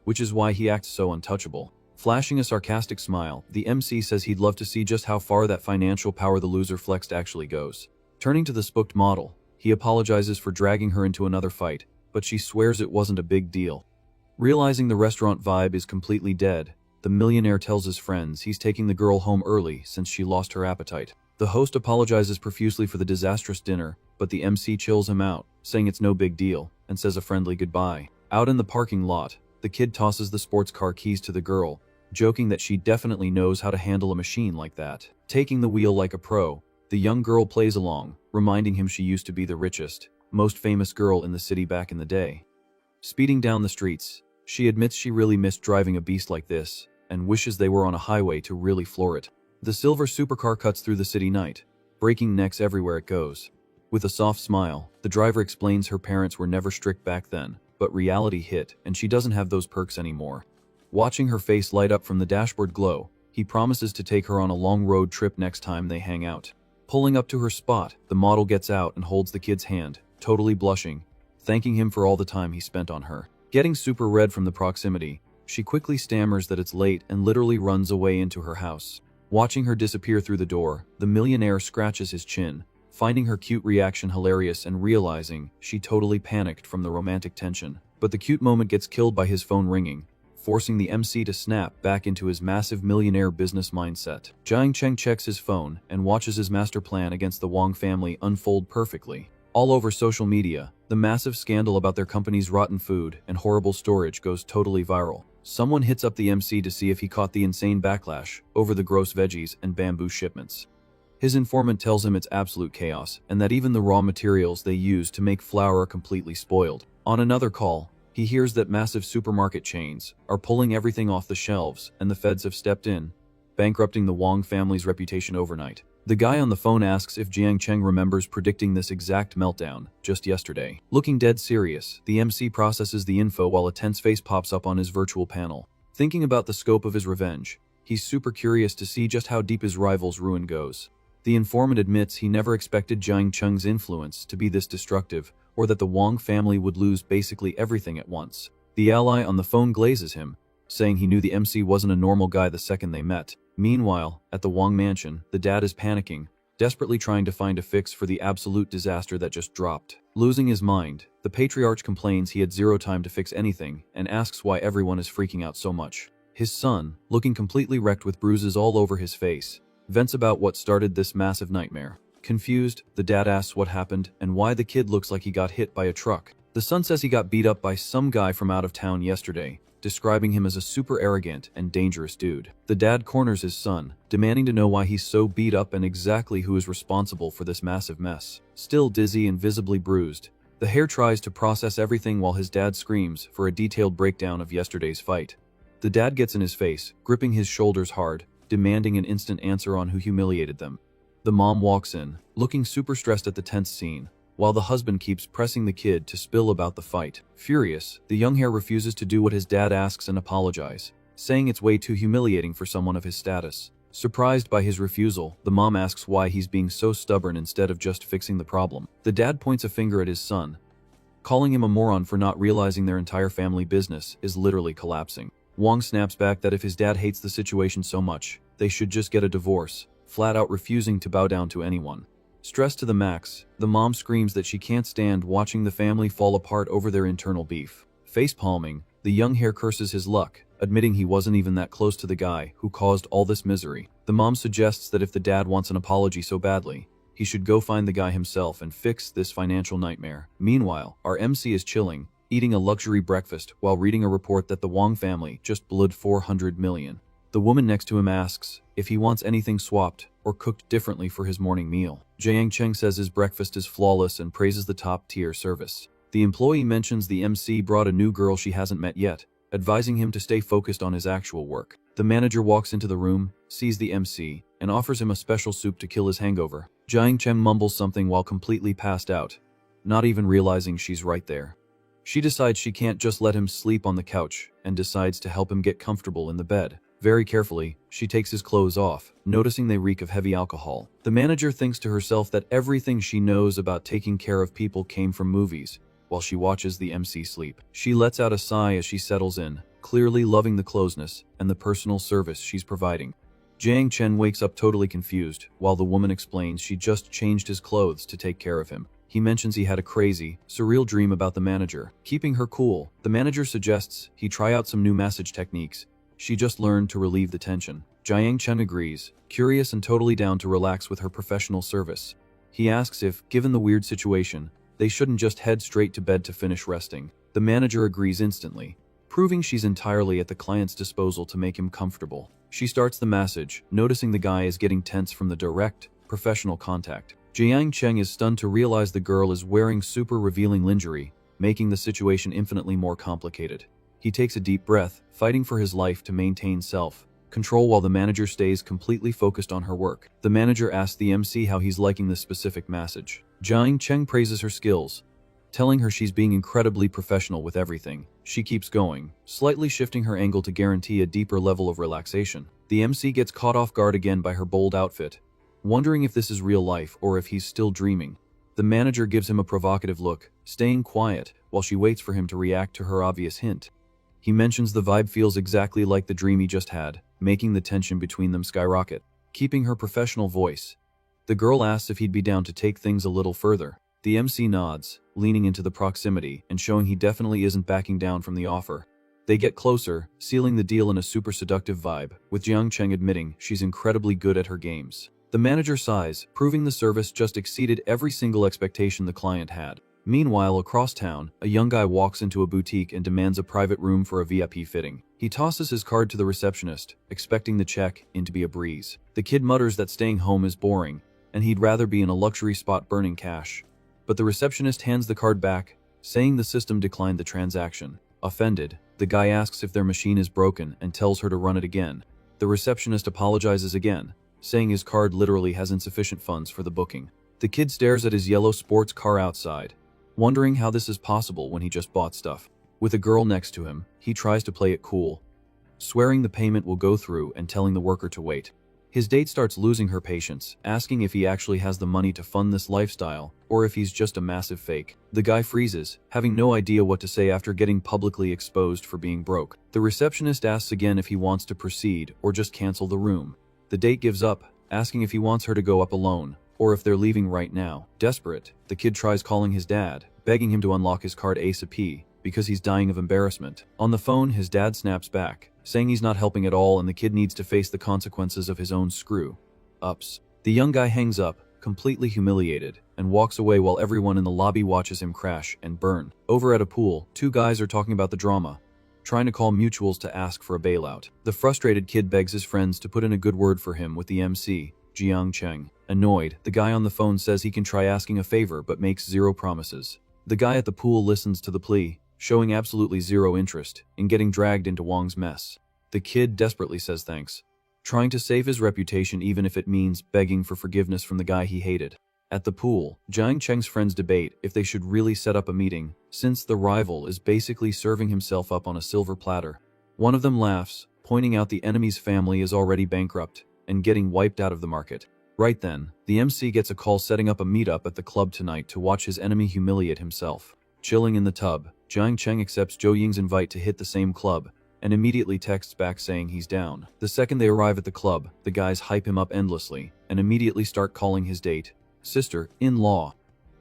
which is why he acts so untouchable. Flashing a sarcastic smile, the MC says he'd love to see just how far that financial power the loser flexed actually goes. Turning to the spooked model, he apologizes for dragging her into another fight, but she swears it wasn't a big deal. Realizing the restaurant vibe is completely dead, the millionaire tells his friends he's taking the girl home early since she lost her appetite. The host apologizes profusely for the disastrous dinner, but the MC chills him out, saying it's no big deal, and says a friendly goodbye. Out in the parking lot, the kid tosses the sports car keys to the girl, joking that she definitely knows how to handle a machine like that. Taking the wheel like a pro, the young girl plays along, reminding him she used to be the richest, most famous girl in the city back in the day. Speeding down the streets, she admits she really missed driving a beast like this, and wishes they were on a highway to really floor it. The silver supercar cuts through the city night, breaking necks everywhere it goes. With a soft smile, the driver explains her parents were never strict back then, but reality hit, and she doesn't have those perks anymore. Watching her face light up from the dashboard glow, he promises to take her on a long road trip next time they hang out. Pulling up to her spot, the model gets out and holds the kid's hand, totally blushing, thanking him for all the time he spent on her. Getting super red from the proximity, she quickly stammers that it's late and literally runs away into her house. Watching her disappear through the door, the millionaire scratches his chin, finding her cute reaction hilarious and realizing she totally panicked from the romantic tension. But the cute moment gets killed by his phone ringing, forcing the MC to snap back into his massive millionaire business mindset. Jiang Cheng checks his phone and watches his master plan against the Wang family unfold perfectly. All over social media, the massive scandal about their company's rotten food and horrible storage goes totally viral. Someone hits up the MC to see if he caught the insane backlash over the gross veggies and bamboo shipments. His informant tells him it's absolute chaos and that even the raw materials they use to make flour are completely spoiled. On another call, he hears that massive supermarket chains are pulling everything off the shelves and the feds have stepped in, bankrupting the Wang family's reputation overnight. The guy on the phone asks if Jiang Cheng remembers predicting this exact meltdown just yesterday. Looking dead serious, the MC processes the info while a tense face pops up on his virtual panel. Thinking about the scope of his revenge, he's super curious to see just how deep his rival's ruin goes. The informant admits he never expected Jiang Cheng's influence to be this destructive, or that the Wang family would lose basically everything at once. The ally on the phone glazes him, saying he knew the MC wasn't a normal guy the second they met. Meanwhile, at the Wang mansion, the dad is panicking, desperately trying to find a fix for the absolute disaster that just dropped. Losing his mind, the patriarch complains he had zero time to fix anything and asks why everyone is freaking out so much. His son, looking completely wrecked with bruises all over his face, vents about what started this massive nightmare. Confused, the dad asks what happened and why the kid looks like he got hit by a truck. The son says he got beat up by some guy from out of town yesterday, describing him as a super arrogant and dangerous dude. The dad corners his son, demanding to know why he's so beat up and exactly who is responsible for this massive mess. Still dizzy and visibly bruised, the heir tries to process everything while his dad screams for a detailed breakdown of yesterday's fight. The dad gets in his face, gripping his shoulders hard, demanding an instant answer on who humiliated them. The mom walks in, looking super stressed at the tense scene, while the husband keeps pressing the kid to spill about the fight. Furious, the young heir refuses to do what his dad asks and apologize, saying it's way too humiliating for someone of his status. Surprised by his refusal, the mom asks why he's being so stubborn instead of just fixing the problem. The dad points a finger at his son, calling him a moron for not realizing their entire family business is literally collapsing. Wong snaps back that if his dad hates the situation so much, they should just get a divorce, flat out refusing to bow down to anyone. Stressed to the max, the mom screams that she can't stand watching the family fall apart over their internal beef. Face-palming, the young heir curses his luck, admitting he wasn't even that close to the guy who caused all this misery. The mom suggests that if the dad wants an apology so badly, he should go find the guy himself and fix this financial nightmare. Meanwhile, our MC is chilling, eating a luxury breakfast while reading a report that the Wong family just blew 400 million. The woman next to him asks if he wants anything swapped or cooked differently for his morning meal. Jiang Cheng says his breakfast is flawless and praises the top-tier service. The employee mentions the MC brought a new girl she hasn't met yet, advising him to stay focused on his actual work. The manager walks into the room, sees the MC, and offers him a special soup to kill his hangover. Jiang Cheng mumbles something while completely passed out, not even realizing she's right there. She decides she can't just let him sleep on the couch and decides to help him get comfortable in the bed. Very carefully, she takes his clothes off, noticing they reek of heavy alcohol. The manager thinks to herself that everything she knows about taking care of people came from movies, while she watches the MC sleep. She lets out a sigh as she settles in, clearly loving the closeness and the personal service she's providing. Jiang Chen wakes up totally confused, while the woman explains she just changed his clothes to take care of him. He mentions he had a crazy, surreal dream about the manager. Keeping her cool, the manager suggests he try out some new massage techniques she just learned to relieve the tension. Jiang Chen agrees, curious and totally down to relax with her professional service. He asks if, given the weird situation, they shouldn't just head straight to bed to finish resting. The manager agrees instantly, proving she's entirely at the client's disposal to make him comfortable. She starts the massage, noticing the guy is getting tense from the direct, professional contact. Jiang Cheng is stunned to realize the girl is wearing super revealing lingerie, making the situation infinitely more complicated. He takes a deep breath, fighting for his life to maintain self-control while the manager stays completely focused on her work. The manager asks the MC how he's liking this specific massage. Jiang Cheng praises her skills, telling her she's being incredibly professional with everything. She keeps going, slightly shifting her angle to guarantee a deeper level of relaxation. The MC gets caught off guard again by her bold outfit, wondering if this is real life or if he's still dreaming. The manager gives him a provocative look, staying quiet while she waits for him to react to her obvious hint. He mentions the vibe feels exactly like the dream he just had, making the tension between them skyrocket. Keeping her professional voice, the girl asks if he'd be down to take things a little further. The MC nods, leaning into the proximity and showing he definitely isn't backing down from the offer. They get closer, sealing the deal in a super seductive vibe, with Jiang Cheng admitting she's incredibly good at her games. The manager sighs, proving the service just exceeded every single expectation the client had. Meanwhile, across town, a young guy walks into a boutique and demands a private room for a VIP fitting. He tosses his card to the receptionist, expecting the check in to be a breeze. The kid mutters that staying home is boring, and he'd rather be in a luxury spot burning cash. But the receptionist hands the card back, saying the system declined the transaction. Offended, the guy asks if their machine is broken and tells her to run it again. The receptionist apologizes again, saying his card literally has insufficient funds for the booking. The kid stares at his yellow sports car outside, wondering how this is possible when he just bought stuff. With a girl next to him, he tries to play it cool, swearing the payment will go through and telling the worker to wait. His date starts losing her patience, asking if he actually has the money to fund this lifestyle, or if he's just a massive fake. The guy freezes, having no idea what to say after getting publicly exposed for being broke. The receptionist asks again if he wants to proceed or just cancel the room. The date gives up, asking if he wants her to go up alone, or if they're leaving right now. Desperate, the kid tries calling his dad, begging him to unlock his card ASAP, because he's dying of embarrassment. On the phone, his dad snaps back, saying he's not helping at all and the kid needs to face the consequences of his own screw-ups. The young guy hangs up, completely humiliated, and walks away while everyone in the lobby watches him crash and burn. Over at a pool, two guys are talking about the drama, trying to call mutuals to ask for a bailout. The frustrated kid begs his friends to put in a good word for him with the MC, Jiang Cheng. Annoyed, the guy on the phone says he can try asking a favor but makes zero promises. The guy at the pool listens to the plea, showing absolutely zero interest in getting dragged into Wong's mess. The kid desperately says thanks, trying to save his reputation even if it means begging for forgiveness from the guy he hated. At the pool, Jiang Cheng's friends debate if they should really set up a meeting, since the rival is basically serving himself up on a silver platter. One of them laughs, pointing out the enemy's family is already bankrupt and getting wiped out of the market. Right then, the MC gets a call setting up a meetup at the club tonight to watch his enemy humiliate himself. Chilling in the tub, Jiang Cheng accepts Zhou Ying's invite to hit the same club and immediately texts back saying he's down. The second they arrive at the club, the guys hype him up endlessly and immediately start calling his date sister-in-law.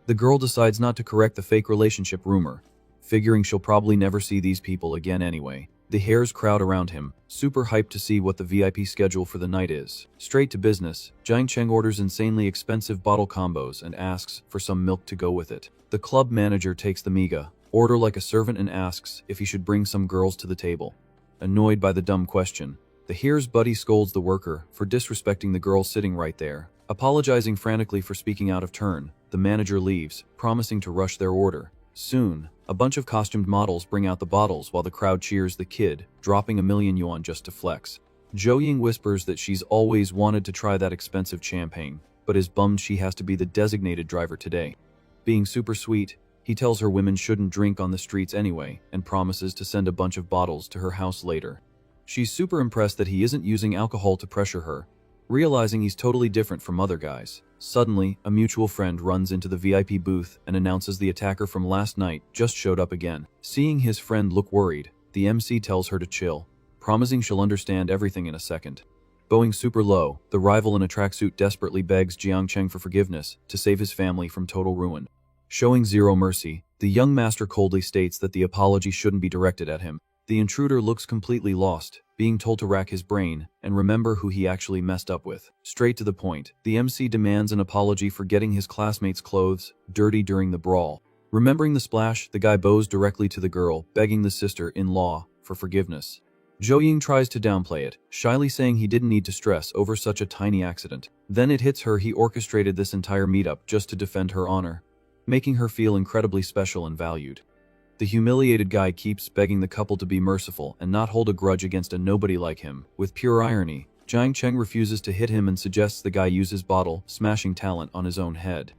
The girl decides not to correct the fake relationship rumor, figuring she'll probably never see these people again anyway. The hairs crowd around him, super hyped to see what the VIP schedule for the night is. Straight to business, Jiang Cheng orders insanely expensive bottle combos and asks for some milk to go with it. The club manager takes the miga order like a servant and asks if he should bring some girls to the table. Annoyed by the dumb question, the here's buddy scolds the worker for disrespecting the girl sitting right there. Apologizing frantically for speaking out of turn, the manager leaves, promising to rush their order. Soon, a bunch of costumed models bring out the bottles while the crowd cheers the kid, dropping $1,000,000 just to flex. Zhou Ying whispers that she's always wanted to try that expensive champagne, but is bummed she has to be the designated driver today. Being super sweet, he tells her women shouldn't drink on the streets anyway and promises to send a bunch of bottles to her house later. She's super impressed that he isn't using alcohol to pressure her, realizing he's totally different from other guys. Suddenly, a mutual friend runs into the VIP booth and announces the attacker from last night just showed up again. Seeing his friend look worried, the MC tells her to chill, promising she'll understand everything in a second. Bowing super low, the rival in a tracksuit desperately begs Jiang Cheng for forgiveness to save his family from total ruin. Showing zero mercy, the young master coldly states that the apology shouldn't be directed at him. The intruder looks completely lost, being told to rack his brain and remember who he actually messed up with. Straight to the point, the MC demands an apology for getting his classmates' clothes dirty during the brawl. Remembering the splash, the guy bows directly to the girl, begging the sister-in-law for forgiveness. Zhou Ying tries to downplay it, shyly saying he didn't need to stress over such a tiny accident. Then it hits her he orchestrated this entire meetup just to defend her honor, making her feel incredibly special and valued. The humiliated guy keeps begging the couple to be merciful and not hold a grudge against a nobody like him. With pure irony, Jiang Cheng refuses to hit him and suggests the guy use his bottle smashing talent on his own head.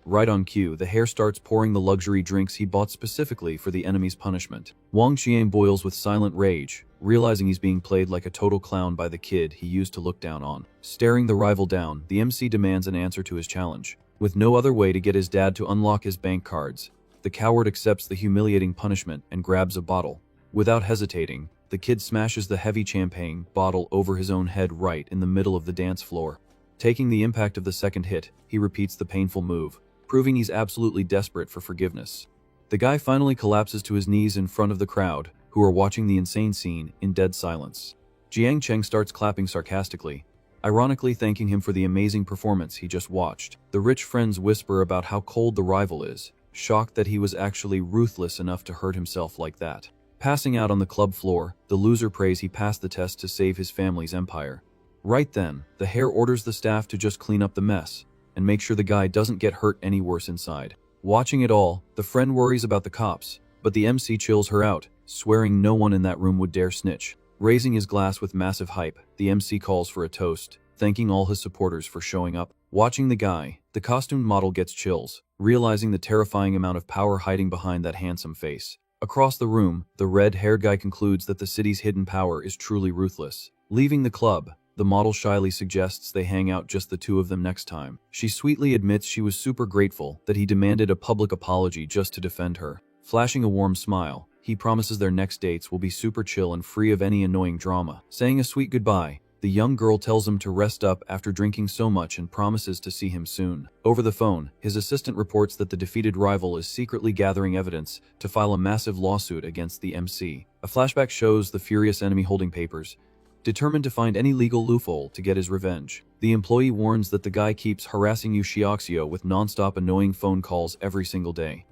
Right on cue, the hare starts pouring the luxury drinks he bought specifically for the enemy's punishment. Wang Qian boils with silent rage, realizing he's being played like a total clown by the kid he used to look down on. Staring the rival down, the MC demands an answer to his challenge. With no other way to get his dad to unlock his bank cards, the coward accepts the humiliating punishment and grabs a bottle. Without hesitating, the kid smashes the heavy champagne bottle over his own head right in the middle of the dance floor. Taking the impact of the second hit, he repeats the painful move, proving he's absolutely desperate for forgiveness. The guy finally collapses to his knees in front of the crowd, who are watching the insane scene in dead silence. Jiang Cheng starts clapping sarcastically, ironically thanking him for the amazing performance he just watched. The rich friends whisper about how cold the rival is, shocked that he was actually ruthless enough to hurt himself like that. Passing out on the club floor, the loser prays he passed the test to save his family's empire. Right then, the hare orders the staff to just clean up the mess and make sure the guy doesn't get hurt any worse inside. Watching it all, the friend worries about the cops, but the MC chills her out, swearing no one in that room would dare snitch. Raising his glass with massive hype, the MC calls for a toast, thanking all his supporters for showing up. Watching the guy, the costumed model gets chills, realizing the terrifying amount of power hiding behind that handsome face. Across the room, the red-haired guy concludes that the city's hidden power is truly ruthless. Leaving the club, the model shyly suggests they hang out just the two of them next time. She sweetly admits she was super grateful that he demanded a public apology just to defend her. Flashing a warm smile, he promises their next dates will be super chill and free of any annoying drama. Saying a sweet goodbye, the young girl tells him to rest up after drinking so much and promises to see him soon. Over the phone, his assistant reports that the defeated rival is secretly gathering evidence to file a massive lawsuit against the MC. A flashback shows the furious enemy holding papers, determined to find any legal loophole to get his revenge. The employee warns that the guy keeps harassing Yu Xiaoxiu with non-stop annoying phone calls every single day.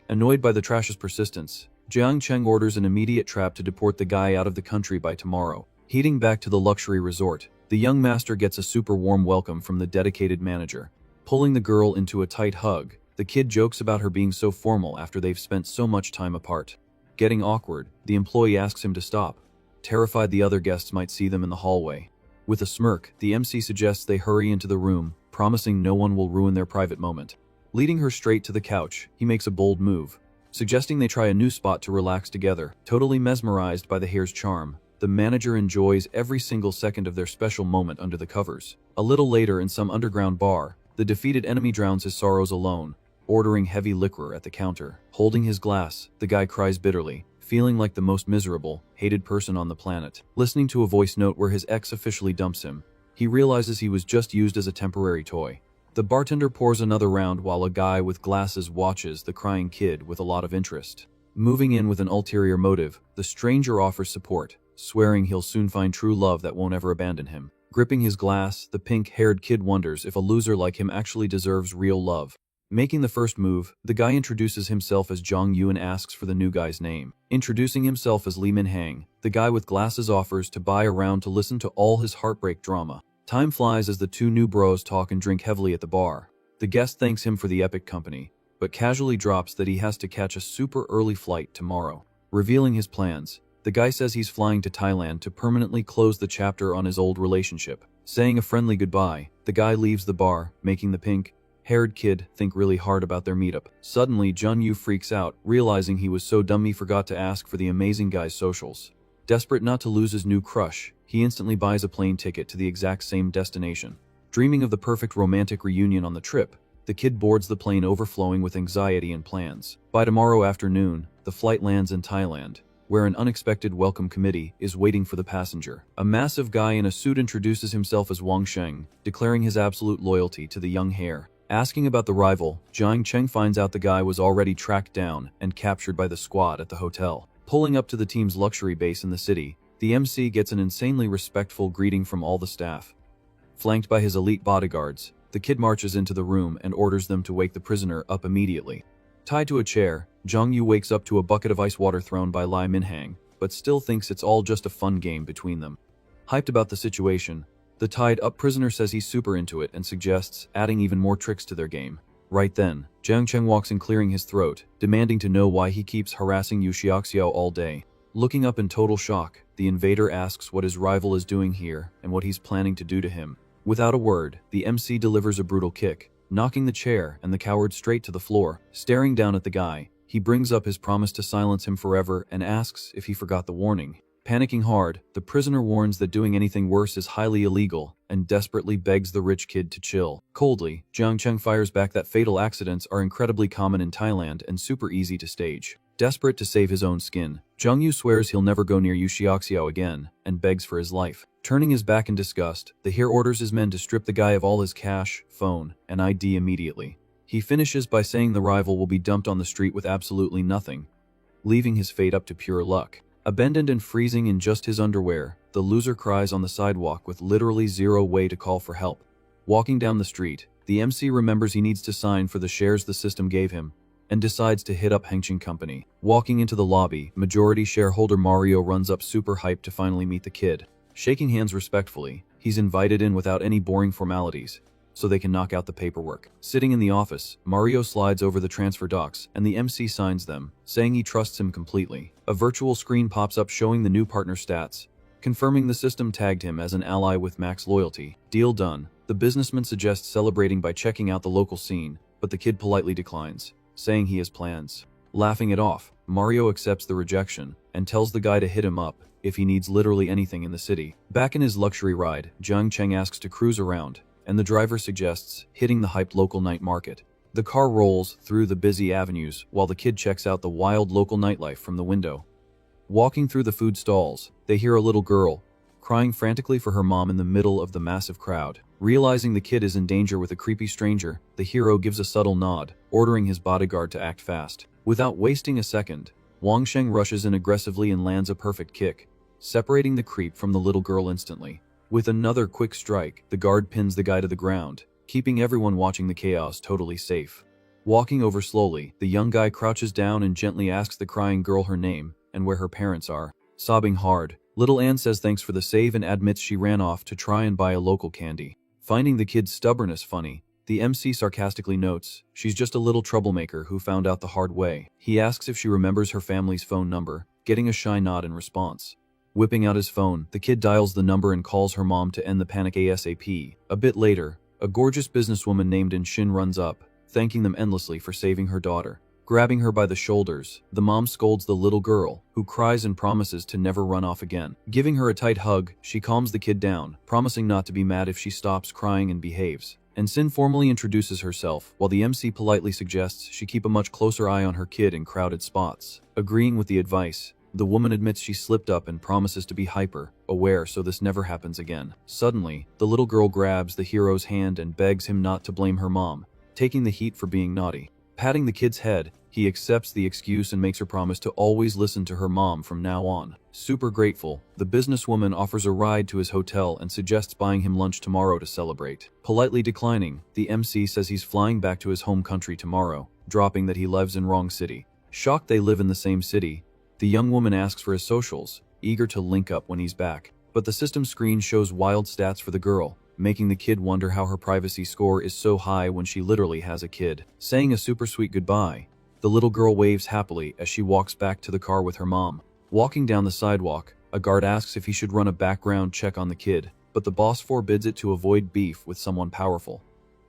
Annoyed by the trash's persistence, Jiang Cheng orders an immediate trap to deport the guy out of the country by tomorrow. Heading back to the luxury resort, the young master gets a super warm welcome from the dedicated manager. Pulling the girl into a tight hug, the kid jokes about her being so formal after they've spent so much time apart. Getting awkward, the employee asks him to stop, terrified the other guests might see them in the hallway. With a smirk, the MC suggests they hurry into the room, promising no one will ruin their private moment. Leading her straight to the couch, he makes a bold move, suggesting they try a new spot to relax together. Totally mesmerized by the hare's charm, The manager enjoys every single second of their special moment under the covers. A little later, in some underground bar, the defeated enemy drowns his sorrows alone, ordering heavy liquor at the counter. Holding his glass, the guy cries bitterly, feeling like the most miserable, hated person on the planet. Listening to a voice note where his ex officially dumps him, he realizes he was just used as a temporary toy. The bartender pours another round while a guy with glasses watches the crying kid with a lot of interest. Moving in with an ulterior motive, the stranger offers support, swearing he'll soon find true love that won't ever abandon him. Gripping his glass, the pink-haired kid wonders if a loser like him actually deserves real love. Making the first move, the guy introduces himself as Jong Yu and asks for the new guy's name. Introducing himself as Lee Min Hang, the guy with glasses offers to buy a round to listen to all his heartbreak drama. Time flies as the two new bros talk and drink heavily at the bar. The guest thanks him for the epic company, but casually drops that he has to catch a super early flight tomorrow. Revealing his plans, the guy says he's flying to Thailand to permanently close the chapter on his old relationship. Saying a friendly goodbye, the guy leaves the bar, making the pink-haired kid think really hard about their meetup. Suddenly, Jun Yu freaks out, realizing he was so dumb he forgot to ask for the amazing guy's socials. Desperate not to lose his new crush, he instantly buys a plane ticket to the exact same destination. Dreaming of the perfect romantic reunion on the trip, the kid boards the plane overflowing with anxiety and plans. By tomorrow afternoon, the flight lands in Thailand, where an unexpected welcome committee is waiting for the passenger. A massive guy in a suit introduces himself as Wang Sheng, declaring his absolute loyalty to the young heir. Asking about the rival, Jiang Cheng finds out the guy was already tracked down and captured by the squad at the hotel. Pulling up to the team's luxury base in the city, the MC gets an insanely respectful greeting from all the staff. Flanked by his elite bodyguards, the kid marches into the room and orders them to wake the prisoner up immediately. Tied to a chair, Jong Yu wakes up to a bucket of ice water thrown by Lee Min Hang, but still thinks it's all just a fun game between them. Hyped about the situation, the tied-up prisoner says he's super into it and suggests adding even more tricks to their game. Right then, Jiang Cheng walks in, clearing his throat, demanding to know why he keeps harassing Yu Xiaoxiao all day. Looking up in total shock, the invader asks what his rival is doing here and what he's planning to do to him. Without a word, the MC delivers a brutal kick, knocking the chair and the coward straight to the floor. Staring down at the guy, he brings up his promise to silence him forever and asks if he forgot the warning. Panicking hard, the prisoner warns that doing anything worse is highly illegal and desperately begs the rich kid to chill. Coldly, Jiang Cheng fires back that fatal accidents are incredibly common in Thailand and super easy to stage. Desperate to save his own skin, Jong Yu swears he'll never go near Yu Xiaoxiao again and begs for his life. Turning his back in disgust, the heir orders his men to strip the guy of all his cash, phone, and ID immediately. He finishes by saying the rival will be dumped on the street with absolutely nothing, leaving his fate up to pure luck. Abandoned and freezing in just his underwear, the loser cries on the sidewalk with literally zero way to call for help. Walking down the street, the MC remembers he needs to sign for the shares the system gave him, and decides to hit up Hengqin Company. Walking into the lobby, majority shareholder Mario runs up super hyped to finally meet the kid. Shaking hands respectfully, he's invited in without any boring formalities, so they can knock out the paperwork. Sitting in the office, Mario slides over the transfer docs and the MC signs them, saying he trusts him completely. A virtual screen pops up showing the new partner stats, confirming the system tagged him as an ally with max loyalty. Deal done. The businessman suggests celebrating by checking out the local scene, but the kid politely declines, saying he has plans. Laughing it off, Mario accepts the rejection and tells the guy to hit him up if he needs literally anything in the city. Back in his luxury ride, Jiang Cheng asks to cruise around, and the driver suggests hitting the hyped local night market. The car rolls through the busy avenues while the kid checks out the wild local nightlife from the window. Walking through the food stalls, they hear a little girl crying frantically for her mom in the middle of the massive crowd. Realizing the kid is in danger with a creepy stranger, the hero gives a subtle nod, ordering his bodyguard to act fast. Without wasting a second, Wang Sheng rushes in aggressively and lands a perfect kick, separating the creep from the little girl instantly. With another quick strike, the guard pins the guy to the ground, keeping everyone watching the chaos totally safe. Walking over slowly, the young guy crouches down and gently asks the crying girl her name and where her parents are. Sobbing hard, little Anne says thanks for the save and admits she ran off to try and buy a local candy. Finding the kid's stubbornness funny, the MC sarcastically notes she's just a little troublemaker who found out the hard way. He asks if she remembers her family's phone number, getting a shy nod in response. Whipping out his phone, the kid dials the number and calls her mom to end the panic ASAP. A bit later, a gorgeous businesswoman named Shin runs up, thanking them endlessly for saving her daughter. Grabbing her by the shoulders, the mom scolds the little girl, who cries and promises to never run off again. Giving her a tight hug, she calms the kid down, promising not to be mad if she stops crying and behaves. And Sin formally introduces herself, while the MC politely suggests she keep a much closer eye on her kid in crowded spots. Agreeing with the advice, the woman admits she slipped up and promises to be hyper-aware so this never happens again. Suddenly, the little girl grabs the hero's hand and begs him not to blame her mom, taking the heat for being naughty. Patting the kid's head, he accepts the excuse and makes her promise to always listen to her mom from now on. Super grateful, the businesswoman offers a ride to his hotel and suggests buying him lunch tomorrow to celebrate. Politely declining, the MC says he's flying back to his home country tomorrow, dropping that he lives in wrong city. Shocked they live in the same city, the young woman asks for his socials, eager to link up when he's back. But the system screen shows wild stats for the girl, making the kid wonder how her privacy score is so high when she literally has a kid. Saying a super sweet goodbye, the little girl waves happily as she walks back to the car with her mom. Walking down the sidewalk, a guard asks if he should run a background check on the kid, but the boss forbids it to avoid beef with someone powerful.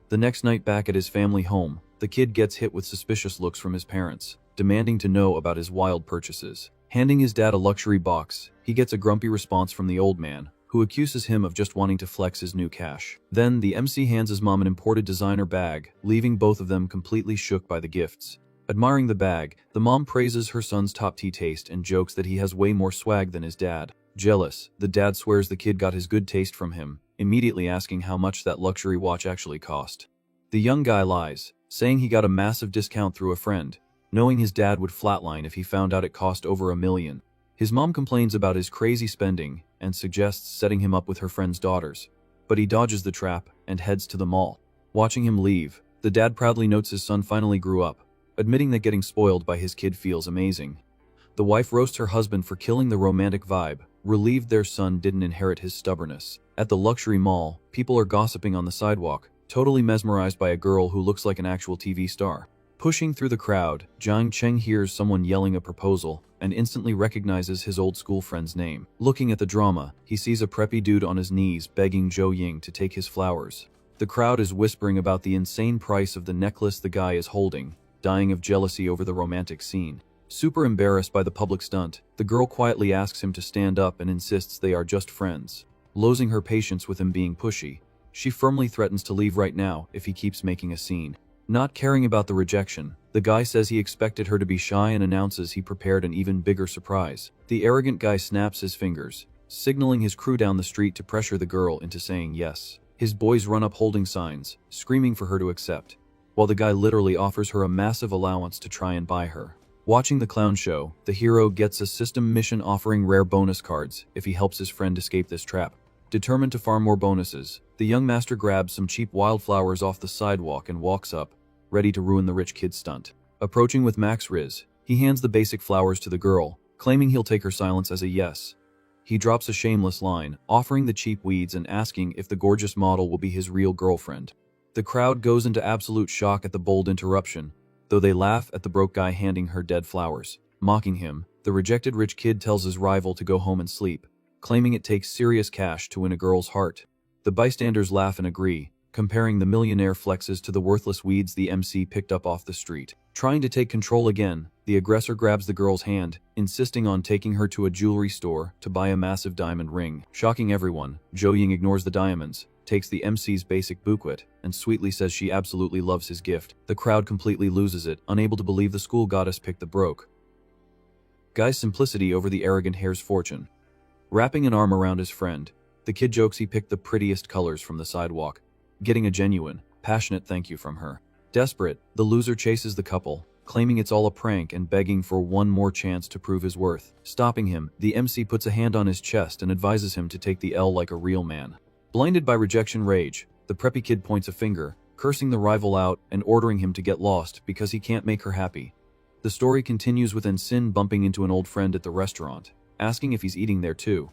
The next night back at his family home, the kid gets hit with suspicious looks from his parents, demanding to know about his wild purchases. Handing his dad a luxury box, he gets a grumpy response from the old man, who accuses him of just wanting to flex his new cash. Then, the MC hands his mom an imported designer bag, leaving both of them completely shook by the gifts. Admiring the bag, the mom praises her son's top tea taste and jokes that he has way more swag than his dad. Jealous, the dad swears the kid got his good taste from him, immediately asking how much that luxury watch actually cost. The young guy lies, saying he got a massive discount through a friend, knowing his dad would flatline if he found out it cost over $1 million. His mom complains about his crazy spending and suggests setting him up with her friend's daughters, but he dodges the trap and heads to the mall. Watching him leave, the dad proudly notes his son finally grew up, admitting that getting spoiled by his kid feels amazing. The wife roasts her husband for killing the romantic vibe, relieved their son didn't inherit his stubbornness. At the luxury mall, people are gossiping on the sidewalk, totally mesmerized by a girl who looks like an actual TV star. Pushing through the crowd, Jiang Cheng hears someone yelling a proposal and instantly recognizes his old school friend's name. Looking at the drama, he sees a preppy dude on his knees begging Zhou Ying to take his flowers. The crowd is whispering about the insane price of the necklace the guy is holding, dying of jealousy over the romantic scene. Super embarrassed by the public stunt, the girl quietly asks him to stand up and insists they are just friends. Losing her patience with him being pushy, she firmly threatens to leave right now if he keeps making a scene. Not caring about the rejection, the guy says he expected her to be shy and announces he prepared an even bigger surprise. The arrogant guy snaps his fingers, signaling his crew down the street to pressure the girl into saying yes. His boys run up holding signs, screaming for her to accept, while the guy literally offers her a massive allowance to try and buy her. Watching the clown show, the hero gets a system mission offering rare bonus cards if he helps his friend escape this trap. Determined to farm more bonuses, the young master grabs some cheap wildflowers off the sidewalk and walks up, ready to ruin the rich kid's stunt. Approaching with Max Riz, he hands the basic flowers to the girl, claiming he'll take her silence as a yes. He drops a shameless line, offering the cheap weeds and asking if the gorgeous model will be his real girlfriend. The crowd goes into absolute shock at the bold interruption, though they laugh at the broke guy handing her dead flowers. Mocking him, the rejected rich kid tells his rival to go home and sleep, claiming it takes serious cash to win a girl's heart. The bystanders laugh and agree, comparing the millionaire flexes to the worthless weeds the MC picked up off the street. Trying to take control again, the aggressor grabs the girl's hand, insisting on taking her to a jewelry store to buy a massive diamond ring. Shocking everyone, Zhou Ying ignores the diamonds, takes the MC's basic bouquet, and sweetly says she absolutely loves his gift. The crowd completely loses it, unable to believe the school goddess picked the broke guy's simplicity over the arrogant hair's fortune. Wrapping an arm around his friend, the kid jokes he picked the prettiest colors from the sidewalk, getting a genuine, passionate thank you from her. Desperate, the loser chases the couple, claiming it's all a prank and begging for one more chance to prove his worth. Stopping him, the MC puts a hand on his chest and advises him to take the L like a real man. Blinded by rejection rage, the preppy kid points a finger, cursing the rival out and ordering him to get lost because he can't make her happy. The story continues with Ensign bumping into an old friend at the restaurant, asking if he's eating there too.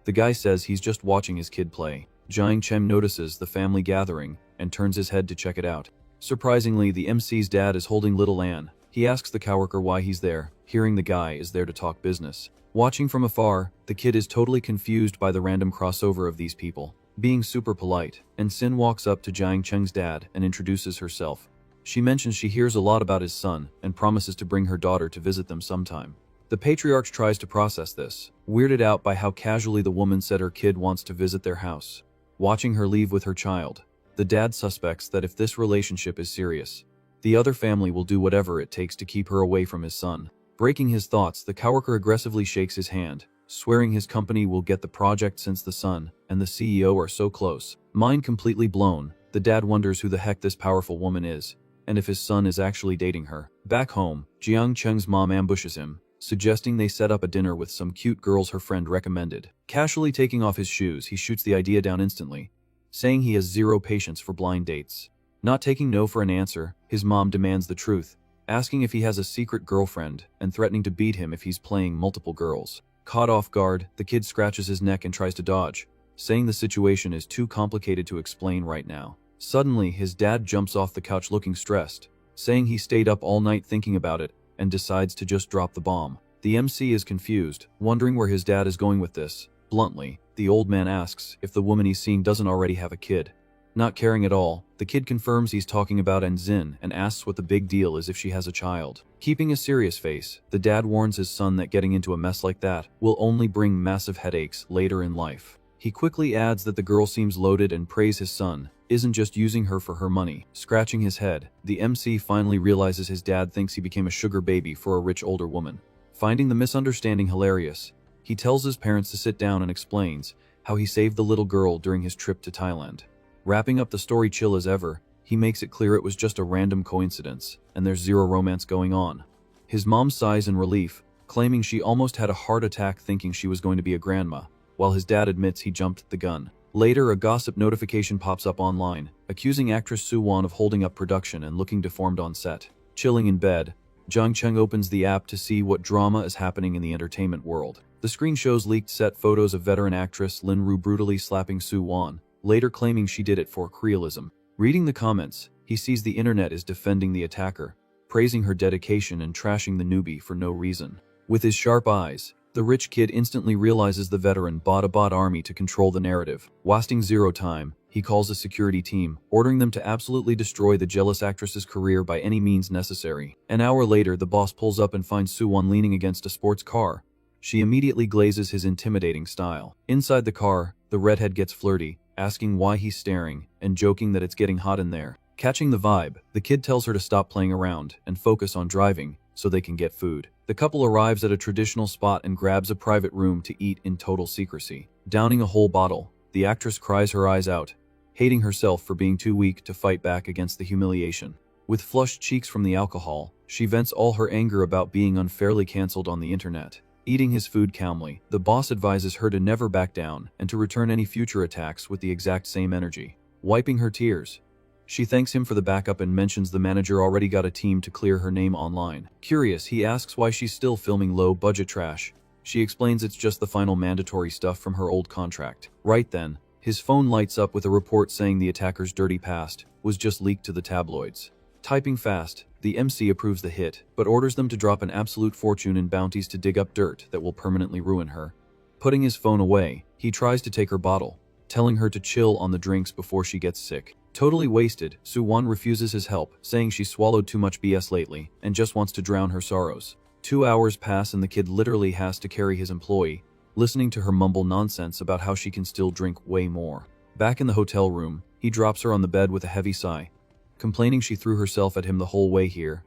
The guy says he's just watching his kid play. Jiang Chen notices the family gathering and turns his head to check it out. Surprisingly, the MC's dad is holding little Anne. He asks the coworker why he's there, hearing the guy is there to talk business. Watching from afar, the kid is totally confused by the random crossover of these people. Being super polite, Ensign walks up to Jiang Cheng's dad and introduces herself. She mentions she hears a lot about his son and promises to bring her daughter to visit them sometime. The patriarch tries to process this, weirded out by how casually the woman said her kid wants to visit their house. Watching her leave with her child, the dad suspects that if this relationship is serious, the other family will do whatever it takes to keep her away from his son. Breaking his thoughts, the coworker aggressively shakes his hand, swearing his company will get the project since the son and the CEO are so close. Mind completely blown, the dad wonders who the heck this powerful woman is, and if his son is actually dating her. Back home, Jiang Cheng's mom ambushes him, suggesting they set up a dinner with some cute girls her friend recommended. Casually taking off his shoes, he shoots the idea down instantly, saying he has zero patience for blind dates. Not taking no for an answer, his mom demands the truth, asking if he has a secret girlfriend and threatening to beat him if he's playing multiple girls. Caught off guard, the kid scratches his neck and tries to dodge, saying the situation is too complicated to explain right now. Suddenly, his dad jumps off the couch looking stressed, saying he stayed up all night thinking about it and decides to just drop the bomb. The MC is confused, wondering where his dad is going with this. Bluntly, the old man asks if the woman he's seeing doesn't already have a kid. Not caring at all, the kid confirms he's talking about Enzin and asks what the big deal is if she has a child. Keeping a serious face, the dad warns his son that getting into a mess like that will only bring massive headaches later in life. He quickly adds that the girl seems loaded and prays his son isn't just using her for her money. Scratching his head, the MC finally realizes his dad thinks he became a sugar baby for a rich older woman. Finding the misunderstanding hilarious, he tells his parents to sit down and explains how he saved the little girl during his trip to Thailand. Wrapping up the story chill as ever, he makes it clear it was just a random coincidence, and there's zero romance going on. His mom sighs in relief, claiming she almost had a heart attack thinking she was going to be a grandma, while his dad admits he jumped the gun. Later, a gossip notification pops up online, accusing actress Soo Won of holding up production and looking deformed on set. Chilling in bed, Jiang Cheng opens the app to see what drama is happening in the entertainment world. The screen shows leaked set photos of veteran actress Lin Ru brutally slapping Soo Won, later claiming she did it for realism. Reading the comments, he sees the internet is defending the attacker, praising her dedication and trashing the newbie for no reason. With his sharp eyes, the rich kid instantly realizes the veteran bought a bot army to control the narrative. Wasting zero time, he calls a security team, ordering them to absolutely destroy the jealous actress's career by any means necessary. An hour later, the boss pulls up and finds Soo Won leaning against a sports car. She immediately glazes his intimidating style. Inside the car, the redhead gets flirty, asking why he's staring and joking that it's getting hot in there. Catching the vibe, the kid tells her to stop playing around and focus on driving so they can get food. The couple arrives at a traditional spot and grabs a private room to eat in total secrecy. Downing a whole bottle, the actress cries her eyes out, hating herself for being too weak to fight back against the humiliation. With flushed cheeks from the alcohol, she vents all her anger about being unfairly cancelled on the internet. Eating his food calmly, the boss advises her to never back down and to return any future attacks with the exact same energy. Wiping her tears, she thanks him for the backup and mentions the manager already got a team to clear her name online. Curious, he asks why she's still filming low-budget trash. She explains it's just the final mandatory stuff from her old contract. Right then, his phone lights up with a report saying the attacker's dirty past was just leaked to the tabloids. Typing fast, the MC approves the hit, but orders them to drop an absolute fortune in bounties to dig up dirt that will permanently ruin her. Putting his phone away, he tries to take her bottle, telling her to chill on the drinks before she gets sick. Totally wasted, Soo Won refuses his help, saying she swallowed too much BS lately and just wants to drown her sorrows. 2 hours pass and the kid literally has to carry his employee, listening to her mumble nonsense about how she can still drink way more. Back in the hotel room, he drops her on the bed with a heavy sigh, complaining she threw herself at him the whole way here,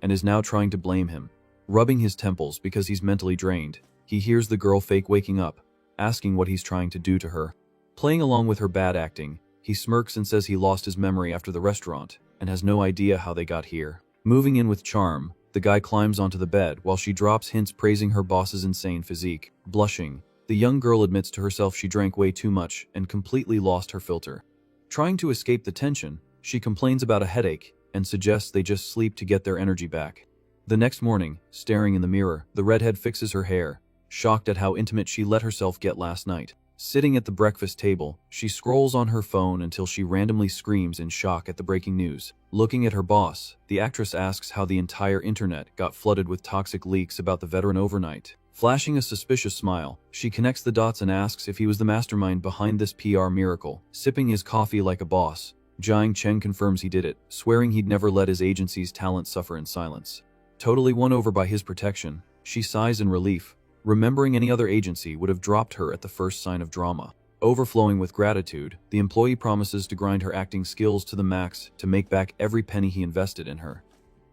and is now trying to blame him. Rubbing his temples because he's mentally drained, he hears the girl fake waking up, asking what he's trying to do to her. Playing along with her bad acting, he smirks and says he lost his memory after the restaurant and has no idea how they got here. Moving in with charm, the guy climbs onto the bed while she drops hints praising her boss's insane physique. Blushing, the young girl admits to herself she drank way too much and completely lost her filter. Trying to escape the tension, she complains about a headache and suggests they just sleep to get their energy back. The next morning, staring in the mirror, the redhead fixes her hair, shocked at how intimate she let herself get last night. Sitting at the breakfast table, she scrolls on her phone until she randomly screams in shock at the breaking news. Looking at her boss, the actress asks how the entire internet got flooded with toxic leaks about the veteran overnight. Flashing a suspicious smile, she connects the dots and asks if he was the mastermind behind this PR miracle. Sipping his coffee like a boss, Jiang Cheng confirms he did it, swearing he'd never let his agency's talent suffer in silence. Totally won over by his protection, she sighs in relief, remembering any other agency would have dropped her at the first sign of drama. Overflowing with gratitude, the employee promises to grind her acting skills to the max to make back every penny he invested in her.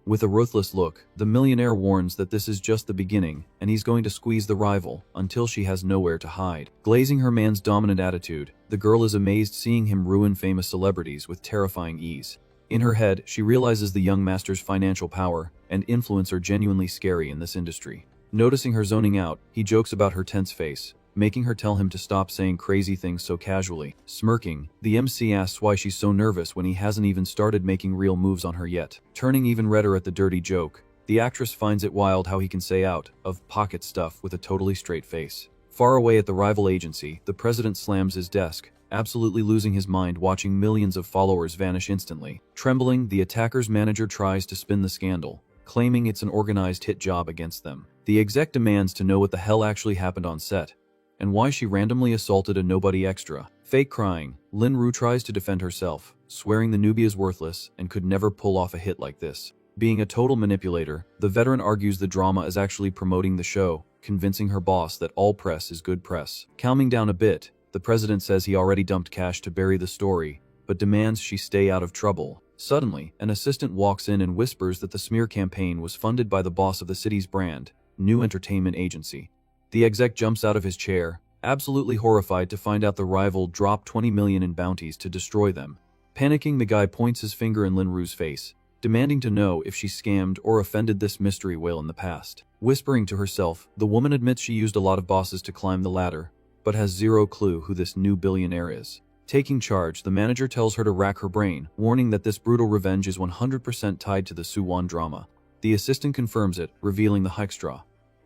With a ruthless look, the millionaire warns that this is just the beginning and he's going to squeeze the rival until she has nowhere to hide. Glazing her man's dominant attitude, the girl is amazed seeing him ruin famous celebrities with terrifying ease. In her head, she realizes the young master's financial power and influence are genuinely scary in this industry. Noticing her zoning out, he jokes about her tense face, making her tell him to stop saying crazy things so casually. Smirking, the MC asks why she's so nervous when he hasn't even started making real moves on her yet. Turning even redder at the dirty joke, the actress finds it wild how he can say out of pocket stuff with a totally straight face. Far away at the rival agency, the president slams his desk, absolutely losing his mind watching millions of followers vanish instantly. Trembling, the attacker's manager tries to spin the scandal, claiming it's an organized hit job against them. The exec demands to know what the hell actually happened on set, and why she randomly assaulted a nobody extra. Fake crying, Lin Ru tries to defend herself, swearing the newbie is worthless and could never pull off a hit like this. Being a total manipulator, the veteran argues the drama is actually promoting the show, convincing her boss that all press is good press. Calming down a bit, the president says he already dumped cash to bury the story, but demands she stay out of trouble. Suddenly, an assistant walks in and whispers that the smear campaign was funded by the boss of the city's brand, new entertainment agency. The exec jumps out of his chair, absolutely horrified to find out the rival dropped 20 million in bounties to destroy them. Panicking, the guy points his finger in Lin Ru's face, demanding to know if she scammed or offended this mystery whale in the past. Whispering to herself, the woman admits she used a lot of bosses to climb the ladder, but has zero clue who this new billionaire is. Taking charge, the manager tells her to rack her brain, warning that this brutal revenge is 100% tied to the Suwon drama. The assistant confirms it, revealing the Hextra,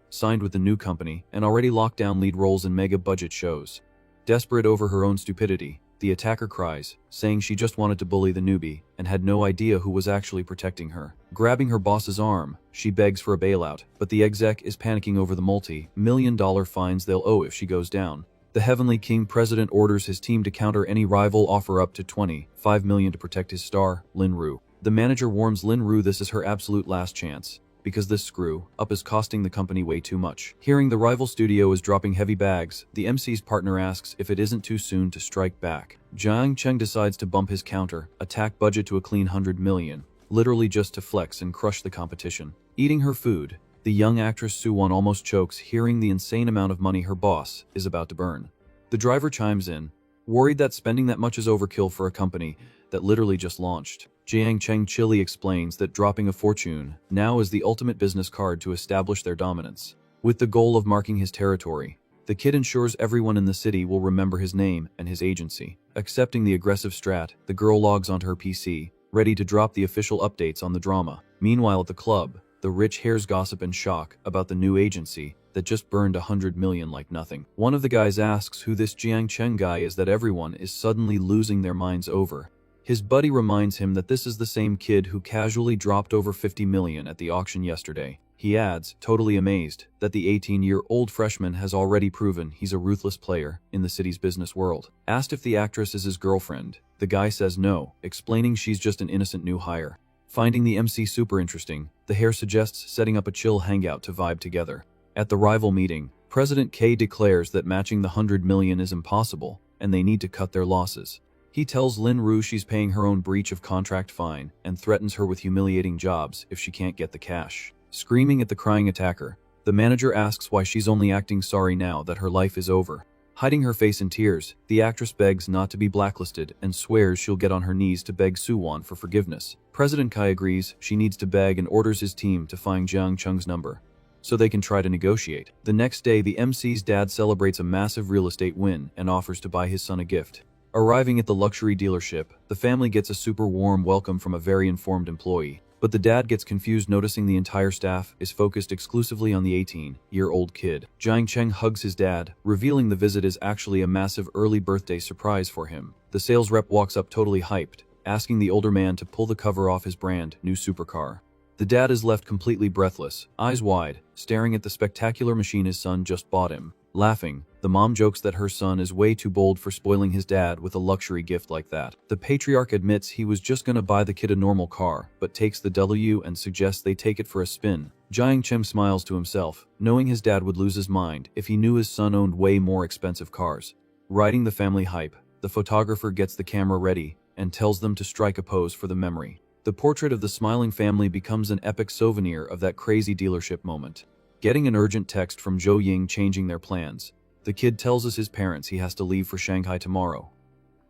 signed with the new company, and already locked down lead roles in mega-budget shows. Desperate over her own stupidity, the attacker cries, saying she just wanted to bully the newbie and had no idea who was actually protecting her. Grabbing her boss's arm, she begs for a bailout, but the exec is panicking over the multi-million-dollar fines they'll owe if she goes down. The Heavenly King president orders his team to counter any rival offer up to 25 million to protect his star, Lin Ru. The manager warns Lin Ru this is her absolute last chance, because this screw-up is costing the company way too much. Hearing the rival studio is dropping heavy bags, the MC's partner asks if it isn't too soon to strike back. Jiang Cheng decides to bump his counter, attack budget to a clean 100 million, literally just to flex and crush the competition. Eating her food, the young actress Suwon almost chokes hearing the insane amount of money her boss is about to burn. The driver chimes in, worried that spending that much is overkill for a company that literally just launched. Jiang Cheng chilly explains that dropping a fortune now is the ultimate business card to establish their dominance. With the goal of marking his territory, the kid ensures everyone in the city will remember his name and his agency. Accepting the aggressive strat, the girl logs onto her PC, ready to drop the official updates on the drama. Meanwhile at the club, the rich hairs gossip in shock about the new agency that just burned 100 million like nothing. One of the guys asks who this Jiang Cheng guy is that everyone is suddenly losing their minds over. His buddy reminds him that this is the same kid who casually dropped over 50 million at the auction yesterday. He adds, totally amazed, that the 18-year-old freshman has already proven he's a ruthless player in the city's business world. Asked if the actress is his girlfriend, the guy says no, explaining she's just an innocent new hire. Finding the MC super interesting, the hair suggests setting up a chill hangout to vibe together. At the rival meeting, President K declares that matching the 100 million is impossible, and they need to cut their losses. He tells Lin Ru she's paying her own breach of contract fine and threatens her with humiliating jobs if she can't get the cash. Screaming at the crying attacker, the manager asks why she's only acting sorry now that her life is over. Hiding her face in tears, the actress begs not to be blacklisted and swears she'll get on her knees to beg Suwon for forgiveness. President Kai agrees she needs to beg and orders his team to find Jiang Cheng's number, so they can try to negotiate. The next day, the MC's dad celebrates a massive real estate win and offers to buy his son a gift. Arriving at the luxury dealership, the family gets a super warm welcome from a very informed employee, but the dad gets confused noticing the entire staff is focused exclusively on the 18-year-old kid. Jiang Cheng hugs his dad, revealing the visit is actually a massive early birthday surprise for him. The sales rep walks up totally hyped, asking the older man to pull the cover off his brand new supercar. The dad is left completely breathless, eyes wide, staring at the spectacular machine his son just bought him. Laughing, The mom jokes that her son is way too bold for spoiling his dad with a luxury gift like that. The patriarch admits he was just gonna buy the kid a normal car, but takes the W and suggests they take it for a spin. Jiang Chem smiles to himself, knowing his dad would lose his mind if he knew his son owned way more expensive cars. Riding the family hype, the photographer gets the camera ready and tells them to strike a pose for the memory. The portrait of the smiling family becomes an epic souvenir of that crazy dealership moment. Getting an urgent text from Zhou Ying changing their plans, the kid tells his parents he has to leave for Shanghai tomorrow.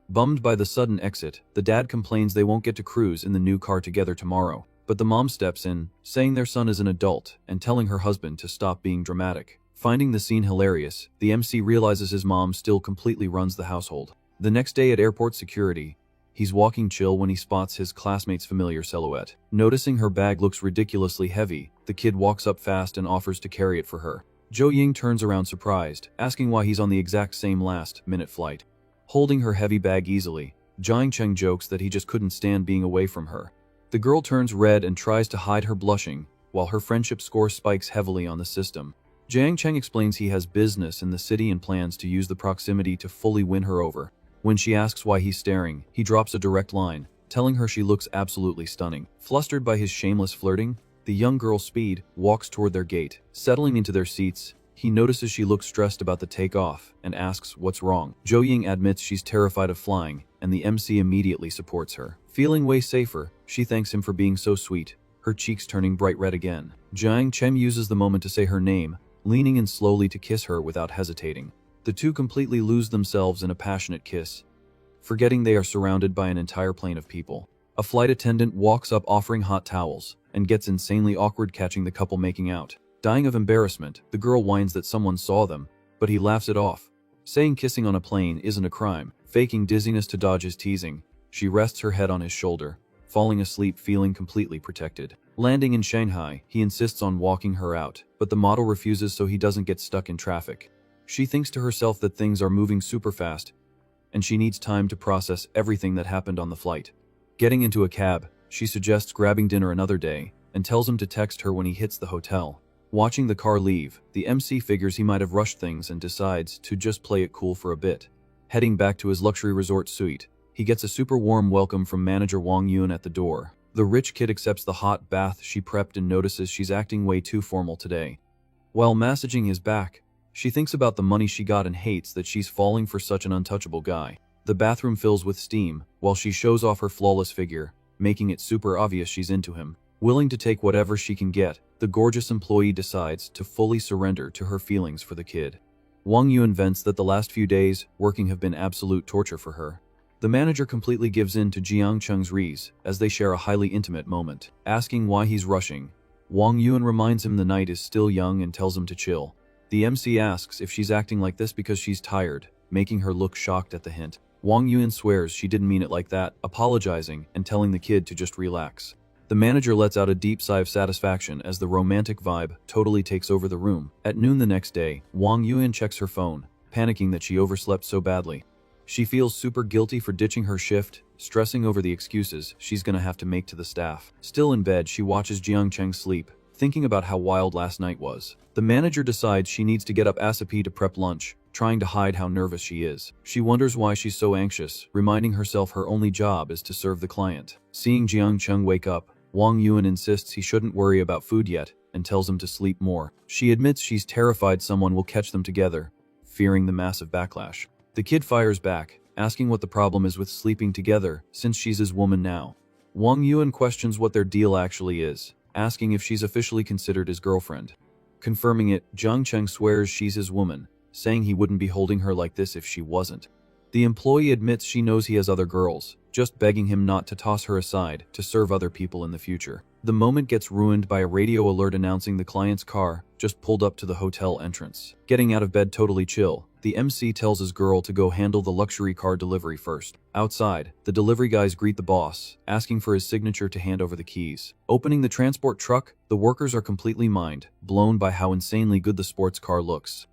Bummed by the sudden exit, the dad complains they won't get to cruise in the new car together tomorrow. But the mom steps in, saying their son is an adult and telling her husband to stop being dramatic. Finding the scene hilarious, the MC realizes his mom still completely runs the household. The next day at airport security, he's walking chill when he spots his classmate's familiar silhouette. Noticing her bag looks ridiculously heavy, the kid walks up fast and offers to carry it for her. Zhou Ying turns around surprised, asking why he's on the exact same last-minute flight. Holding her heavy bag easily, Jiang Cheng jokes that he just couldn't stand being away from her. The girl turns red and tries to hide her blushing, while her friendship score spikes heavily on the system. Jiang Cheng explains he has business in the city and plans to use the proximity to fully win her over. When she asks why he's staring, he drops a direct line, telling her she looks absolutely stunning. Flustered by his shameless flirting, the young girl walks toward their gate. Settling into their seats, he notices she looks stressed about the takeoff and asks what's wrong. Zhou Ying admits she's terrified of flying, and the MC immediately supports her. Feeling way safer, she thanks him for being so sweet, her cheeks turning bright red again. Jiang Chem uses the moment to say her name, leaning in slowly to kiss her without hesitating. The two completely lose themselves in a passionate kiss, forgetting they are surrounded by an entire plane of people. A flight attendant walks up offering hot towels, and gets insanely awkward catching the couple making out. Dying of embarrassment, the girl whines that someone saw them, but he laughs it off, saying kissing on a plane isn't a crime. Faking dizziness to dodge his teasing, she rests her head on his shoulder, falling asleep feeling completely protected. Landing in Shanghai, he insists on walking her out, but the model refuses so he doesn't get stuck in traffic. She thinks to herself that things are moving super fast, and she needs time to process everything that happened on the flight. Getting into a cab, she suggests grabbing dinner another day, and tells him to text her when he hits the hotel. Watching the car leave, the MC figures he might have rushed things and decides to just play it cool for a bit. Heading back to his luxury resort suite, he gets a super warm welcome from manager Wang Yun at the door. The rich kid accepts the hot bath she prepped and notices she's acting way too formal today. While massaging his back, she thinks about the money she got and hates that she's falling for such an untouchable guy. The bathroom fills with steam, while she shows off her flawless figure, making it super obvious she's into him. Willing to take whatever she can get, the gorgeous employee decides to fully surrender to her feelings for the kid. Wang Yun vents that the last few days working have been absolute torture for her. The manager completely gives in to Jiang Cheng's rees as they share a highly intimate moment. Asking why he's rushing, Wang Yun reminds him the night is still young and tells him to chill. The MC asks if she's acting like this because she's tired, making her look shocked at the hint. Wang Yun swears she didn't mean it like that, apologizing and telling the kid to just relax. The manager lets out a deep sigh of satisfaction as the romantic vibe totally takes over the room. At noon the next day, Wang Yun checks her phone, panicking that she overslept so badly. She feels super guilty for ditching her shift, stressing over the excuses she's gonna have to make to the staff. Still in bed, she watches Jiang Cheng sleep, thinking about how wild last night was. The manager decides she needs to get up ASAP to prep lunch, trying to hide how nervous she is. She wonders why she's so anxious, reminding herself her only job is to serve the client. Seeing Jiang Cheng wake up, Wang Yun insists he shouldn't worry about food yet and tells him to sleep more. She admits she's terrified someone will catch them together, fearing the massive backlash. The kid fires back, asking what the problem is with sleeping together since she's his woman now. Wang Yun questions what their deal actually is, asking if she's officially considered his girlfriend. Confirming it, Jiang Cheng swears she's his woman, saying he wouldn't be holding her like this if she wasn't. The employee admits she knows he has other girls, just begging him not to toss her aside to serve other people in the future. The moment gets ruined by a radio alert announcing the client's car just pulled up to the hotel entrance. Getting out of bed totally chill, the MC tells his girl to go handle the luxury car delivery first. Outside, the delivery guys greet the boss, asking for his signature to hand over the keys. Opening the transport truck, the workers are completely blown by how insanely good the sports car looks.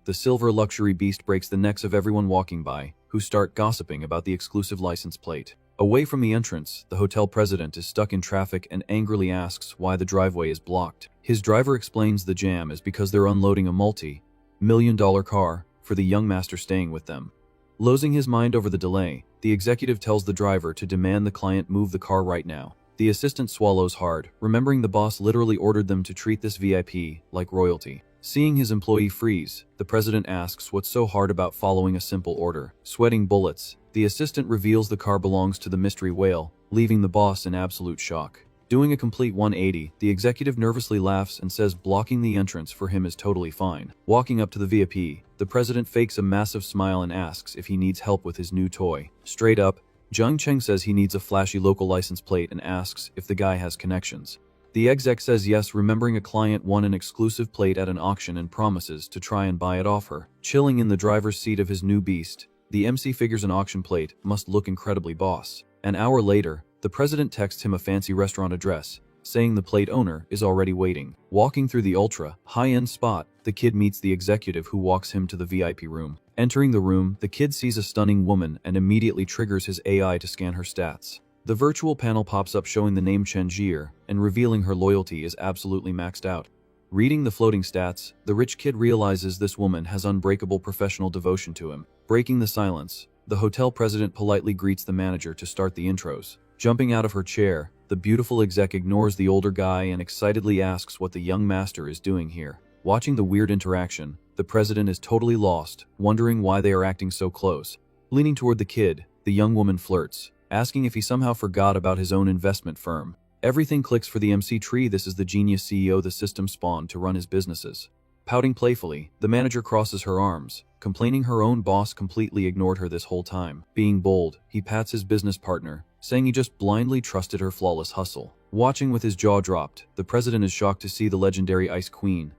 The silver luxury beast breaks the necks of everyone walking by, who start gossiping about the exclusive license plate. Away from the entrance, the hotel president is stuck in traffic and angrily asks why the driveway is blocked. His driver explains the jam is because they're unloading a multi-million-dollar car for the young master staying with them. Losing his mind over the delay, the executive tells the driver to demand the client move the car right now. The assistant swallows hard, remembering the boss literally ordered them to treat this VIP like royalty. Seeing his employee freeze, the president asks what's so hard about following a simple order. Sweating bullets, the assistant reveals the car belongs to the mystery whale, leaving the boss in absolute shock. Doing a complete 180, the executive nervously laughs and says blocking the entrance for him is totally fine. Walking up to the VIP, the president fakes a massive smile and asks if he needs help with his new toy. Straight up, Jiang Cheng says he needs a flashy local license plate and asks if the guy has connections. The exec says yes, remembering a client won an exclusive plate at an auction and promises to try and buy it off her. Chilling in the driver's seat of his new beast, the MC figures an auction plate must look incredibly boss. An hour later, the president texts him a fancy restaurant address, saying the plate owner is already waiting. Walking through the ultra high-end spot, the kid meets the executive who walks him to the VIP room. Entering the room, the kid sees a stunning woman and immediately triggers his AI to scan her stats. The virtual panel pops up showing the name Chen Jir and revealing her loyalty is absolutely maxed out. Reading the floating stats, the rich kid realizes this woman has unbreakable professional devotion to him. Breaking the silence, the hotel president politely greets the manager to start the intros. Jumping out of her chair, the beautiful exec ignores the older guy and excitedly asks what the young master is doing here. Watching the weird interaction, the president is totally lost, wondering why they are acting so close. Leaning toward the kid, the young woman flirts, asking if he somehow forgot about his own investment firm. Everything clicks for the MC tree. This is the genius CEO the system spawned to run his businesses. Pouting playfully, the manager crosses her arms, complaining her own boss completely ignored her this whole time. Being bold, he pats his business partner, saying he just blindly trusted her flawless hustle. Watching with his jaw dropped, the president is shocked to see the legendary Ice Queen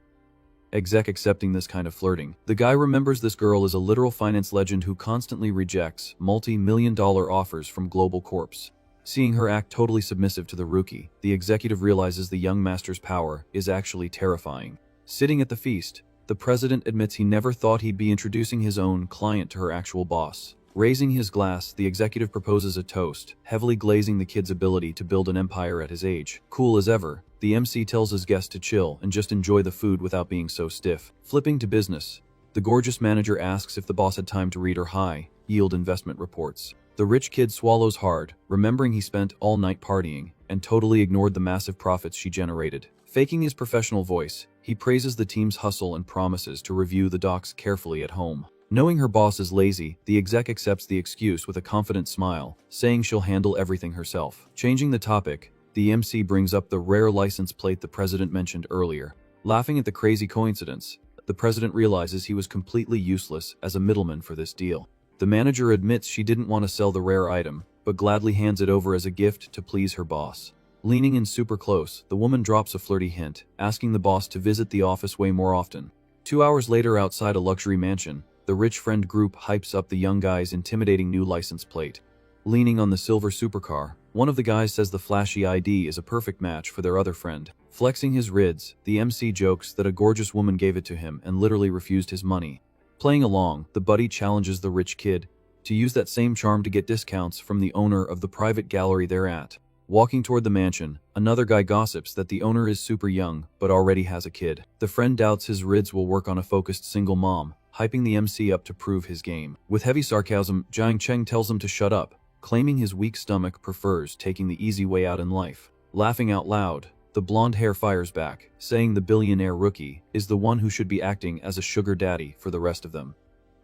exec accepting this kind of flirting. The guy remembers this girl is a literal finance legend who constantly rejects multi-million-dollar offers from global corps. Seeing her act totally submissive to the rookie, the executive realizes the young master's power is actually terrifying. Sitting at the feast, the president admits he never thought he'd be introducing his own client to her actual boss. Raising his glass, the executive proposes a toast, heavily glazing the kid's ability to build an empire at his age. Cool as ever, the MC tells his guests to chill and just enjoy the food without being so stiff. Flipping to business, the gorgeous manager asks if the boss had time to read her high-yield investment reports. The rich kid swallows hard, remembering he spent all night partying and totally ignored the massive profits she generated. Faking his professional voice, he praises the team's hustle and promises to review the docs carefully at home. Knowing her boss is lazy, the exec accepts the excuse with a confident smile, saying she'll handle everything herself. Changing the topic, the MC brings up the rare license plate the president mentioned earlier. Laughing at the crazy coincidence, the president realizes he was completely useless as a middleman for this deal. The manager admits she didn't want to sell the rare item, but gladly hands it over as a gift to please her boss. Leaning in super close, the woman drops a flirty hint, asking the boss to visit the office way more often. 2 hours later outside a luxury mansion, the rich friend group hypes up the young guy's intimidating new license plate. Leaning on the silver supercar, one of the guys says the flashy ID is a perfect match for their other friend. Flexing his rids, the MC jokes that a gorgeous woman gave it to him and literally refused his money. Playing along, the buddy challenges the rich kid to use that same charm to get discounts from the owner of the private gallery they're at. Walking toward the mansion, another guy gossips that the owner is super young but already has a kid. The friend doubts his rids will work on a focused single mom, hyping the MC up to prove his game. With heavy sarcasm, Jiang Cheng tells him to shut up, claiming his weak stomach prefers taking the easy way out in life. Laughing out loud, the blonde hair fires back, saying the billionaire rookie is the one who should be acting as a sugar daddy for the rest of them.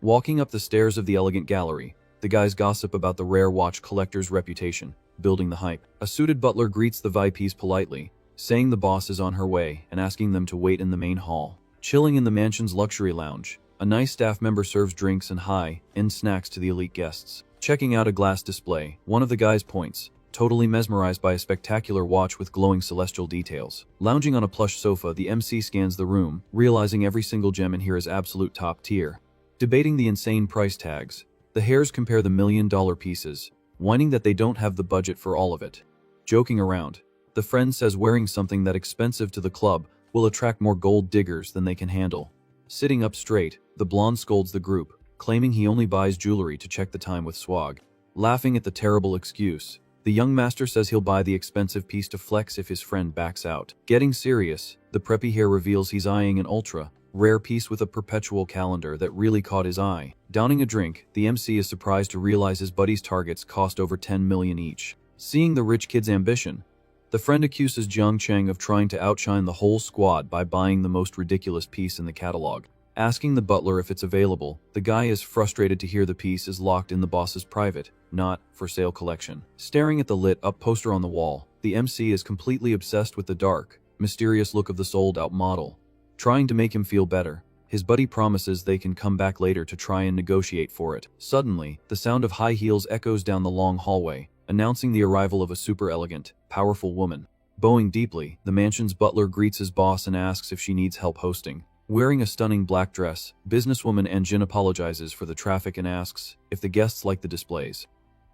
Walking up the stairs of the elegant gallery, the guys gossip about the rare watch collector's reputation, building the hype. A suited butler greets the VIPs politely, saying the boss is on her way and asking them to wait in the main hall. Chilling in the mansion's luxury lounge, a nice staff member serves drinks and high-end snacks to the elite guests. Checking out a glass display, one of the guys points, totally mesmerized by a spectacular watch with glowing celestial details. Lounging on a plush sofa, the MC scans the room, realizing every single gem in here is absolute top tier. Debating the insane price tags, the hairs compare the million-dollar pieces, whining that they don't have the budget for all of it. Joking around, the friend says wearing something that expensive to the club will attract more gold diggers than they can handle. Sitting up straight, the blonde scolds the group, claiming he only buys jewelry to check the time with swag. Laughing at the terrible excuse, the young master says he'll buy the expensive piece to flex if his friend backs out. Getting serious, the preppy hair reveals he's eyeing an ultra rare piece with a perpetual calendar that really caught his eye. Downing a drink, the MC is surprised to realize his buddy's targets cost over 10 million each. Seeing the rich kid's ambition, the friend accuses Jiang Cheng of trying to outshine the whole squad by buying the most ridiculous piece in the catalog. Asking the butler if it's available, the guy is frustrated to hear the piece is locked in the boss's private, not for sale collection. Staring at the lit-up poster on the wall, the MC is completely obsessed with the dark, mysterious look of the sold-out model. Trying to make him feel better, his buddy promises they can come back later to try and negotiate for it. Suddenly, the sound of high heels echoes down the long hallway, announcing the arrival of a super elegant, powerful woman. Bowing deeply, the mansion's butler greets his boss and asks if she needs help hosting. Wearing a stunning black dress, businesswoman Anjin apologizes for the traffic and asks if the guests like the displays.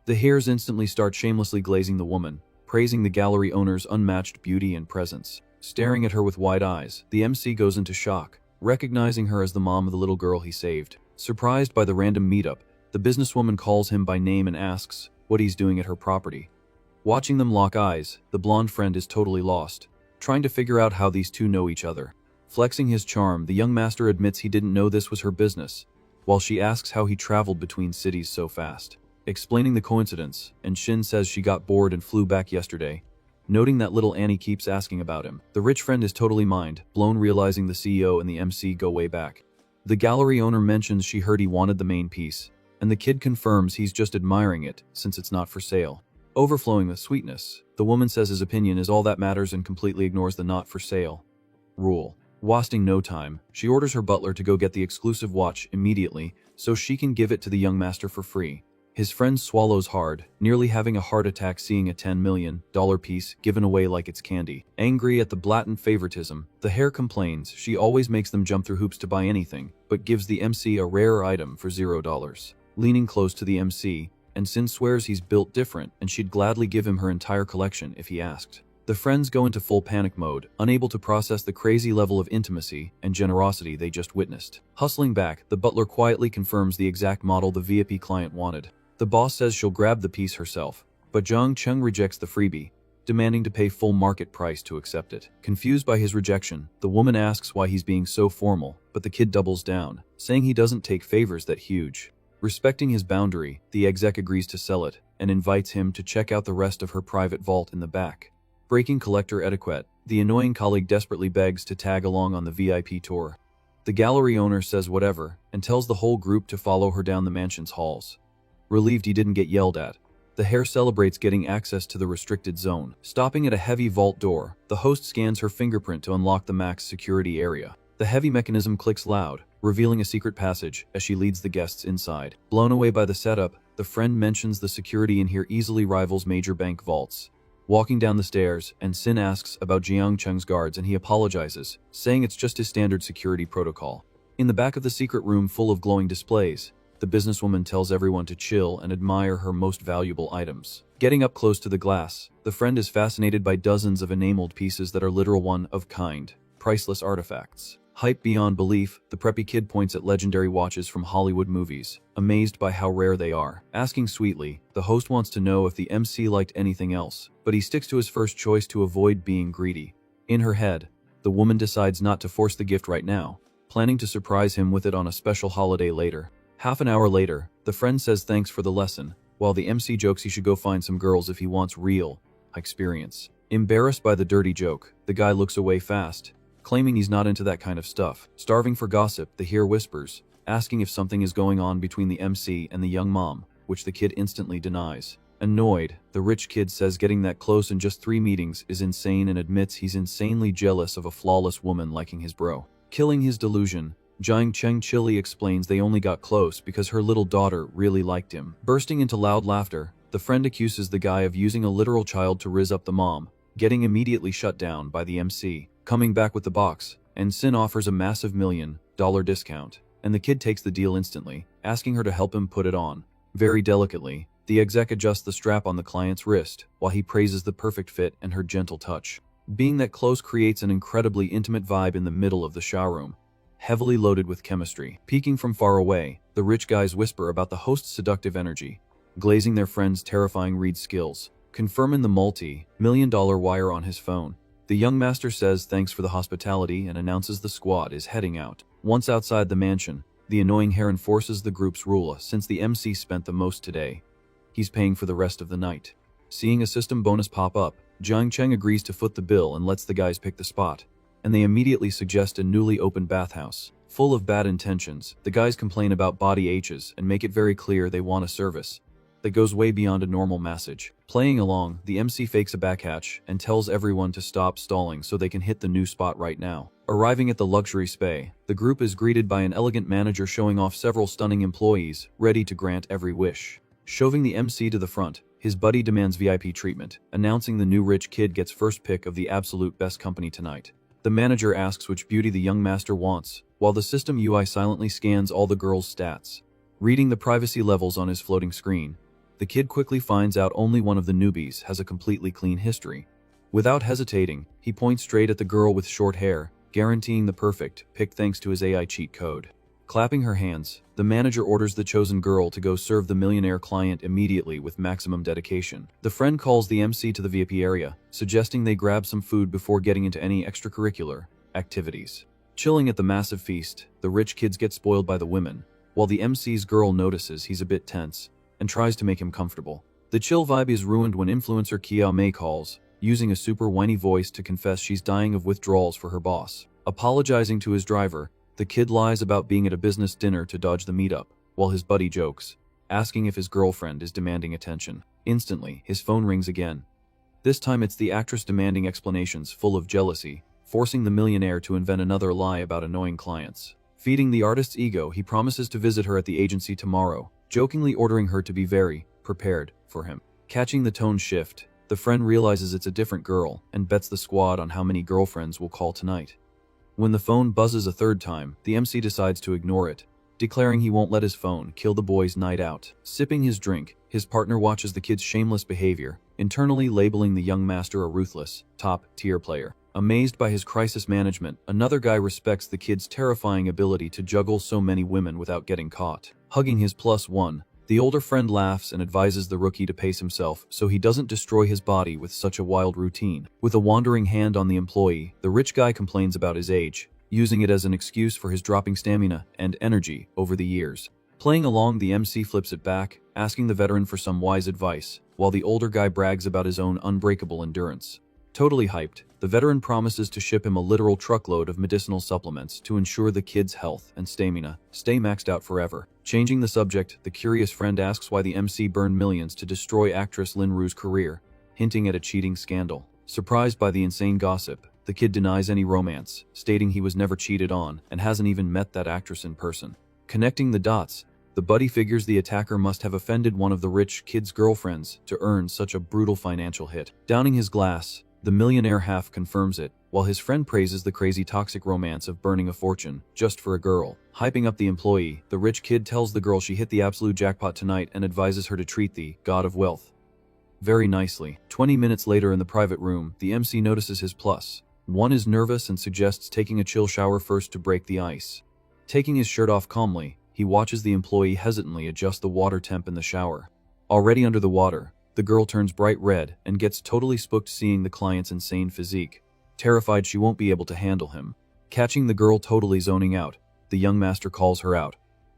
The hairs instantly start shamelessly glazing the woman, praising the gallery owner's unmatched beauty and presence. Staring at her with wide eyes, the MC goes into shock, recognizing her as the mom of the little girl he saved. Surprised by the random meetup, the businesswoman calls him by name and asks what he's doing at her property. Watching them lock eyes, the blonde friend is totally lost, trying to figure out how these two know each other. Flexing his charm, the young master admits he didn't know this was her business, while she asks how he traveled between cities so fast. Explaining the coincidence, and Shin says she got bored and flew back yesterday, noting that little Annie keeps asking about him. The rich friend is totally mind blown, realizing the CEO and the MC go way back. The gallery owner mentions she heard he wanted the main piece, and the kid confirms he's just admiring it since it's not for sale. Overflowing with sweetness, the woman says his opinion is all that matters and completely ignores the not for sale rule. Wasting no time, she orders her butler to go get the exclusive watch immediately so she can give it to the young master for free. His friend swallows hard, nearly having a heart attack seeing a $10 million piece given away like it's candy. Angry at the blatant favoritism, the heir complains she always makes them jump through hoops to buy anything, but gives the MC a rarer item for $0. Leaning close to the MC, and Sin swears he's built different and she'd gladly give him her entire collection if he asked. The friends go into full panic mode, unable to process the crazy level of intimacy and generosity they just witnessed. Hustling back, the butler quietly confirms the exact model the VIP client wanted. The boss says she'll grab the piece herself, but Jiang Cheng rejects the freebie, demanding to pay full market price to accept it. Confused by his rejection, the woman asks why he's being so formal, but the kid doubles down, saying he doesn't take favors that huge. Respecting his boundary, the exec agrees to sell it, and invites him to check out the rest of her private vault in the back. Breaking collector etiquette, the annoying colleague desperately begs to tag along on the VIP tour. The gallery owner says whatever, and tells the whole group to follow her down the mansion's halls. Relieved he didn't get yelled at, the heir celebrates getting access to the restricted zone. Stopping at a heavy vault door, the host scans her fingerprint to unlock the max security area. The heavy mechanism clicks loud, revealing a secret passage as she leads the guests inside. Blown away by the setup, the friend mentions the security in here easily rivals major bank vaults. Walking down the stairs, and Sin asks about Jiang Cheng's guards and he apologizes, saying it's just his standard security protocol. In the back of the secret room full of glowing displays, the businesswoman tells everyone to chill and admire her most valuable items. Getting up close to the glass, the friend is fascinated by dozens of enameled pieces that are literal one-of-kind, priceless artifacts. Hype beyond belief, the preppy kid points at legendary watches from Hollywood movies, amazed by how rare they are. Asking sweetly, the host wants to know if the MC liked anything else, but he sticks to his first choice to avoid being greedy. In her head, the woman decides not to force the gift right now, planning to surprise him with it on a special holiday later. Half an hour later, the friend says thanks for the lesson, while the MC jokes he should go find some girls if he wants real experience. Embarrassed by the dirty joke, the guy looks away fast, claiming he's not into that kind of stuff. Starving for gossip, the heir whispers, asking if something is going on between the MC and the young mom, which the kid instantly denies. Annoyed, the rich kid says getting that close in just 3 meetings is insane and admits he's insanely jealous of a flawless woman liking his bro. Killing his delusion, Jiang Cheng chilly explains they only got close because her little daughter really liked him. Bursting into loud laughter, the friend accuses the guy of using a literal child to rizz up the mom, getting immediately shut down by the MC. Coming back with the box, and Sin offers a massive $1 million discount, and the kid takes the deal instantly, asking her to help him put it on. Very delicately, the exec adjusts the strap on the client's wrist, while he praises the perfect fit and her gentle touch. Being that close creates an incredibly intimate vibe in the middle of the showroom, heavily loaded with chemistry. Peeking from far away, the rich guys whisper about the host's seductive energy, glazing their friend's terrifying read skills. Confirming the multi-million-dollar wire on his phone, the young master says thanks for the hospitality and announces the squad is heading out. Once outside the mansion, the annoying hair enforces the group's rule since the MC spent the most today. He's paying for the rest of the night. Seeing a system bonus pop up, Jiang Cheng agrees to foot the bill and lets the guys pick the spot. And they immediately suggest a newly opened bathhouse. Full of bad intentions, the guys complain about body aches and make it very clear they want a service that goes way beyond a normal massage. Playing along, the MC fakes a backhatch and tells everyone to stop stalling so they can hit the new spot right now. Arriving at the luxury spa, the group is greeted by an elegant manager showing off several stunning employees, ready to grant every wish. Shoving the MC to the front, his buddy demands VIP treatment, announcing the new rich kid gets first pick of the absolute best company tonight. The manager asks which beauty the young master wants, while the system UI silently scans all the girls' stats. Reading the privacy levels on his floating screen, the kid quickly finds out only one of the newbies has a completely clean history. Without hesitating, he points straight at the girl with short hair, guaranteeing the perfect pick thanks to his AI cheat code. Clapping her hands, the manager orders the chosen girl to go serve the millionaire client immediately with maximum dedication. The friend calls the MC to the VIP area, suggesting they grab some food before getting into any extracurricular activities. Chilling at the massive feast, the rich kids get spoiled by the women, while the MC's girl notices he's a bit tense and tries to make him comfortable. The chill vibe is ruined when influencer Kia Mei calls, using a super whiny voice to confess she's dying of withdrawals for her boss. Apologizing to his driver, the kid lies about being at a business dinner to dodge the meetup, while his buddy jokes, asking if his girlfriend is demanding attention. Instantly, his phone rings again. This time it's the actress demanding explanations full of jealousy, forcing the millionaire to invent another lie about annoying clients. Feeding the artist's ego, he promises to visit her at the agency tomorrow, jokingly ordering her to be very prepared for him. Catching the tone shift, the friend realizes it's a different girl and bets the squad on how many girlfriends will call tonight. When the phone buzzes a third time, the MC decides to ignore it, declaring he won't let his phone kill the boy's night out. Sipping his drink, his partner watches the kid's shameless behavior, internally labeling the young master a ruthless, top-tier player. Amazed by his crisis management, another guy respects the kid's terrifying ability to juggle so many women without getting caught. Hugging his +1, the older friend laughs and advises the rookie to pace himself so he doesn't destroy his body with such a wild routine. With a wandering hand on the employee, the rich guy complains about his age, using it as an excuse for his dropping stamina and energy over the years. Playing along, the MC flips it back, asking the veteran for some wise advice, while the older guy brags about his own unbreakable endurance. Totally hyped, the veteran promises to ship him a literal truckload of medicinal supplements to ensure the kid's health and stamina stay maxed out forever. Changing the subject, the curious friend asks why the MC burned millions to destroy actress Lin Ru's career, hinting at a cheating scandal. Surprised by the insane gossip, the kid denies any romance, stating he was never cheated on and hasn't even met that actress in person. Connecting the dots, the buddy figures the attacker must have offended one of the rich kid's girlfriends to earn such a brutal financial hit. Downing his glass, the millionaire half confirms it, while his friend praises the crazy toxic romance of burning a fortune just for a girl. Hyping up the employee, the rich kid tells the girl she hit the absolute jackpot tonight and advises her to treat the god of wealth very nicely. 20 minutes later in the private room, the MC notices his +1 is nervous and suggests taking a chill shower first to break the ice. Taking his shirt off calmly, he watches the employee hesitantly adjust the water temp in the shower. Already under the water, the girl turns bright red and gets totally spooked seeing the client's insane physique, terrified she won't be able to handle him. Catching the girl totally zoning out, the young master calls her out,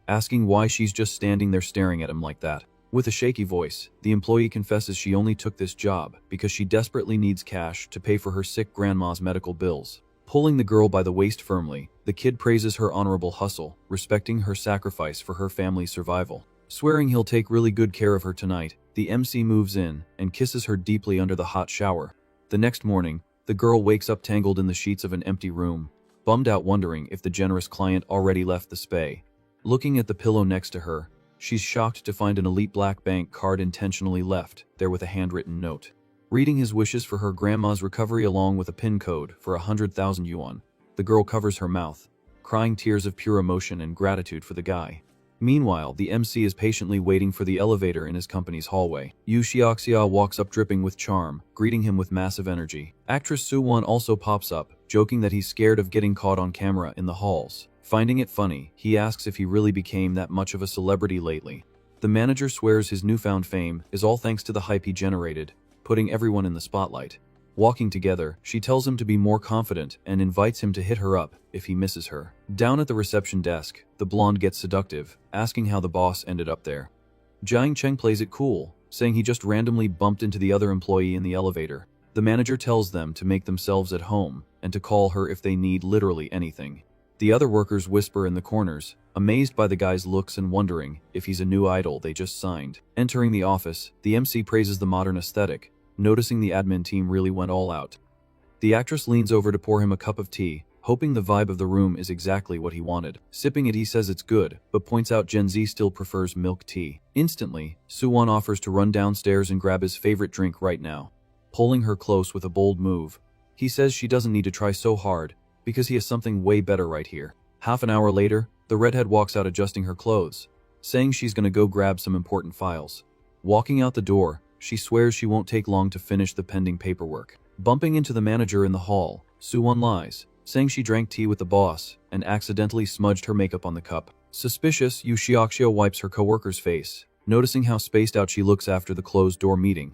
asking why she's just standing there staring at him like that. With a shaky voice, the employee confesses she only took this job because she desperately needs cash to pay for her sick grandma's medical bills. Pulling the girl by the waist firmly, the kid praises her honorable hustle, respecting her sacrifice for her family's survival. Swearing he'll take really good care of her tonight, the MC moves in and kisses her deeply under the hot shower. The next morning, the girl wakes up tangled in the sheets of an empty room, bummed out wondering if the generous client already left the spa. Looking at the pillow next to her, she's shocked to find an elite black bank card intentionally left there with a handwritten note. Reading his wishes for her grandma's recovery along with a PIN code for 100,000 yuan, the girl covers her mouth, crying tears of pure emotion and gratitude for the guy. Meanwhile, the MC is patiently waiting for the elevator in his company's hallway. Yu Xiaoxia walks up dripping with charm, greeting him with massive energy. Actress Su Wan also pops up, joking that he's scared of getting caught on camera in the halls. Finding it funny, he asks if he really became that much of a celebrity lately. The manager swears his newfound fame is all thanks to the hype he generated, putting everyone in the spotlight. Walking together, she tells him to be more confident and invites him to hit her up if he misses her. Down at the reception desk, the blonde gets seductive, asking how the boss ended up there. Jiang Cheng plays it cool, saying he just randomly bumped into the other employee in the elevator. The manager tells them to make themselves at home and to call her if they need literally anything. The other workers whisper in the corners, amazed by the guy's looks and wondering if he's a new idol they just signed. Entering the office, the MC praises the modern aesthetic, noticing the admin team really went all out. The actress leans over to pour him a cup of tea, hoping the vibe of the room is exactly what he wanted. Sipping it, he says it's good, but points out Gen Z still prefers milk tea. Instantly, Suwon offers to run downstairs and grab his favorite drink right now, pulling her close with a bold move. He says she doesn't need to try so hard, because he has something way better right here. Half an hour later, the redhead walks out adjusting her clothes, saying she's gonna go grab some important files. Walking out the door, she swears she won't take long to finish the pending paperwork. Bumping into the manager in the hall, Suwon lies, saying she drank tea with the boss and accidentally smudged her makeup on the cup. Suspicious, Yu Xiaoxio wipes her coworker's face, noticing how spaced out she looks after the closed-door meeting.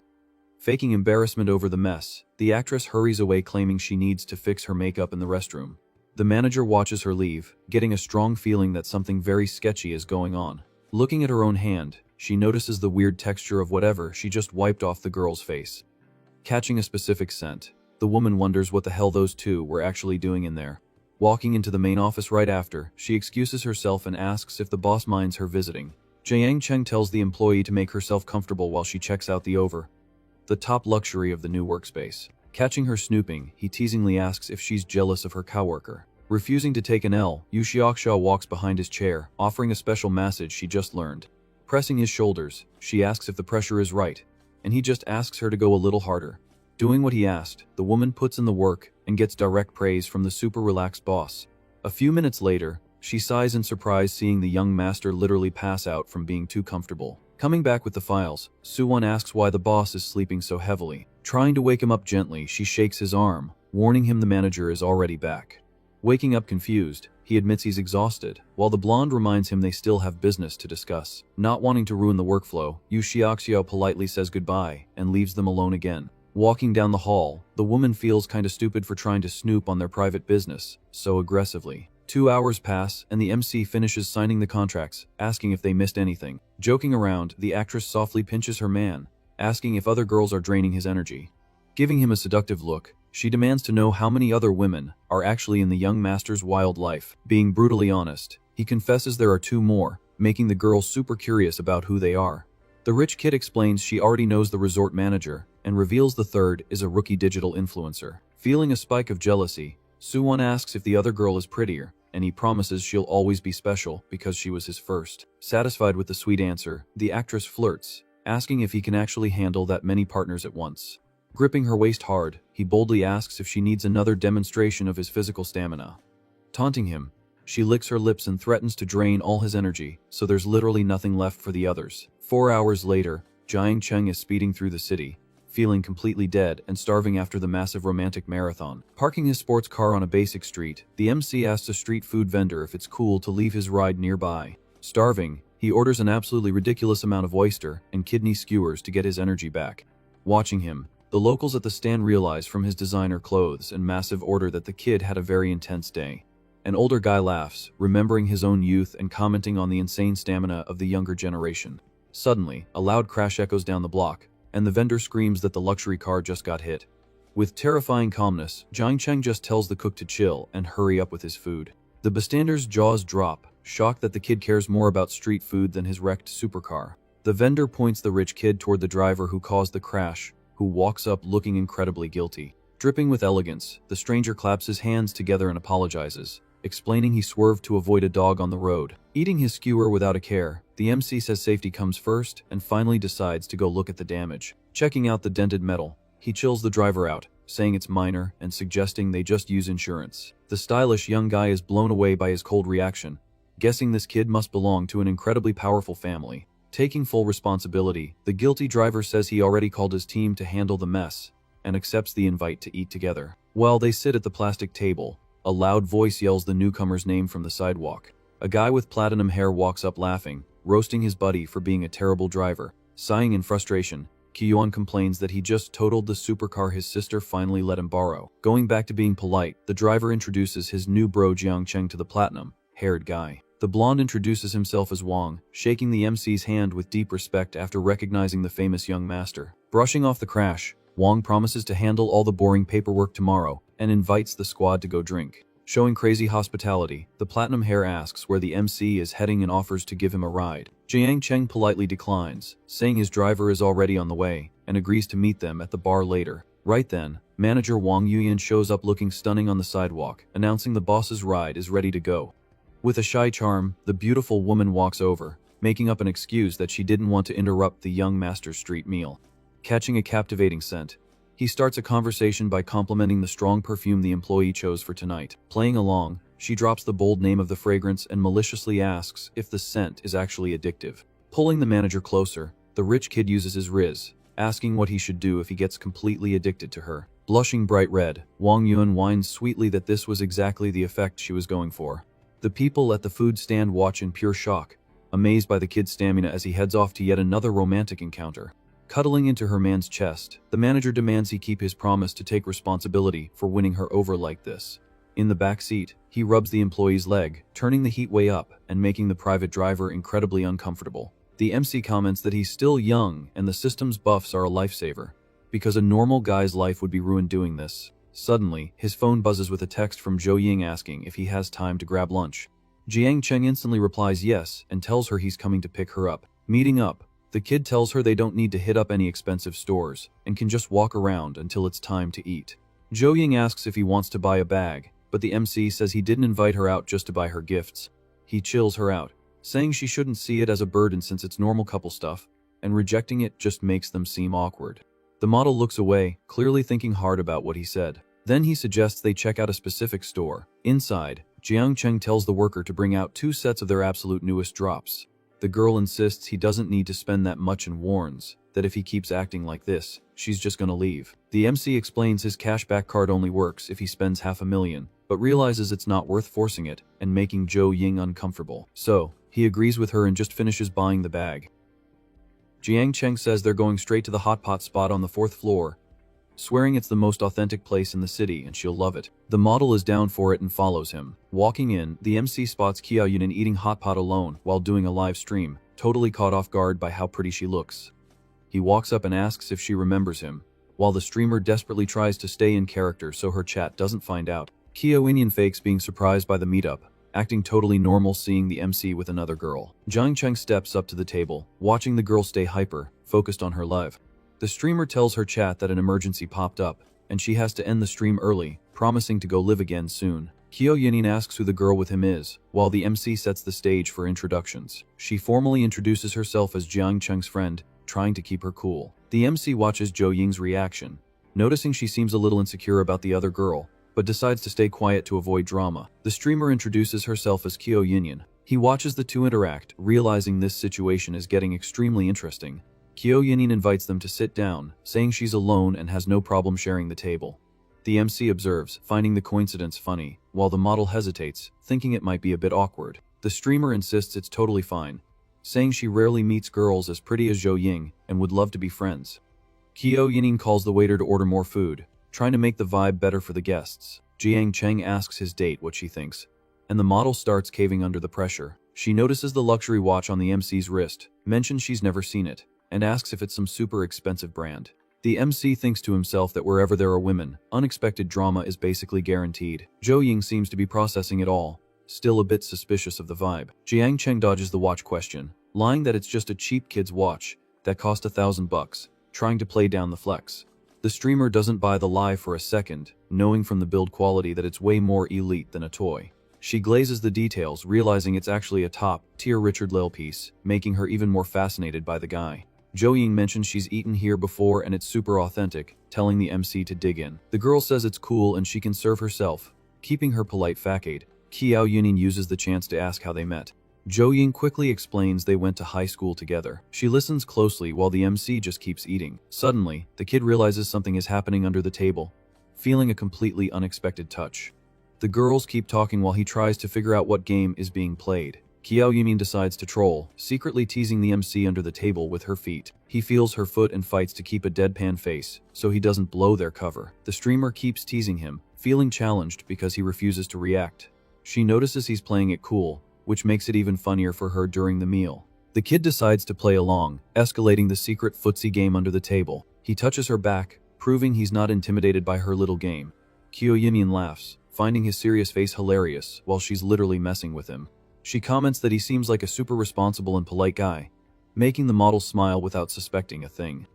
Faking embarrassment over the mess, the actress hurries away claiming she needs to fix her makeup in the restroom. The manager watches her leave, getting a strong feeling that something very sketchy is going on. Looking at her own hand, she notices the weird texture of whatever she just wiped off the girl's face. Catching a specific scent, the woman wonders what the hell those two were actually doing in there. Walking into the main office right after, she excuses herself and asks if the boss minds her visiting. Jiang Cheng tells the employee to make herself comfortable while she checks out the top luxury of the new workspace. Catching her snooping, he teasingly asks if she's jealous of her coworker. Refusing to take an L, Yu Xiaoxia walks behind his chair, offering a special message she just learned. Pressing his shoulders, she asks if the pressure is right, and he just asks her to go a little harder. Doing what he asked, the woman puts in the work and gets direct praise from the super relaxed boss. A few minutes later, she sighs in surprise seeing the young master literally pass out from being too comfortable. Coming back with the files, Suwon asks why the boss is sleeping so heavily. Trying to wake him up gently, she shakes his arm, warning him the manager is already back. Waking up confused, he admits he's exhausted, while the blonde reminds him they still have business to discuss. Not wanting to ruin the workflow, Yu Xiaoxiao politely says goodbye and leaves them alone again. Walking down the hall, the woman feels kinda stupid for trying to snoop on their private business so aggressively. 2 hours pass, and the MC finishes signing the contracts, asking if they missed anything. Joking around, the actress softly pinches her man, asking if other girls are draining his energy. Giving him a seductive look, she demands to know how many other women are actually in the young master's wild life. Being brutally honest, he confesses there are 2 more, making the girl super curious about who they are. The rich kid explains she already knows the resort manager, and reveals the third is a rookie digital influencer. Feeling a spike of jealousy, Suwon asks if the other girl is prettier, and he promises she'll always be special because she was his first. Satisfied with the sweet answer, the actress flirts, asking if he can actually handle that many partners at once. Gripping her waist hard, he boldly asks if she needs another demonstration of his physical stamina. Taunting him, she licks her lips and threatens to drain all his energy, so there's literally nothing left for the others. 4 hours later, Jiang Cheng is speeding through the city, feeling completely dead and starving after the massive romantic marathon. Parking his sports car on a basic street, the MC asks a street food vendor if it's cool to leave his ride nearby. Starving, he orders an absolutely ridiculous amount of oyster and kidney skewers to get his energy back. Watching him, the locals at the stand realize from his designer clothes and massive order that the kid had a very intense day. An older guy laughs, remembering his own youth and commenting on the insane stamina of the younger generation. Suddenly, a loud crash echoes down the block, and the vendor screams that the luxury car just got hit. With terrifying calmness, Jiang Cheng just tells the cook to chill and hurry up with his food. The bystander's jaws drop, shocked that the kid cares more about street food than his wrecked supercar. The vendor points the rich kid toward the driver who caused the crash, who walks up looking incredibly guilty. Dripping with elegance, the stranger claps his hands together and apologizes, explaining he swerved to avoid a dog on the road. Eating his skewer without a care, the MC says safety comes first and finally decides to go look at the damage. Checking out the dented metal, he chills the driver out, saying it's minor and suggesting they just use insurance. The stylish young guy is blown away by his cold reaction, guessing this kid must belong to an incredibly powerful family. Taking full responsibility, the guilty driver says he already called his team to handle the mess and accepts the invite to eat together. While they sit at the plastic table, a loud voice yells the newcomer's name from the sidewalk. A guy with platinum hair walks up laughing, roasting his buddy for being a terrible driver. Sighing in frustration, Kyuan complains that he just totaled the supercar his sister finally let him borrow. Going back to being polite, the driver introduces his new bro Jiang Cheng to the platinum-haired guy. The blonde introduces himself as Wang, shaking the MC's hand with deep respect after recognizing the famous young master. Brushing off the crash, Wang promises to handle all the boring paperwork tomorrow and invites the squad to go drink. Showing crazy hospitality, the platinum hair asks where the MC is heading and offers to give him a ride. Jiang Cheng politely declines, saying his driver is already on the way, and agrees to meet them at the bar later. Right then, manager Wang Yuyan shows up looking stunning on the sidewalk, announcing the boss's ride is ready to go. With a shy charm, the beautiful woman walks over, making up an excuse that she didn't want to interrupt the young master's street meal. Catching a captivating scent, he starts a conversation by complimenting the strong perfume the employee chose for tonight. Playing along, she drops the bold name of the fragrance and maliciously asks if the scent is actually addictive. Pulling the manager closer, the rich kid uses his riz, asking what he should do if he gets completely addicted to her. Blushing bright red, Wang Yuan whines sweetly that this was exactly the effect she was going for. The people at the food stand watch in pure shock, amazed by the kid's stamina as he heads off to yet another romantic encounter. Cuddling into her man's chest, the manager demands he keep his promise to take responsibility for winning her over like this. In the back seat, he rubs the employee's leg, turning the heat way up and making the private driver incredibly uncomfortable. The MC comments that he's still young and the system's buffs are a lifesaver, because a normal guy's life would be ruined doing this. Suddenly, his phone buzzes with a text from Zhou Ying asking if he has time to grab lunch. Jiang Cheng instantly replies yes and tells her he's coming to pick her up. Meeting up, the kid tells her they don't need to hit up any expensive stores and can just walk around until it's time to eat. Zhou Ying asks if he wants to buy a bag, but the MC says he didn't invite her out just to buy her gifts. He chills her out, saying she shouldn't see it as a burden since it's normal couple stuff, and rejecting it just makes them seem awkward. The model looks away, clearly thinking hard about what he said. Then he suggests they check out a specific store. Inside, Jiang Cheng tells the worker to bring out 2 sets of their absolute newest drops. The girl insists he doesn't need to spend that much and warns that if he keeps acting like this, she's just gonna leave. The MC explains his cashback card only works if he spends $500,000, but realizes it's not worth forcing it and making Zhou Ying uncomfortable. So, he agrees with her and just finishes buying the bag. Jiang Cheng says they're going straight to the hot pot spot on the 4th floor, swearing it's the most authentic place in the city and she'll love it. The model is down for it and follows him. Walking in, the MC spots Qiao Yunin eating hot pot alone while doing a live stream, totally caught off guard by how pretty she looks. He walks up and asks if she remembers him, while the streamer desperately tries to stay in character so her chat doesn't find out. Qiao Yunin fakes being surprised by the meetup, acting totally normal seeing the MC with another girl. Jiang Cheng steps up to the table, watching the girl stay hyper, focused on her live. The streamer tells her chat that an emergency popped up, and she has to end the stream early, promising to go live again soon. Qiao Yunin asks who the girl with him is, while the MC sets the stage for introductions. She formally introduces herself as Jiang Cheng's friend, trying to keep her cool. The MC watches Zhou Ying's reaction, noticing she seems a little insecure about the other girl, but decides to stay quiet to avoid drama. The streamer introduces herself as Qiao Yunin. He watches the two interact, realizing this situation is getting extremely interesting. Qiao Yunin invites them to sit down, saying she's alone and has no problem sharing the table. The MC observes, finding the coincidence funny, while the model hesitates, thinking it might be a bit awkward. The streamer insists it's totally fine, saying she rarely meets girls as pretty as Zhou Ying and would love to be friends. Qiao Yunin calls the waiter to order more food, trying to make the vibe better for the guests. Jiang Cheng asks his date what she thinks, and the model starts caving under the pressure. She notices the luxury watch on the MC's wrist, mentions she's never seen it, and asks if it's some super expensive brand. The MC thinks to himself that wherever there are women, unexpected drama is basically guaranteed. Zhou Ying seems to be processing it all, still a bit suspicious of the vibe. Jiang Cheng dodges the watch question, lying that it's just a cheap kid's watch that cost $1,000, trying to play down the flex. The streamer doesn't buy the lie for a second, knowing from the build quality that it's way more elite than a toy. She glazes the details, realizing it's actually a top-tier Richard Lille piece, making her even more fascinated by the guy. Zhou Ying mentions she's eaten here before and it's super authentic, telling the MC to dig in. The girl says it's cool and she can serve herself, keeping her polite facade. Qiao Yunin uses the chance to ask how they met. Zhou Ying quickly explains they went to high school together. She listens closely while the MC just keeps eating. Suddenly, the kid realizes something is happening under the table, feeling a completely unexpected touch. The girls keep talking while he tries to figure out what game is being played. Qiao Yumin decides to troll, secretly teasing the MC under the table with her feet. He feels her foot and fights to keep a deadpan face, so he doesn't blow their cover. The streamer keeps teasing him, feeling challenged because he refuses to react. She notices he's playing it cool, which makes it even funnier for her during the meal. The kid decides to play along, escalating the secret footsie game under the table. He touches her back, proving he's not intimidated by her little game. Qiao Yumin laughs, finding his serious face hilarious while she's literally messing with him. She comments that he seems like a super responsible and polite guy, making the model smile without suspecting a thing.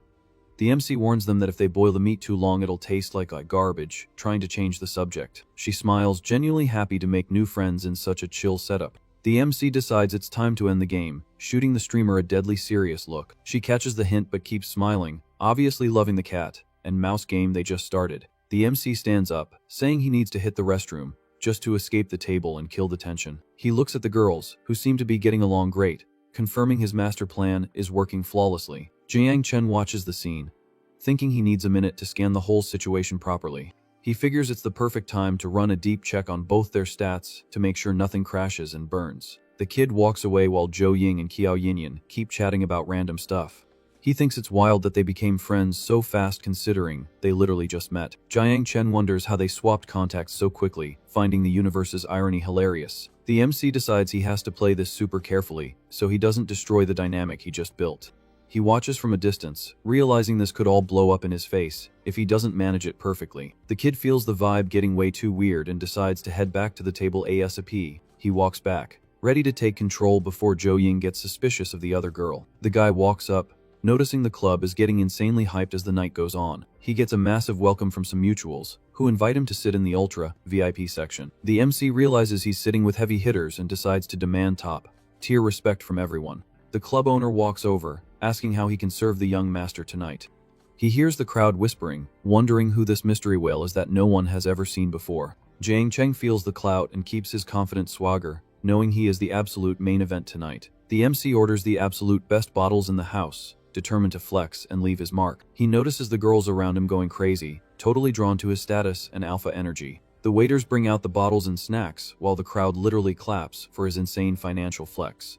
The MC warns them that if they boil the meat too long it'll taste like garbage, trying to change the subject. She smiles, genuinely happy to make new friends in such a chill setup. The MC decides it's time to end the game, shooting the streamer a deadly serious look. She catches the hint but keeps smiling, obviously loving the cat and mouse game they just started. The MC stands up, saying he needs to hit the restroom, just to escape the table and kill the tension. He looks at the girls, who seem to be getting along great, confirming his master plan is working flawlessly. Jiang Chen watches the scene, thinking he needs a minute to scan the whole situation properly. He figures it's the perfect time to run a deep check on both their stats to make sure nothing crashes and burns. The kid walks away while Zhou Ying and Qiao Yinyan keep chatting about random stuff. He thinks it's wild that they became friends so fast considering they literally just met. Jiang Chen wonders how they swapped contacts so quickly, finding the universe's irony hilarious. The MC decides he has to play this super carefully, so he doesn't destroy the dynamic he just built. He watches from a distance, realizing this could all blow up in his face if he doesn't manage it perfectly. The kid feels the vibe getting way too weird and decides to head back to the table ASAP. He walks back, ready to take control before Zhou Ying gets suspicious of the other girl. The guy walks up, noticing the club is getting insanely hyped as the night goes on. He gets a massive welcome from some mutuals, who invite him to sit in the Ultra VIP section. The MC realizes he's sitting with heavy hitters and decides to demand top-tier respect from everyone. The club owner walks over, asking how he can serve the young master tonight. He hears the crowd whispering, wondering who this mystery whale is that no one has ever seen before. Jiang Cheng feels the clout and keeps his confident swagger, knowing he is the absolute main event tonight. The MC orders the absolute best bottles in the house, determined to flex and leave his mark. He notices the girls around him going crazy, totally drawn to his status and alpha energy. The waiters bring out the bottles and snacks, while the crowd literally claps for his insane financial flex.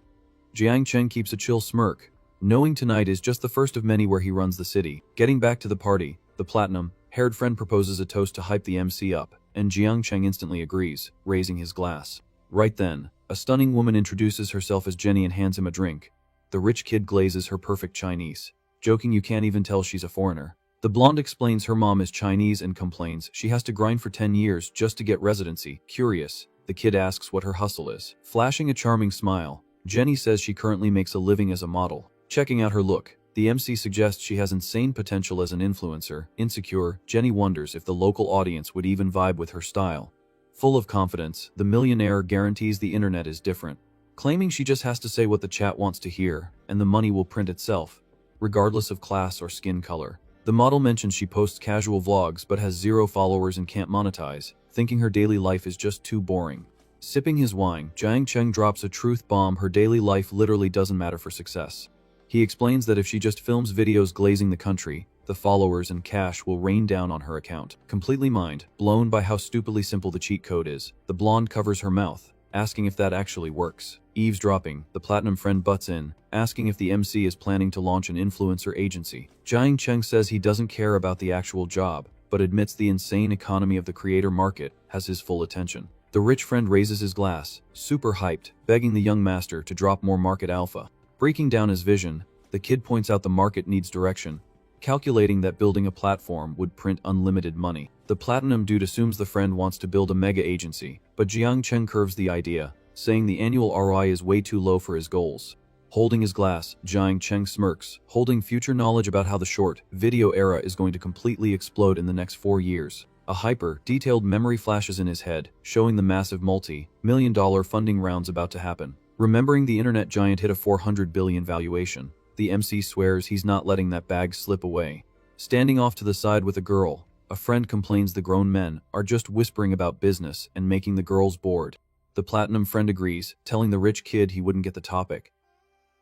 Jiang Chen keeps a chill smirk, knowing tonight is just the first of many where he runs the city. Getting back to the party, the platinum-haired friend proposes a toast to hype the MC up, and Jiang Cheng instantly agrees, raising his glass. Right then, a stunning woman introduces herself as Jenny and hands him a drink. The rich kid glazes her perfect Chinese, joking you can't even tell she's a foreigner. The blonde explains her mom is Chinese and complains she has to grind for 10 years just to get residency. Curious, the kid asks what her hustle is. Flashing a charming smile, Jenny says she currently makes a living as a model. Checking out her look, the MC suggests she has insane potential as an influencer. Insecure, Jenny wonders if the local audience would even vibe with her style. Full of confidence, the millionaire guarantees the internet is different, claiming she just has to say what the chat wants to hear, and the money will print itself, regardless of class or skin color. The model mentions she posts casual vlogs but has 0 followers and can't monetize, thinking her daily life is just too boring. Sipping his wine, Jiang Cheng drops a truth bomb: her daily life literally doesn't matter for success. He explains that if she just films videos glazing the country, the followers and cash will rain down on her account. Completely mind-blown by how stupidly simple the cheat code is, the blonde covers her mouth, asking if that actually works. Eavesdropping, the platinum friend butts in, asking if the MC is planning to launch an influencer agency. Jiang Cheng says he doesn't care about the actual job, but admits the insane economy of the creator market has his full attention. The rich friend raises his glass, super hyped, begging the young master to drop more market alpha. Breaking down his vision, the kid points out the market needs direction, calculating that building a platform would print unlimited money. The platinum dude assumes the friend wants to build a mega agency, but Jiang Cheng curves the idea, saying the annual ROI is way too low for his goals. Holding his glass, Jiang Cheng smirks, holding future knowledge about how the short video era is going to completely explode in the next 4 years. A hyper-detailed memory flashes in his head, showing the massive multi-million-dollar funding rounds about to happen. Remembering the internet giant hit a 400 billion valuation, the MC swears he's not letting that bag slip away. Standing off to the side with a girl, a friend complains the grown men are just whispering about business and making the girls bored. The platinum friend agrees, telling the rich kid he wouldn't get the topic.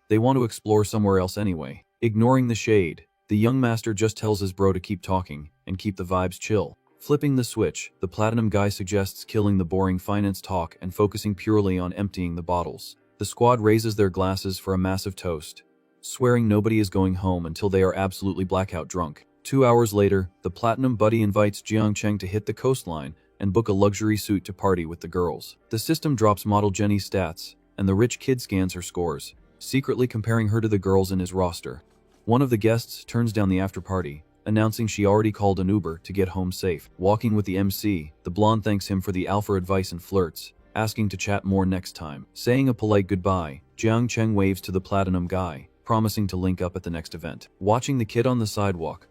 They want to explore somewhere else anyway. Ignoring the shade, the young master just tells his bro to keep talking and keep the vibes chill. Flipping the switch, the platinum guy suggests killing the boring finance talk and focusing purely on emptying the bottles. The squad raises their glasses for a massive toast, swearing nobody is going home until they are absolutely blackout drunk. 2 hours later, the Platinum Buddy invites Jiang Cheng to hit the coastline and book a luxury suite to party with the girls. The system drops model Jenny's stats, and the rich kid scans her scores, secretly comparing her to the girls in his roster. One of the guests turns down the after-party, announcing she already called an Uber to get home safe. Walking with the MC, the blonde thanks him for the alpha advice and flirts, asking to chat more next time. Saying a polite goodbye, Jiang Cheng waves to the Platinum guy, promising to link up at the next event. Watching the kid on the sidewalk,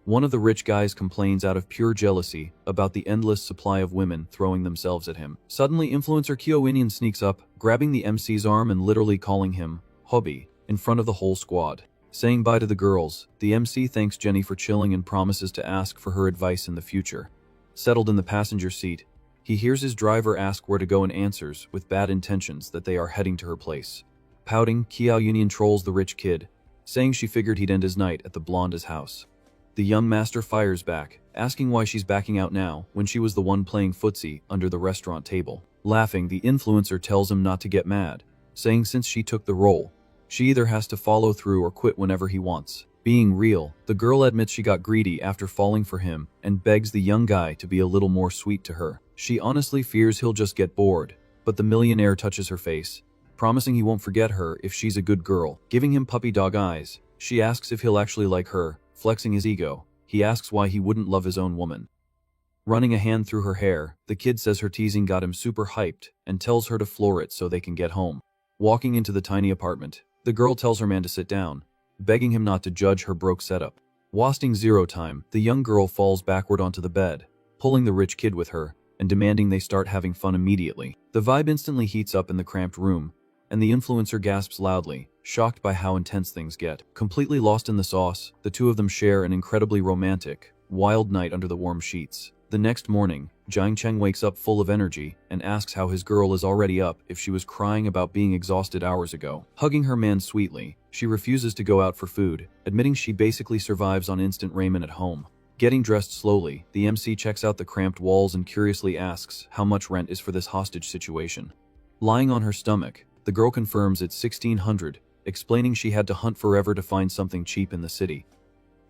one of the rich guys complains out of pure jealousy about the endless supply of women throwing themselves at him. Suddenly, influencer Kyo Winian sneaks up, grabbing the MC's arm and literally calling him hubby in front of the whole squad. Saying bye to the girls, the MC thanks Jenny for chilling and promises to ask for her advice in the future. Settled in the passenger seat, he hears his driver ask where to go and answers, with bad intentions, that they are heading to her place. Pouting, Kiao Union trolls the rich kid, saying she figured he'd end his night at the blonde's house. The young master fires back, asking why she's backing out now when she was the one playing footsie under the restaurant table. Laughing, the influencer tells him not to get mad, saying since she took the role, she either has to follow through or quit whenever he wants. Being real, the girl admits she got greedy after falling for him and begs the young guy to be a little more sweet to her. She honestly fears he'll just get bored, but the millionaire touches her face, promising he won't forget her if she's a good girl. Giving him puppy dog eyes, she asks if he'll actually like her. Flexing his ego, he asks why he wouldn't love his own woman. Running a hand through her hair, the kid says her teasing got him super hyped and tells her to floor it so they can get home. Walking into the tiny apartment, the girl tells her man to sit down, begging him not to judge her broke setup. Wasting zero time, the young girl falls backward onto the bed, pulling the rich kid with her and demanding they start having fun immediately. The vibe instantly heats up in the cramped room, and the influencer gasps loudly, shocked by how intense things get. Completely lost in the sauce, the two of them share an incredibly romantic, wild night under the warm sheets. The next morning, Jiang Cheng wakes up full of energy and asks how his girl is already up if she was crying about being exhausted hours ago. Hugging her man sweetly, she refuses to go out for food, admitting she basically survives on instant ramen at home. Getting dressed slowly, the MC checks out the cramped walls and curiously asks how much rent is for this hostage situation. Lying on her stomach, the girl confirms it's 1600, explaining she had to hunt forever to find something cheap in the city.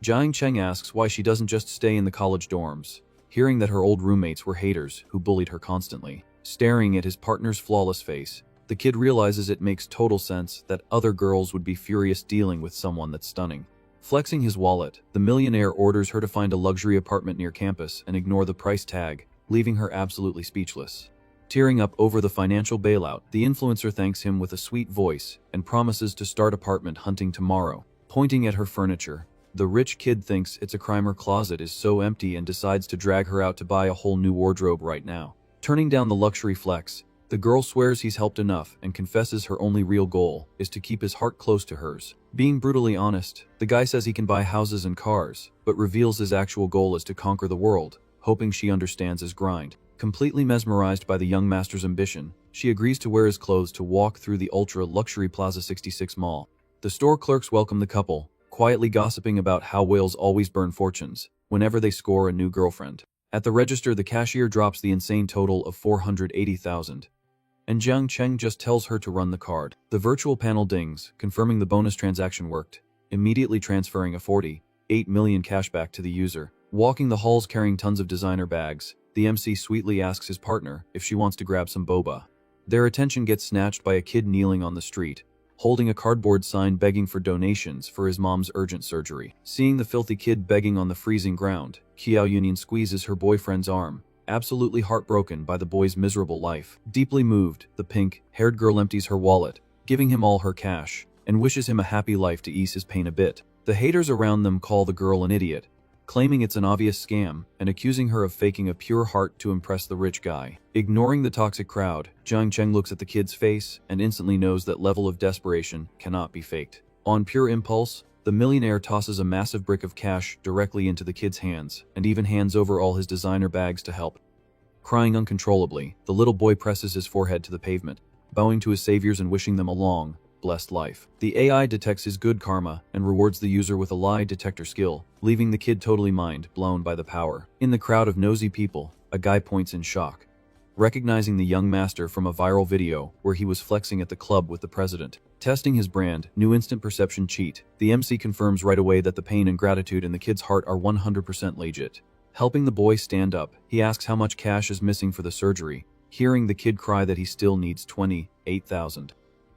Jiang Cheng asks why she doesn't just stay in the college dorms, hearing that her old roommates were haters who bullied her constantly. Staring at his partner's flawless face, the kid realizes it makes total sense that other girls would be furious dealing with someone that's stunning. Flexing his wallet, the millionaire orders her to find a luxury apartment near campus and ignore the price tag, leaving her absolutely speechless. Tearing up over the financial bailout, the influencer thanks him with a sweet voice and promises to start apartment hunting tomorrow. Pointing at her furniture, the rich kid thinks it's a crime her closet is so empty and decides to drag her out to buy a whole new wardrobe right now. Turning down the luxury flex, the girl swears he's helped enough and confesses her only real goal is to keep his heart close to hers. Being brutally honest, the guy says he can buy houses and cars, but reveals his actual goal is to conquer the world, hoping she understands his grind. Completely mesmerized by the young master's ambition, she agrees to wear his clothes to walk through the ultra-luxury Plaza 66 mall. The store clerks welcome the couple, quietly gossiping about how whales always burn fortunes whenever they score a new girlfriend. At the register, the cashier drops the insane total of 480,000, and Jiang Cheng just tells her to run the card. The virtual panel dings, confirming the bonus transaction worked, immediately transferring a 48 million cashback to the user. Walking the halls carrying tons of designer bags, the MC sweetly asks his partner if she wants to grab some boba. Their attention gets snatched by a kid kneeling on the street, holding a cardboard sign begging for donations for his mom's urgent surgery. Seeing the filthy kid begging on the freezing ground, Kiao Union squeezes her boyfriend's arm, absolutely heartbroken by the boy's miserable life. Deeply moved, the pink-haired girl empties her wallet, giving him all her cash, and wishes him a happy life to ease his pain a bit. The haters around them call the girl an idiot, claiming it's an obvious scam and accusing her of faking a pure heart to impress the rich guy. Ignoring the toxic crowd, Jiang Cheng looks at the kid's face and instantly knows that level of desperation cannot be faked. On pure impulse, the millionaire tosses a massive brick of cash directly into the kid's hands and even hands over all his designer bags to help. Crying uncontrollably, the little boy presses his forehead to the pavement, bowing to his saviors and wishing them a long, blessed life. The AI detects his good karma and rewards the user with a lie detector skill, leaving the kid totally mind blown by the power. In the crowd of nosy people, a guy points in shock, recognizing the young master from a viral video where he was flexing at the club with the president. Testing his brand, new instant perception cheat, the MC confirms right away that the pain and gratitude in the kid's heart are 100% legit. Helping the boy stand up, he asks how much cash is missing for the surgery, hearing the kid cry that he still needs $28,000.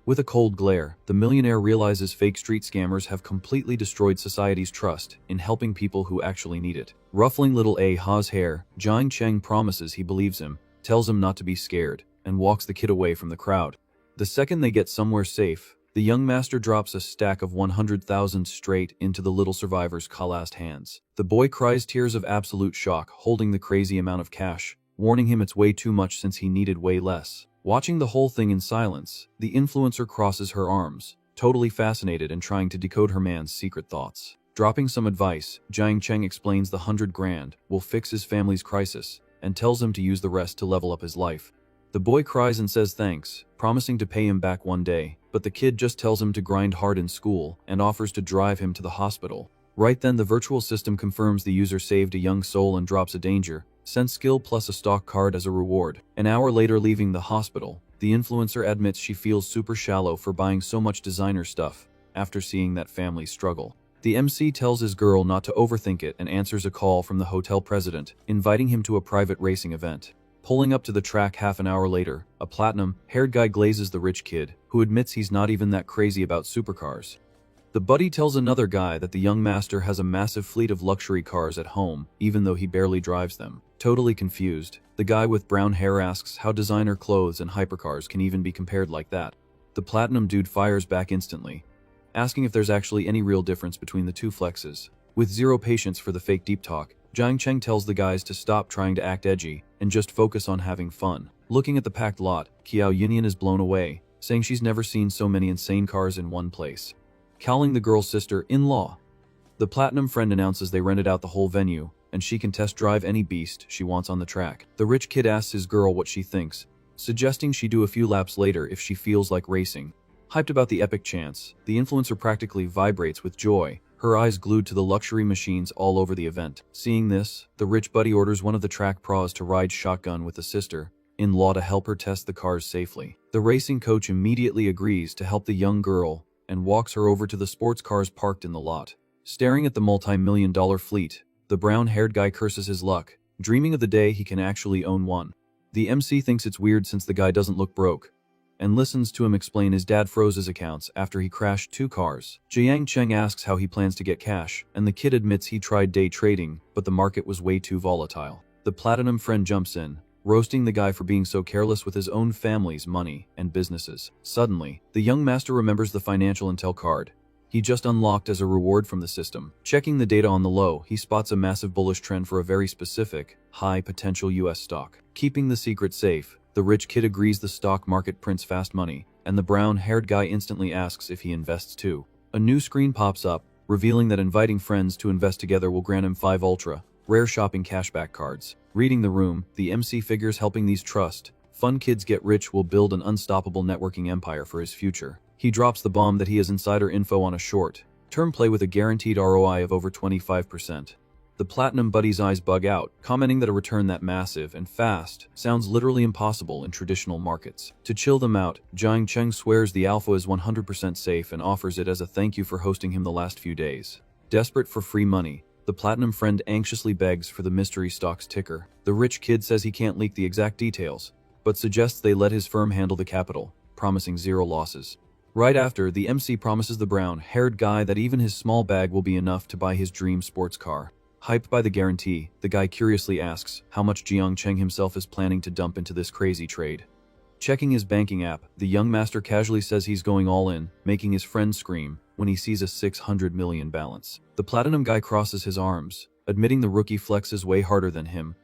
With a cold glare, the millionaire realizes fake street scammers have completely destroyed society's trust in helping people who actually need it. Ruffling little Ha's hair, Jiang Cheng promises he believes him, tells him not to be scared, and walks the kid away from the crowd. The second they get somewhere safe, the young master drops a stack of 100,000 straight into the little survivor's calloused hands. The boy cries tears of absolute shock, holding the crazy amount of cash, warning him it's way too much since he needed way less. Watching the whole thing in silence, the influencer crosses her arms, totally fascinated and trying to decode her man's secret thoughts. Dropping some advice, Jiang Cheng explains the 100 grand will fix his family's crisis, and tells him to use the rest to level up his life. The boy cries and says thanks, promising to pay him back one day, but the kid just tells him to grind hard in school and offers to drive him to the hospital. Right then the virtual system confirms the user saved a young soul and drops a danger, sends skill plus a stock card as a reward. An hour later, leaving the hospital, the influencer admits she feels super shallow for buying so much designer stuff after seeing that family struggle. The MC tells his girl not to overthink it and answers a call from the hotel president, inviting him to a private racing event. Pulling up to the track half an hour later, a platinum-haired guy glazes the rich kid, who admits he's not even that crazy about supercars. The buddy tells another guy that the young master has a massive fleet of luxury cars at home, even though he barely drives them. Totally confused, the guy with brown hair asks how designer clothes and hypercars can even be compared like that. The platinum dude fires back instantly, asking if there's actually any real difference between the two flexes. With zero patience for the fake deep talk, Jiang Cheng tells the guys to stop trying to act edgy and just focus on having fun. Looking at the packed lot, Qiao Yinyan is blown away, saying she's never seen so many insane cars in one place. Calling the girl's sister-in-law, the platinum friend announces they rented out the whole venue, and she can test drive any beast she wants on the track. The rich kid asks his girl what she thinks, suggesting she do a few laps later if she feels like racing. Hyped about the epic chance, the influencer practically vibrates with joy, her eyes glued to the luxury machines all over the event. Seeing this, the rich buddy orders one of the track pros to ride shotgun with the sister-in-law to help her test the cars safely. The racing coach immediately agrees to help the young girl and walks her over to the sports cars parked in the lot. Staring at the multi-million-dollar fleet, the brown-haired guy curses his luck, dreaming of the day he can actually own one. The MC thinks it's weird since the guy doesn't look broke, and listens to him explain his dad froze his accounts after he crashed 2 cars. Jiang Cheng asks how he plans to get cash, and the kid admits he tried day trading, but the market was way too volatile. The platinum friend jumps in, roasting the guy for being so careless with his own family's money and businesses. Suddenly, the young master remembers the financial intel card he just unlocked as a reward from the system. Checking the data on the low, he spots a massive bullish trend for a very specific, high-potential US stock. Keeping the secret safe, the rich kid agrees the stock market prints fast money, and the brown-haired guy instantly asks if he invests too. A new screen pops up, revealing that inviting friends to invest together will grant him 5 ultra rare shopping cashback cards. Reading the room, the MC figures helping these fun kids get rich will build an unstoppable networking empire for his future. He drops the bomb that he has insider info on a short-term play with a guaranteed ROI of over 25%. The platinum buddy's eyes bug out, commenting that a return that massive and fast sounds literally impossible in traditional markets. To chill them out, Jiang Cheng swears the alpha is 100% safe and offers it as a thank you for hosting him the last few days. Desperate for free money, the platinum friend anxiously begs for the mystery stock's ticker. The rich kid says he can't leak the exact details, but suggests they let his firm handle the capital, promising 0 losses. Right after, the MC promises the brown-haired guy that even his small bag will be enough to buy his dream sports car. Hyped by the guarantee, the guy curiously asks how much Jiang Cheng himself is planning to dump into this crazy trade. Checking his banking app, the young master casually says he's going all in, making his friend scream when he sees a 600 million balance. The platinum guy crosses his arms, admitting the rookie flexes way harder than him,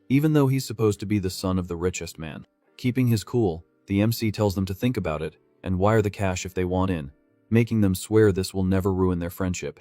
even though he's supposed to be the son of the richest man. Keeping his cool, the MC tells them to think about it and wire the cash if they want in, making them swear this will never ruin their friendship.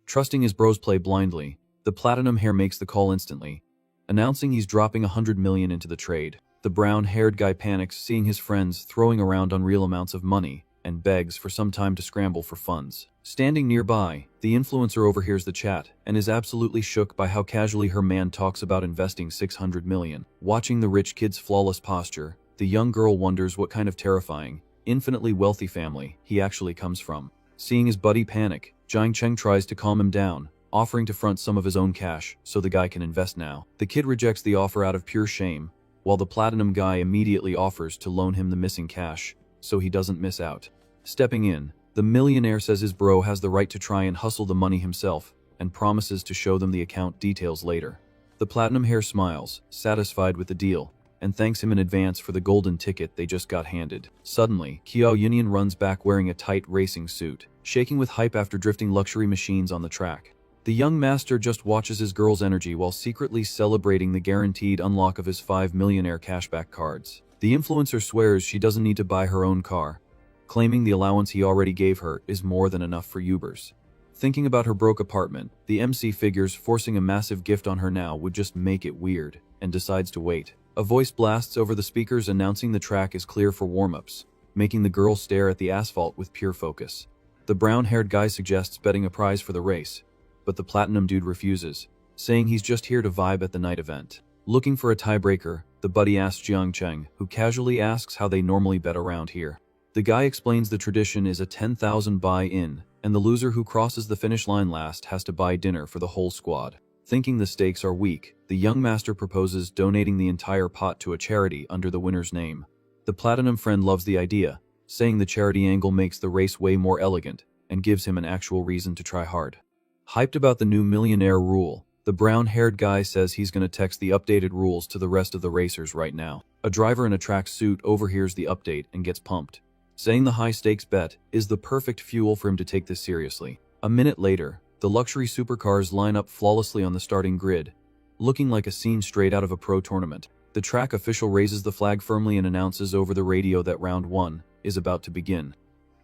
Trusting his bros play blindly, the platinum hair makes the call instantly, announcing he's dropping 100 million into the trade. The brown-haired guy panics seeing his friends throwing around unreal amounts of money and begs for some time to scramble for funds. Standing nearby, the influencer overhears the chat and is absolutely shook by how casually her man talks about investing 600 million. Watching the rich kid's flawless posture, the young girl wonders what kind of terrifying, infinitely wealthy family he actually comes from. Seeing his buddy panic, Jiang Cheng tries to calm him down, offering to front some of his own cash so the guy can invest now. The kid rejects the offer out of pure shame, while the platinum guy immediately offers to loan him the missing cash so he doesn't miss out. Stepping in, the millionaire says his bro has the right to try and hustle the money himself and promises to show them the account details later. The platinum hair smiles, satisfied with the deal, and thanks him in advance for the golden ticket they just got handed. Suddenly, Qiao Yinyan runs back wearing a tight racing suit, shaking with hype after drifting luxury machines on the track. The young master just watches his girl's energy while secretly celebrating the guaranteed unlock of his 5 millionaire cashback cards. The influencer swears she doesn't need to buy her own car, claiming the allowance he already gave her is more than enough for Ubers. Thinking about her broke apartment, the MC figures forcing a massive gift on her now would just make it weird, and decides to wait. A voice blasts over the speakers announcing the track is clear for warm-ups, making the girl stare at the asphalt with pure focus. The brown-haired guy suggests betting a prize for the race, but the platinum dude refuses, saying he's just here to vibe at the night event. Looking for a tiebreaker, the buddy asks Jiang Cheng, who casually asks how they normally bet around here. The guy explains the tradition is a 10,000 buy-in, and the loser who crosses the finish line last has to buy dinner for the whole squad. Thinking the stakes are weak, the young master proposes donating the entire pot to a charity under the winner's name. The platinum friend loves the idea, saying the charity angle makes the race way more elegant and gives him an actual reason to try hard. Hyped about the new millionaire rule, the brown-haired guy says he's going to text the updated rules to the rest of the racers right now. A driver in a track suit overhears the update and gets pumped, saying the high-stakes bet is the perfect fuel for him to take this seriously. A minute later, the luxury supercars line up flawlessly on the starting grid, looking like a scene straight out of a pro tournament. The track official raises the flag firmly and announces over the radio that round 1 is about to begin.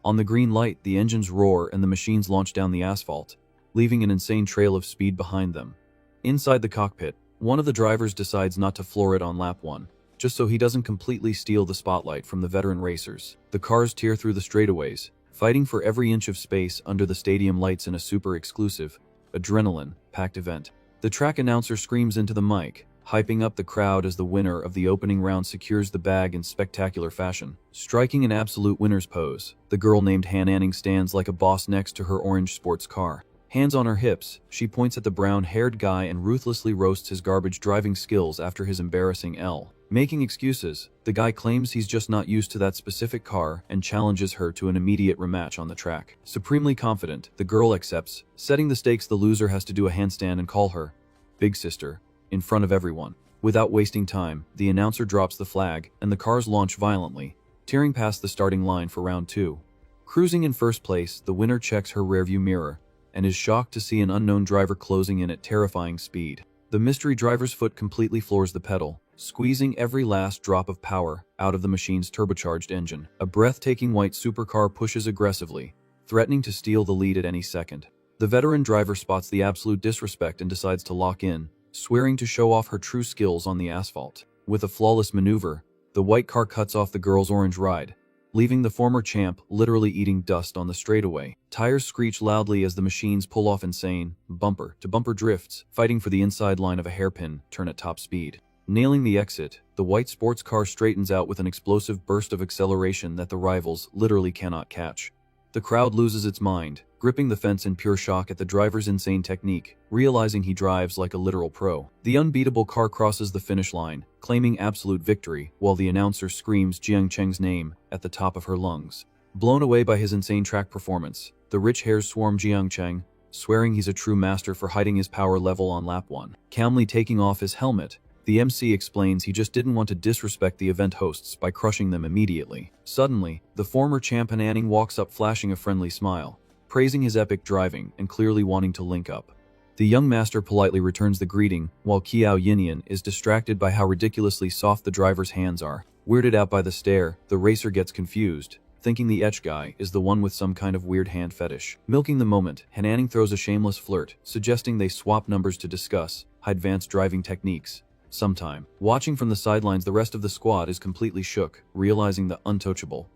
On the green light, the engines roar and the machines launch down the asphalt, leaving an insane trail of speed behind them. Inside the cockpit, one of the drivers decides not to floor it on lap 1, just so he doesn't completely steal the spotlight from the veteran racers. The cars tear through the straightaways, fighting for every inch of space under the stadium lights in a super exclusive, adrenaline-packed event. The track announcer screams into the mic, hyping up the crowd as the winner of the opening round secures the bag in spectacular fashion. Striking an absolute winner's pose, the girl named Han Anning stands like a boss next to her orange sports car. Hands on her hips, she points at the brown-haired guy and ruthlessly roasts his garbage driving skills after his embarrassing L. Making excuses, the guy claims he's just not used to that specific car and challenges her to an immediate rematch on the track. Supremely confident, the girl accepts, setting the stakes the loser has to do a handstand and call her Big Sister in front of everyone. Without wasting time, the announcer drops the flag and the cars launch violently, tearing past the starting line for round 2. Cruising in first place, the winner checks her rearview mirror and is shocked to see an unknown driver closing in at terrifying speed. The mystery driver's foot completely floors the pedal, squeezing every last drop of power out of the machine's turbocharged engine. A breathtaking white supercar pushes aggressively, threatening to steal the lead at any second. The veteran driver spots the absolute disrespect and decides to lock in, swearing to show off her true skills on the asphalt. With a flawless maneuver, the white car cuts off the girl's orange ride, leaving the former champ literally eating dust on the straightaway. Tires screech loudly as the machines pull off insane, bumper-to-bumper drifts, fighting for the inside line of a hairpin turn at top speed. Nailing the exit, the white sports car straightens out with an explosive burst of acceleration that the rivals literally cannot catch. The crowd loses its mind, gripping the fence in pure shock at the driver's insane technique, realizing he drives like a literal pro. The unbeatable car crosses the finish line, claiming absolute victory, while the announcer screams Jiang Cheng's name at the top of her lungs. Blown away by his insane track performance, the rich hairs swarm Jiang Cheng, swearing he's a true master for hiding his power level on lap 1. Calmly taking off his helmet, the MC explains he just didn't want to disrespect the event hosts by crushing them immediately. Suddenly, the former champ Han Anning walks up flashing a friendly smile, praising his epic driving and clearly wanting to link up. The young master politely returns the greeting, while Qiao Yinyan is distracted by how ridiculously soft the driver's hands are. Weirded out by the stare, the racer gets confused, thinking the etch guy is the one with some kind of weird hand fetish. Milking the moment, Han Anning throws a shameless flirt, suggesting they swap numbers to discuss advanced driving techniques sometime. Watching from the sidelines, the rest of the squad is completely shook, realizing the untouchable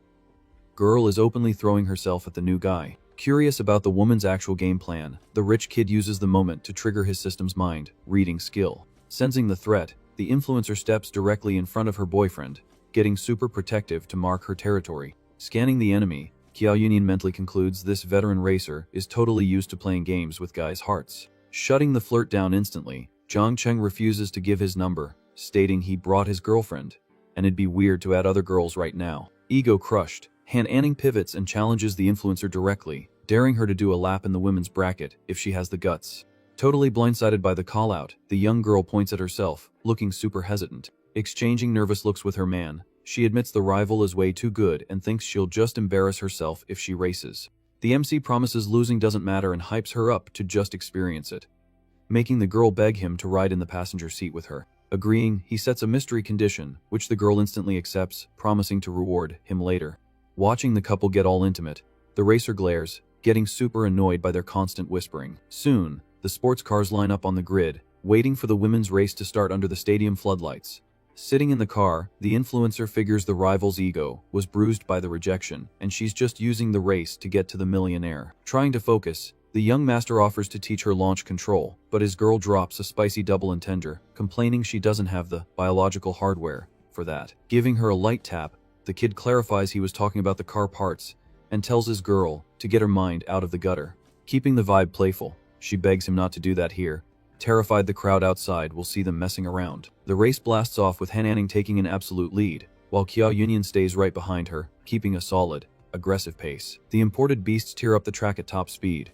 Girl is openly throwing herself at the new guy. Curious about the woman's actual game plan, the rich kid uses the moment to trigger his system's mind reading skill. Sensing the threat, the influencer steps directly in front of her boyfriend, getting super protective to mark her territory. Scanning the enemy, Qiao Yunian mentally concludes this veteran racer is totally used to playing games with guys' hearts. Shutting the flirt down instantly, Zhang Cheng refuses to give his number, stating he brought his girlfriend, and it'd be weird to add other girls right now. Ego crushed, Han Anning pivots and challenges the influencer directly, daring her to do a lap in the women's bracket if she has the guts. Totally blindsided by the call-out, the young girl points at herself, looking super hesitant. Exchanging nervous looks with her man, she admits the rival is way too good and thinks she'll just embarrass herself if she races. The MC promises losing doesn't matter and hypes her up to just experience it, making the girl beg him to ride in the passenger seat with her. Agreeing, he sets a mystery condition, which the girl instantly accepts, promising to reward him later. Watching the couple get all intimate, the racer glares, getting super annoyed by their constant whispering. Soon, the sports cars line up on the grid, waiting for the women's race to start under the stadium floodlights. Sitting in the car, the influencer figures the rival's ego was bruised by the rejection, and she's just using the race to get to the millionaire. Trying to focus, the young master offers to teach her launch control, but his girl drops a spicy double entendre, complaining she doesn't have the biological hardware for that. Giving her a light tap, the kid clarifies he was talking about the car parts, and tells his girl to get her mind out of the gutter. Keeping the vibe playful, she begs him not to do that here. Terrified the crowd outside will see them messing around. The race blasts off with Han Anning taking an absolute lead, while Qiao Yunian stays right behind her, keeping a solid, aggressive pace. The imported beasts tear up the track at top speed,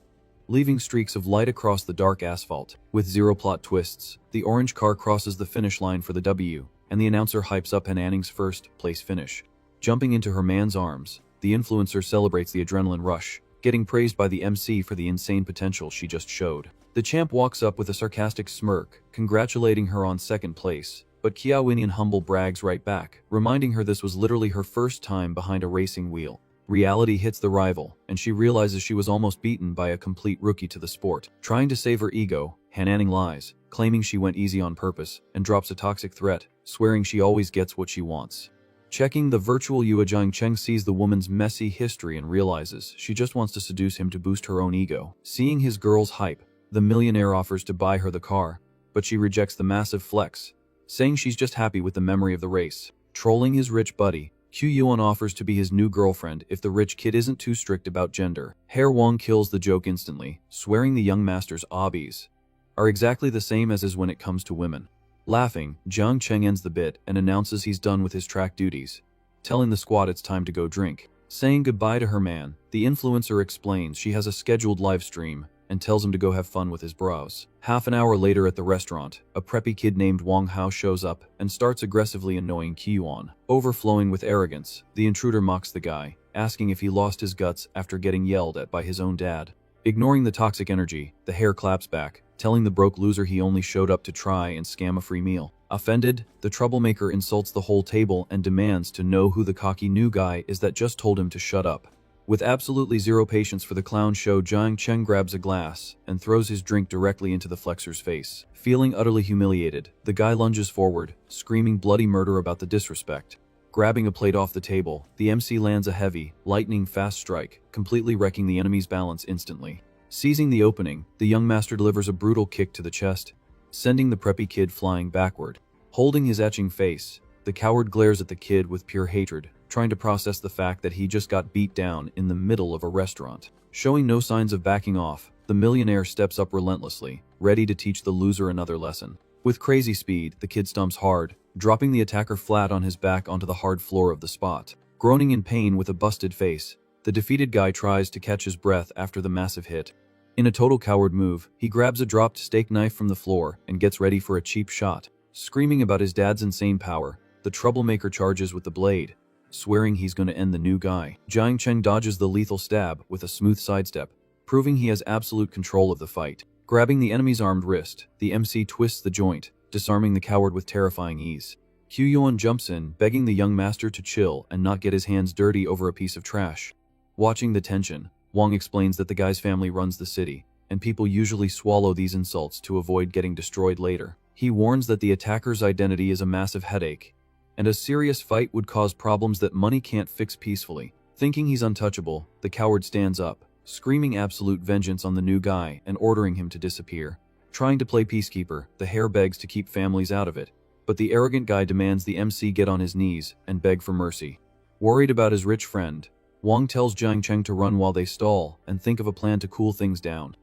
leaving streaks of light across the dark asphalt. With zero plot twists, the orange car crosses the finish line for the W, and the announcer hypes up Han Anning's first place finish. Jumping into her man's arms, the influencer celebrates the adrenaline rush, getting praised by the MC for the insane potential she just showed. The champ walks up with a sarcastic smirk, congratulating her on second place, but Qiao Yunian humble brags right back, reminding her this was literally her first time behind a racing wheel. Reality hits the rival, and she realizes she was almost beaten by a complete rookie to the sport. Trying to save her ego, Han Anning lies, claiming she went easy on purpose, and drops a toxic threat, swearing she always gets what she wants. Checking the virtual Yue, Zhang Cheng sees the woman's messy history and realizes she just wants to seduce him to boost her own ego. Seeing his girl's hype, the millionaire offers to buy her the car, but she rejects the massive flex, saying she's just happy with the memory of the race. Trolling his rich buddy, Qu Yuan offers to be his new girlfriend if the rich kid isn't too strict about gender. Hair Wang kills the joke instantly, swearing the young master's hobbies are exactly the same as his when it comes to women. Laughing, Zhang Cheng ends the bit and announces he's done with his track duties, telling the squad it's time to go drink. Saying goodbye to her man, the influencer explains she has a scheduled live stream and tells him to go have fun with his bros. Half an hour later at the restaurant, a preppy kid named Wang Hao shows up and starts aggressively annoying Qiyuan. Overflowing with arrogance, the intruder mocks the guy, asking if he lost his guts after getting yelled at by his own dad. Ignoring the toxic energy, the hair claps back, telling the broke loser he only showed up to try and scam a free meal. Offended, the troublemaker insults the whole table and demands to know who the cocky new guy is that just told him to shut up. With absolutely zero patience for the clown show, Zhang Cheng grabs a glass and throws his drink directly into the flexor's face. Feeling utterly humiliated, the guy lunges forward, screaming bloody murder about the disrespect. Grabbing a plate off the table, the MC lands a heavy, lightning-fast strike, completely wrecking the enemy's balance instantly. Seizing the opening, the young master delivers a brutal kick to the chest, sending the preppy kid flying backward. Holding his etching face, the coward glares at the kid with pure hatred, trying to process the fact that he just got beat down in the middle of a restaurant. Showing no signs of backing off, the millionaire steps up relentlessly, ready to teach the loser another lesson. With crazy speed, the kid stomps hard, dropping the attacker flat on his back onto the hard floor of the spot. Groaning in pain with a busted face, the defeated guy tries to catch his breath after the massive hit. In a total coward move, he grabs a dropped steak knife from the floor and gets ready for a cheap shot. Screaming about his dad's insane power, the troublemaker charges with the blade, swearing he's going to end the new guy. Zhang Cheng dodges the lethal stab with a smooth sidestep, proving he has absolute control of the fight. Grabbing the enemy's armed wrist, the MC twists the joint, disarming the coward with terrifying ease. Qu Yuan jumps in, begging the young master to chill and not get his hands dirty over a piece of trash. Watching the tension, Wang explains that the guy's family runs the city, and people usually swallow these insults to avoid getting destroyed later. He warns that the attacker's identity is a massive headache, and a serious fight would cause problems that money can't fix peacefully. Thinking he's untouchable, the coward stands up, screaming absolute vengeance on the new guy and ordering him to disappear. Trying to play peacekeeper, the hare begs to keep families out of it, but the arrogant guy demands the MC get on his knees and beg for mercy. Worried about his rich friend, Wang tells Jiang Cheng to run while they stall and think of a plan to cool things down.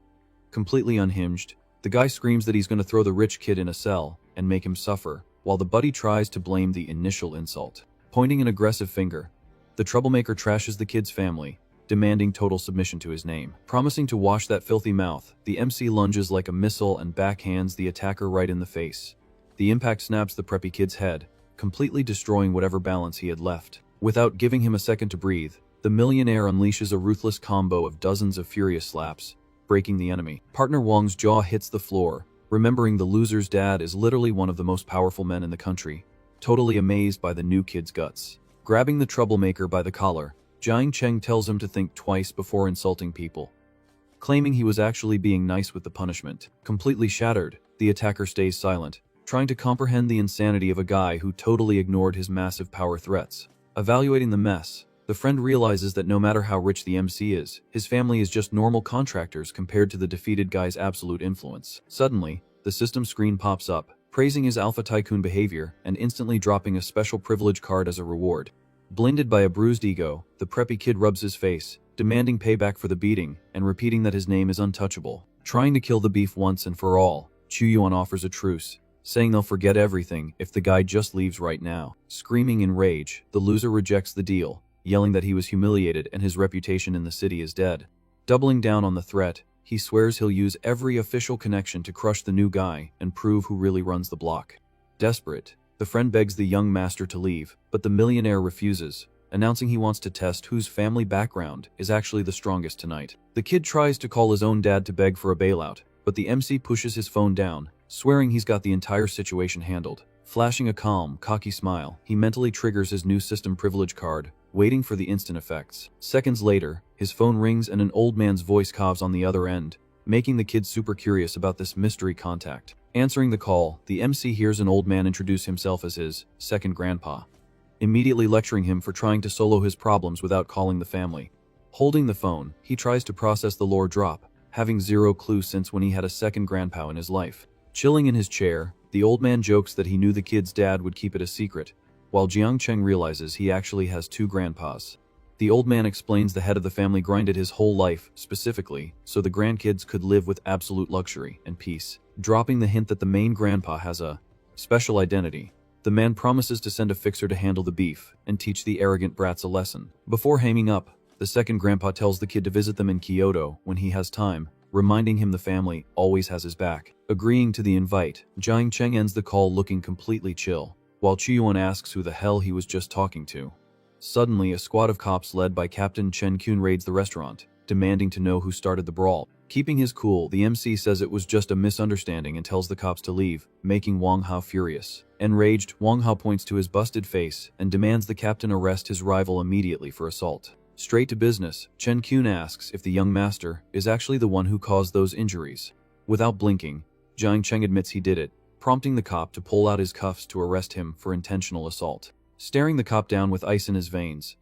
Completely unhinged, the guy screams that he's going to throw the rich kid in a cell and make him suffer, while the buddy tries to blame the initial insult. Pointing an aggressive finger, the troublemaker trashes the kid's family, demanding total submission to his name. Promising to wash that filthy mouth, the MC lunges like a missile and backhands the attacker right in the face. The impact snaps the preppy kid's head, completely destroying whatever balance he had left. Without giving him a second to breathe, the millionaire unleashes a ruthless combo of dozens of furious slaps, breaking the enemy. Partner Wang's jaw hits the floor, remembering the loser's dad is literally one of the most powerful men in the country, totally amazed by the new kid's guts. Grabbing the troublemaker by the collar, Jiang Cheng tells him to think twice before insulting people, claiming he was actually being nice with the punishment. Completely shattered, the attacker stays silent, trying to comprehend the insanity of a guy who totally ignored his massive power threats. Evaluating the mess, the friend realizes that no matter how rich the MC is, his family is just normal contractors compared to the defeated guy's absolute influence. Suddenly, the system screen pops up, praising his alpha tycoon behavior and instantly dropping a special privilege card as a reward. Blinded by a bruised ego, the preppy kid rubs his face, demanding payback for the beating and repeating that his name is untouchable. Trying to kill the beef once and for all, Chu Yuan offers a truce, saying they'll forget everything if the guy just leaves right now. Screaming in rage, the loser rejects the deal, yelling that he was humiliated and his reputation in the city is dead. Doubling down on the threat, he swears he'll use every official connection to crush the new guy and prove who really runs the block. Desperate, the friend begs the young master to leave, but the millionaire refuses, announcing he wants to test whose family background is actually the strongest tonight. The kid tries to call his own dad to beg for a bailout, but the MC pushes his phone down, swearing he's got the entire situation handled. Flashing a calm, cocky smile, he mentally triggers his new system privilege card, waiting for the instant effects. Seconds later, his phone rings and an old man's voice calls on the other end, making the kid super curious about this mystery contact. Answering the call, the MC hears an old man introduce himself as his second grandpa, immediately lecturing him for trying to solo his problems without calling the family. Holding the phone, he tries to process the lore drop, having zero clue since when he had a second grandpa in his life. Chilling in his chair, the old man jokes that he knew the kid's dad would keep it a secret, while Jiang Cheng realizes he actually has two grandpas. The old man explains the head of the family grinded his whole life, specifically, so the grandkids could live with absolute luxury and peace. Dropping the hint that the main grandpa has a special identity, the man promises to send a fixer to handle the beef and teach the arrogant brats a lesson. Before hanging up, the second grandpa tells the kid to visit them in Kyoto when he has time, reminding him the family always has his back. Agreeing to the invite, Jiang Cheng ends the call looking completely chill, while Chu Yuan asks who the hell he was just talking to. Suddenly, a squad of cops led by Captain Chen Kun raids the restaurant, demanding to know who started the brawl. Keeping his cool, the MC says it was just a misunderstanding and tells the cops to leave, making Wang Hao furious. Enraged, Wang Hao points to his busted face and demands the captain arrest his rival immediately for assault. Straight to business, Chen Kun asks if the young master is actually the one who caused those injuries. Without blinking, Jiang Cheng admits he did it, prompting the cop to pull out his cuffs to arrest him for intentional assault. Staring the cop down with ice in his veins,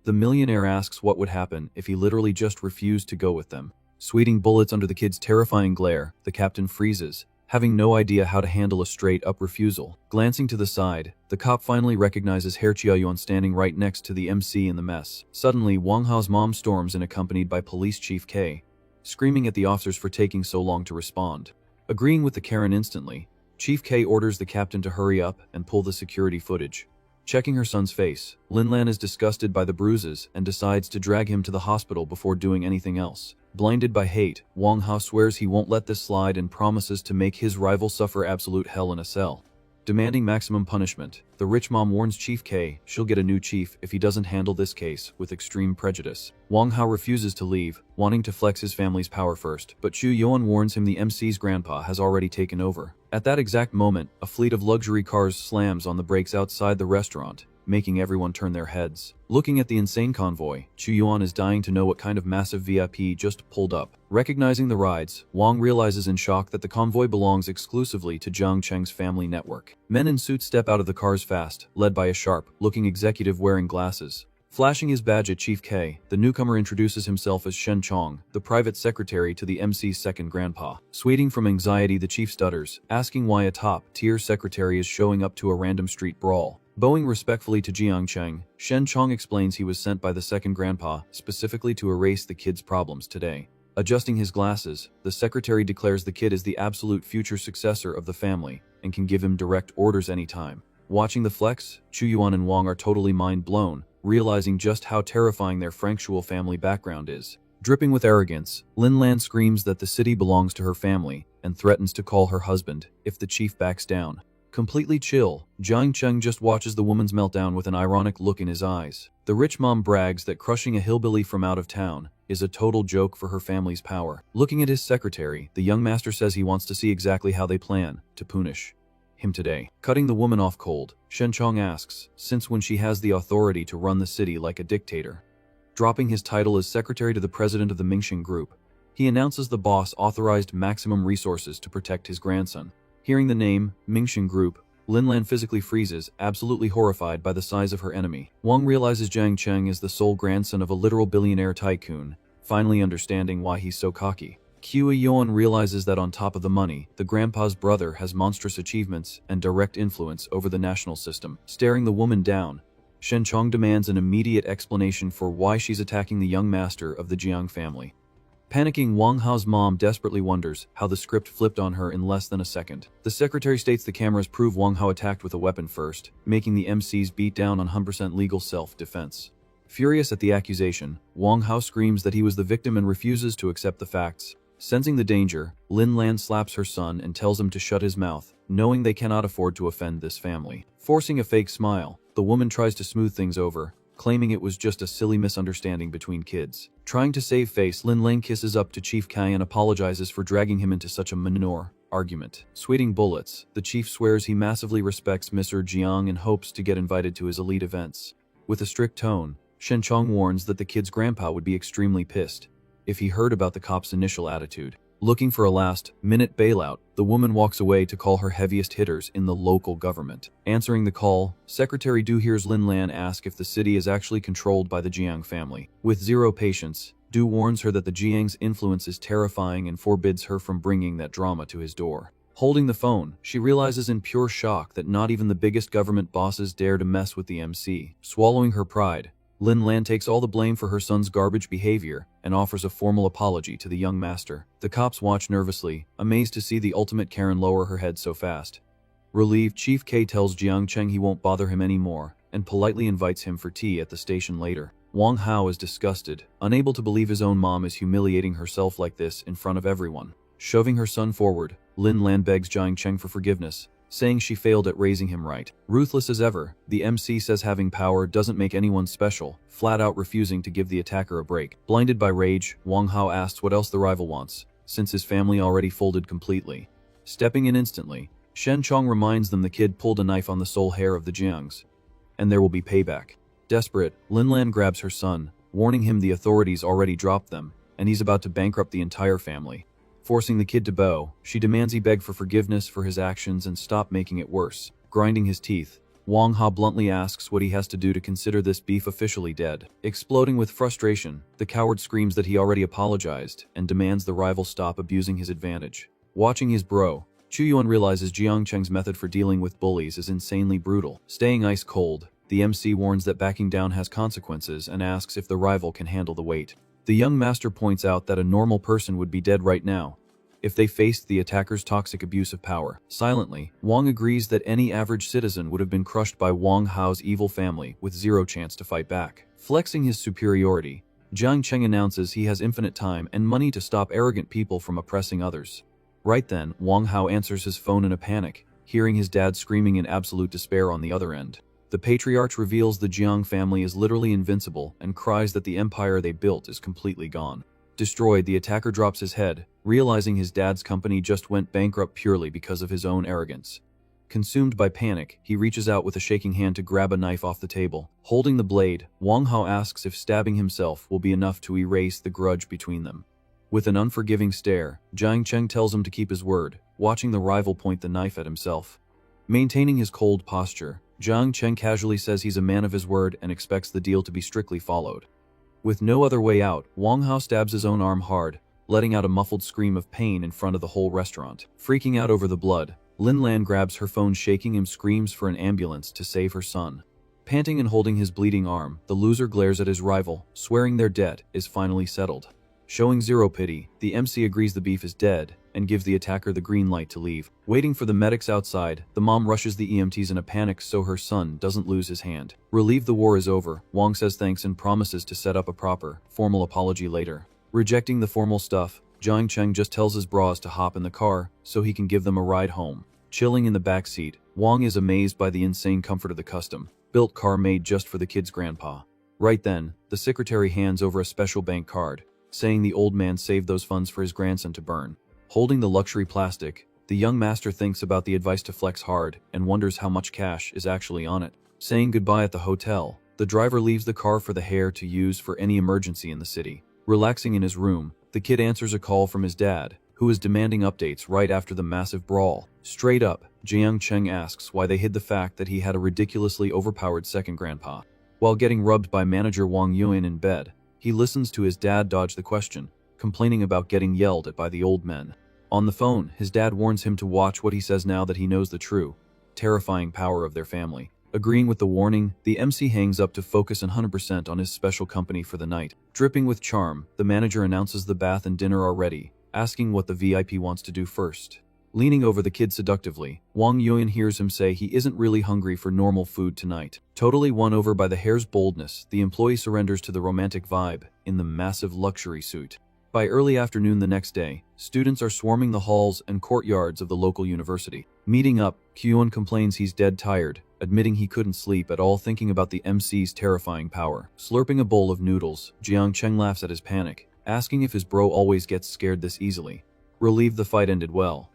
the millionaire asks what would happen if he literally just refused to go with them. Sweating bullets under the kid's terrifying glare, the captain freezes, having no idea how to handle a straight-up refusal. Glancing to the side, the cop finally recognizes Herr Chiaoyuan standing right next to the MC in the mess. Suddenly, Wang Hao's mom storms in accompanied by Police Chief K, screaming at the officers for taking so long to respond. Agreeing with the Karen instantly, Chief K orders the captain to hurry up and pull the security footage. Checking her son's face, Lin Lan is disgusted by the bruises and decides to drag him to the hospital before doing anything else. Blinded by hate, Wang Hao swears he won't let this slide and promises to make his rival suffer absolute hell in a cell. Demanding maximum punishment, the rich mom warns Chief K she'll get a new chief if he doesn't handle this case with extreme prejudice. Wang Hao refuses to leave, wanting to flex his family's power first, but Chu Yuan warns him the MC's grandpa has already taken over. At that exact moment, a fleet of luxury cars slams on the brakes outside the restaurant, making everyone turn their heads. Looking at the insane convoy, Chu Yuan is dying to know what kind of massive VIP just pulled up. Recognizing the rides, Wang realizes in shock that the convoy belongs exclusively to Jiang Cheng's family network. Men in suits step out of the cars fast, led by a sharp-looking executive wearing glasses, Flashing his badge at Chief K, the newcomer introduces himself as Shen Chong, the private secretary to the MC's second grandpa. Sweating from anxiety, the chief stutters, asking why a top-tier secretary is showing up to a random street brawl. Bowing respectfully to Jiang Cheng, Shen Chong explains he was sent by the second grandpa specifically to erase the kid's problems today. Adjusting his glasses, the secretary declares the kid is the absolute future successor of the family and can give him direct orders anytime. Watching the flex, Chu Yuan and Wang are totally mind-blown, realizing just how terrifying their Franctual family background is. Dripping with arrogance, Lin Lan screams that the city belongs to her family and threatens to call her husband if the chief backs down. Completely chill, Jiang Cheng just watches the woman's meltdown with an ironic look in his eyes. The rich mom brags that crushing a hillbilly from out of town is a total joke for her family's power. Looking at his secretary, the young master says he wants to see exactly how they plan to punish him today. Cutting the woman off cold, Shen Chong asks, since when she has the authority to run the city like a dictator. Dropping his title as secretary to the president of the Mingxin Group, he announces the boss authorized maximum resources to protect his grandson. Hearing the name, Mingxin Group, Lin Lan physically freezes, absolutely horrified by the size of her enemy. Wang realizes Jiang Cheng is the sole grandson of a literal billionaire tycoon, finally understanding why he's so cocky. Qiu Yuan realizes that on top of the money, the grandpa's brother has monstrous achievements and direct influence over the national system. Staring the woman down, Shen Chong demands an immediate explanation for why she's attacking the young master of the Jiang family. Panicking, Wang Hao's mom desperately wonders how the script flipped on her in less than a second. The secretary states the cameras prove Wang Hao attacked with a weapon first, making the MC's beat down on 100% legal self-defense. Furious at the accusation, Wang Hao screams that he was the victim and refuses to accept the facts. Sensing the danger, Lin Lan slaps her son and tells him to shut his mouth, knowing they cannot afford to offend this family. Forcing a fake smile, the woman tries to smooth things over, claiming it was just a silly misunderstanding between kids. Trying to save face, Lin Lan kisses up to Chief Kai and apologizes for dragging him into such a minor argument. Sweating bullets, the chief swears he massively respects Mr. Jiang and hopes to get invited to his elite events. With a strict tone, Shen Chong warns that the kid's grandpa would be extremely pissed if he heard about the cop's initial attitude. Looking for a last-minute bailout, the woman walks away to call her heaviest hitters in the local government. Answering the call, Secretary Du hears Lin Lan ask if the city is actually controlled by the Jiang family. With zero patience, Du warns her that the Jiang's influence is terrifying and forbids her from bringing that drama to his door. Holding the phone, she realizes in pure shock that not even the biggest government bosses dare to mess with the MC. Swallowing her pride, Lin Lan takes all the blame for her son's garbage behavior and offers a formal apology to the young master. The cops watch nervously, amazed to see the ultimate Karen lower her head so fast. Relieved, Chief K tells Jiang Cheng he won't bother him anymore and politely invites him for tea at the station later. Wang Hao is disgusted, unable to believe his own mom is humiliating herself like this in front of everyone. Shoving her son forward, Lin Lan begs Jiang Cheng for forgiveness, saying she failed at raising him right. Ruthless as ever, the MC says having power doesn't make anyone special, flat out refusing to give the attacker a break. Blinded by rage, Wang Hao asks what else the rival wants, since his family already folded completely. Stepping in instantly, Shen Chong reminds them the kid pulled a knife on the sole hair of the Jiangs, and there will be payback. Desperate, Lin Lan grabs her son, warning him the authorities already dropped them, and he's about to bankrupt the entire family. Forcing the kid to bow, she demands he beg for forgiveness for his actions and stop making it worse. Grinding his teeth, Wang Ha bluntly asks what he has to do to consider this beef officially dead. Exploding with frustration, the coward screams that he already apologized and demands the rival stop abusing his advantage. Watching his bro, Chu Yuan realizes Jiang Cheng's method for dealing with bullies is insanely brutal. Staying ice cold, the MC warns that backing down has consequences and asks if the rival can handle the weight. The young master points out that a normal person would be dead right now if they faced the attacker's toxic abuse of power. Silently, Wang agrees that any average citizen would have been crushed by Wang Hao's evil family with zero chance to fight back. Flexing his superiority, Jiang Cheng announces he has infinite time and money to stop arrogant people from oppressing others. Right then, Wang Hao answers his phone in a panic, hearing his dad screaming in absolute despair on the other end. The patriarch reveals the Jiang family is literally invincible and cries that the empire they built is completely gone. Destroyed, the attacker drops his head, realizing his dad's company just went bankrupt purely because of his own arrogance. Consumed by panic, he reaches out with a shaking hand to grab a knife off the table. Holding the blade, Wang Hao asks if stabbing himself will be enough to erase the grudge between them. With an unforgiving stare, Jiang Cheng tells him to keep his word, watching the rival point the knife at himself. Maintaining his cold posture, Jiang Cheng casually says he's a man of his word and expects the deal to be strictly followed. With no other way out, Wang Hao stabs his own arm hard, letting out a muffled scream of pain in front of the whole restaurant. Freaking out over the blood, Lin Lan grabs her phone, shaking and screams for an ambulance to save her son. Panting and holding his bleeding arm, the loser glares at his rival, swearing their debt is finally settled. Showing zero pity, the MC agrees the beef is dead and gives the attacker the green light to leave. Waiting for the medics outside, the mom rushes the EMTs in a panic so her son doesn't lose his hand. Relieved the war is over, Wang says thanks and promises to set up a proper, formal apology later. Rejecting the formal stuff, Jiang Cheng just tells his bras to hop in the car so he can give them a ride home. Chilling in the back seat, Wang is amazed by the insane comfort of the custom-built car made just for the kid's grandpa. Right then, the secretary hands over a special bank card, saying the old man saved those funds for his grandson to burn. Holding the luxury plastic, the young master thinks about the advice to flex hard and wonders how much cash is actually on it. Saying goodbye at the hotel, the driver leaves the car for the heir to use for any emergency in the city. Relaxing in his room, the kid answers a call from his dad, who is demanding updates right after the massive brawl. Straight up, Jiang Cheng asks why they hid the fact that he had a ridiculously overpowered second grandpa. While getting rubbed by manager Wang Yuan in bed, he listens to his dad dodge the question, complaining about getting yelled at by the old men. On the phone, his dad warns him to watch what he says now that he knows the true, terrifying power of their family. Agreeing with the warning, the MC hangs up to focus 100% on his special company for the night. Dripping with charm, the manager announces the bath and dinner are ready, asking what the VIP wants to do first. Leaning over the kid seductively, Wang Yuan hears him say he isn't really hungry for normal food tonight. Totally won over by the heir's boldness, the employee surrenders to the romantic vibe in the massive luxury suite. By early afternoon the next day, students are swarming the halls and courtyards of the local university. Meeting up, Kyuan complains he's dead tired, admitting he couldn't sleep at all thinking about the MC's terrifying power. Slurping a bowl of noodles, Jiang Cheng laughs at his panic, asking if his bro always gets scared this easily. Relieved the fight ended well.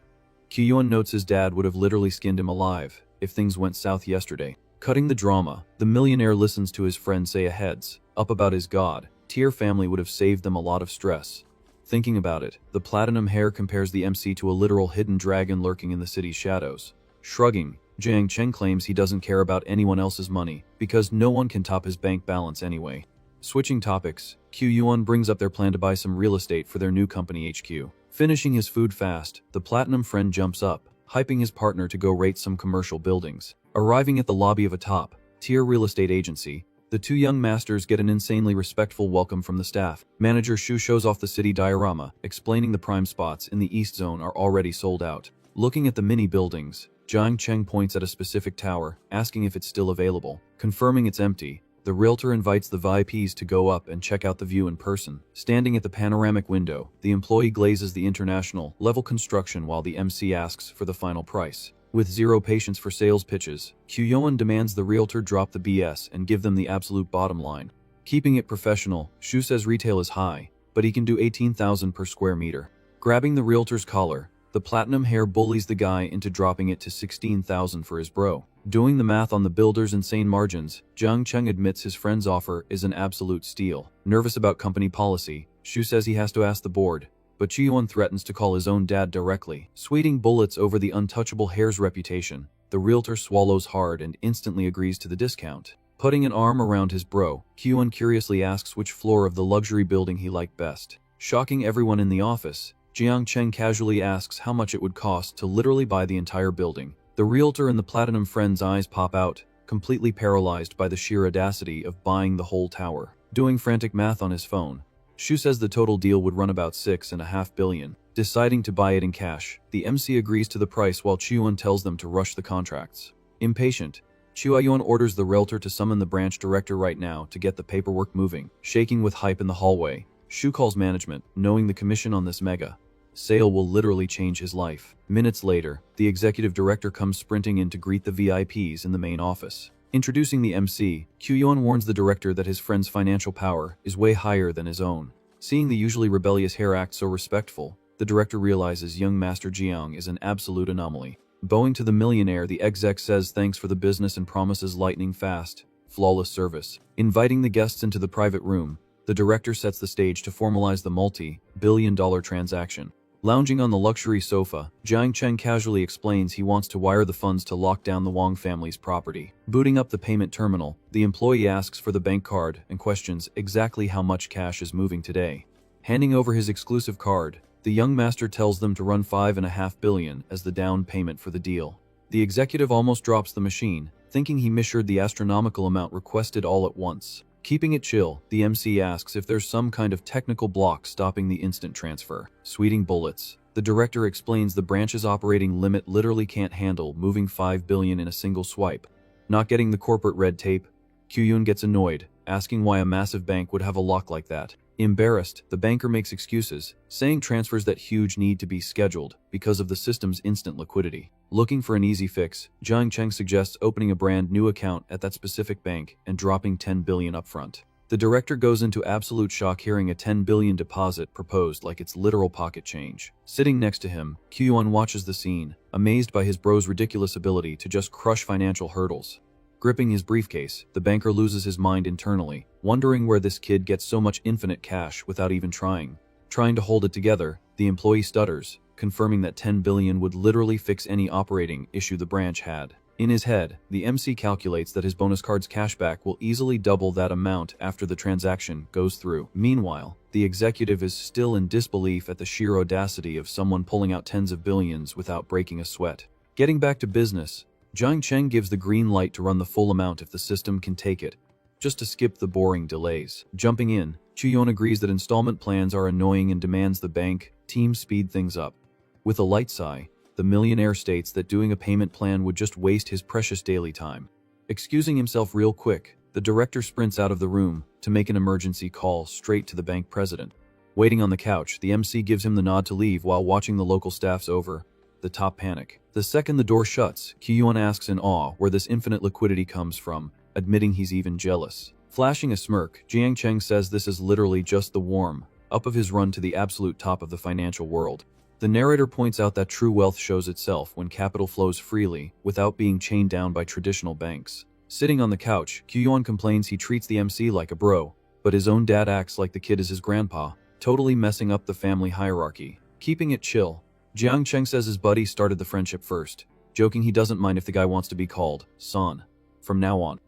Kyuan notes his dad would have literally skinned him alive if things went south yesterday. Cutting the drama, the millionaire listens to his friend say a heads up about his god tier family would have saved them a lot of stress. Thinking about it, the platinum hair compares the MC to a literal hidden dragon lurking in the city's shadows. Shrugging, Jiang Cheng claims he doesn't care about anyone else's money because no one can top his bank balance anyway. Switching topics, Q Yuan brings up their plan to buy some real estate for their new company HQ. Finishing his food fast, the platinum friend jumps up, hyping his partner to go rate some commercial buildings. Arriving at the lobby of a top-tier real estate agency, the two young masters get an insanely respectful welcome from the staff. Manager Shu shows off the city diorama, explaining the prime spots in the East Zone are already sold out. Looking at the mini buildings, Jiang Cheng points at a specific tower, asking if it's still available. Confirming it's empty, the realtor invites the VIPs to go up and check out the view in person. Standing at the panoramic window, the employee glazes the international level construction while the MC asks for the final price. With zero patience for sales pitches, Kyuyoan demands the realtor drop the BS and give them the absolute bottom line. Keeping it professional, Shu says retail is high, but he can do 18,000 per square meter. Grabbing the realtor's collar, the platinum hair bullies the guy into dropping it to 16,000 for his bro. Doing the math on the builder's insane margins, Jiang Cheng admits his friend's offer is an absolute steal. Nervous about company policy, Shu says he has to ask the board, but Chiyuan threatens to call his own dad directly. Sweating bullets over the untouchable hair's reputation, the realtor swallows hard and instantly agrees to the discount. Putting an arm around his bro, Kyuan curiously asks which floor of the luxury building he liked best. Shocking everyone in the office, Jiang Cheng casually asks how much it would cost to literally buy the entire building. The realtor and the platinum friend's eyes pop out, completely paralyzed by the sheer audacity of buying the whole tower. Doing frantic math on his phone, Shu says the total deal would run about 6.5 billion. Deciding to buy it in cash, the MC agrees to the price while Chiyuan tells them to rush the contracts. Impatient, Chiyuan orders the realtor to summon the branch director right now to get the paperwork moving. Shaking with hype in the hallway, Shu calls management, knowing the commission on this mega sale will literally change his life. Minutes later, the executive director comes sprinting in to greet the VIPs in the main office. Introducing the MC, Kyuyeon warns the director that his friend's financial power is way higher than his own. Seeing the usually rebellious hair act so respectful, the director realizes young Master Jiang is an absolute anomaly. Bowing to the millionaire, the exec says thanks for the business and promises lightning fast, flawless service. Inviting the guests into the private room, the director sets the stage to formalize the multi-billion-dollar transaction. Lounging on the luxury sofa, Jiang Cheng casually explains he wants to wire the funds to lock down the Wang family's property. Booting up the payment terminal, the employee asks for the bank card and questions exactly how much cash is moving today. Handing over his exclusive card, the young master tells them to run $5.5 billion as the down payment for the deal. The executive almost drops the machine, thinking he misheard the astronomical amount requested all at once. Keeping it chill, the MC asks if there's some kind of technical block stopping the instant transfer. Sweeting bullets, the director explains the branch's operating limit literally can't handle moving $5 billion in a single swipe. Not getting the corporate red tape, Kyuyun gets annoyed, asking why a massive bank would have a lock like that. Embarrassed, the banker makes excuses, saying transfers that huge need to be scheduled because of the system's instant liquidity. Looking for an easy fix, Jiang Cheng suggests opening a brand new account at that specific bank and dropping $10 billion upfront. The director goes into absolute shock hearing a $10 billion deposit proposed like it's literal pocket change. Sitting next to him, Kyuyun watches the scene, amazed by his bro's ridiculous ability to just crush financial hurdles. Gripping his briefcase, the banker loses his mind internally, wondering where this kid gets so much infinite cash without even trying. Trying to hold it together, the employee stutters, confirming that $10 billion would literally fix any operating issue the branch had. In his head, the MC calculates that his bonus card's cashback will easily double that amount after the transaction goes through. Meanwhile, the executive is still in disbelief at the sheer audacity of someone pulling out tens of billions without breaking a sweat. Getting back to business, Jiang Cheng gives the green light to run the full amount if the system can take it, just to skip the boring delays. Jumping in, Kyuyun agrees that installment plans are annoying and demands the bank team speed things up. With a light sigh, the millionaire states that doing a payment plan would just waste his precious daily time. Excusing himself real quick, the director sprints out of the room to make an emergency call straight to the bank president. Waiting on the couch, the MC gives him the nod to leave while watching the local staffs over. The top panic. The second the door shuts, Kyuyun asks in awe where this infinite liquidity comes from, admitting he's even jealous. Flashing a smirk, Jiang Cheng says this is literally just the warm-up of his run to the absolute top of the financial world. The narrator points out that true wealth shows itself when capital flows freely, without being chained down by traditional banks. Sitting on the couch, Kyuyun complains he treats the MC like a bro, but his own dad acts like the kid is his grandpa, totally messing up the family hierarchy. Keeping it chill, Jiang Cheng says his buddy started the friendship first, joking he doesn't mind if the guy wants to be called Son from now on.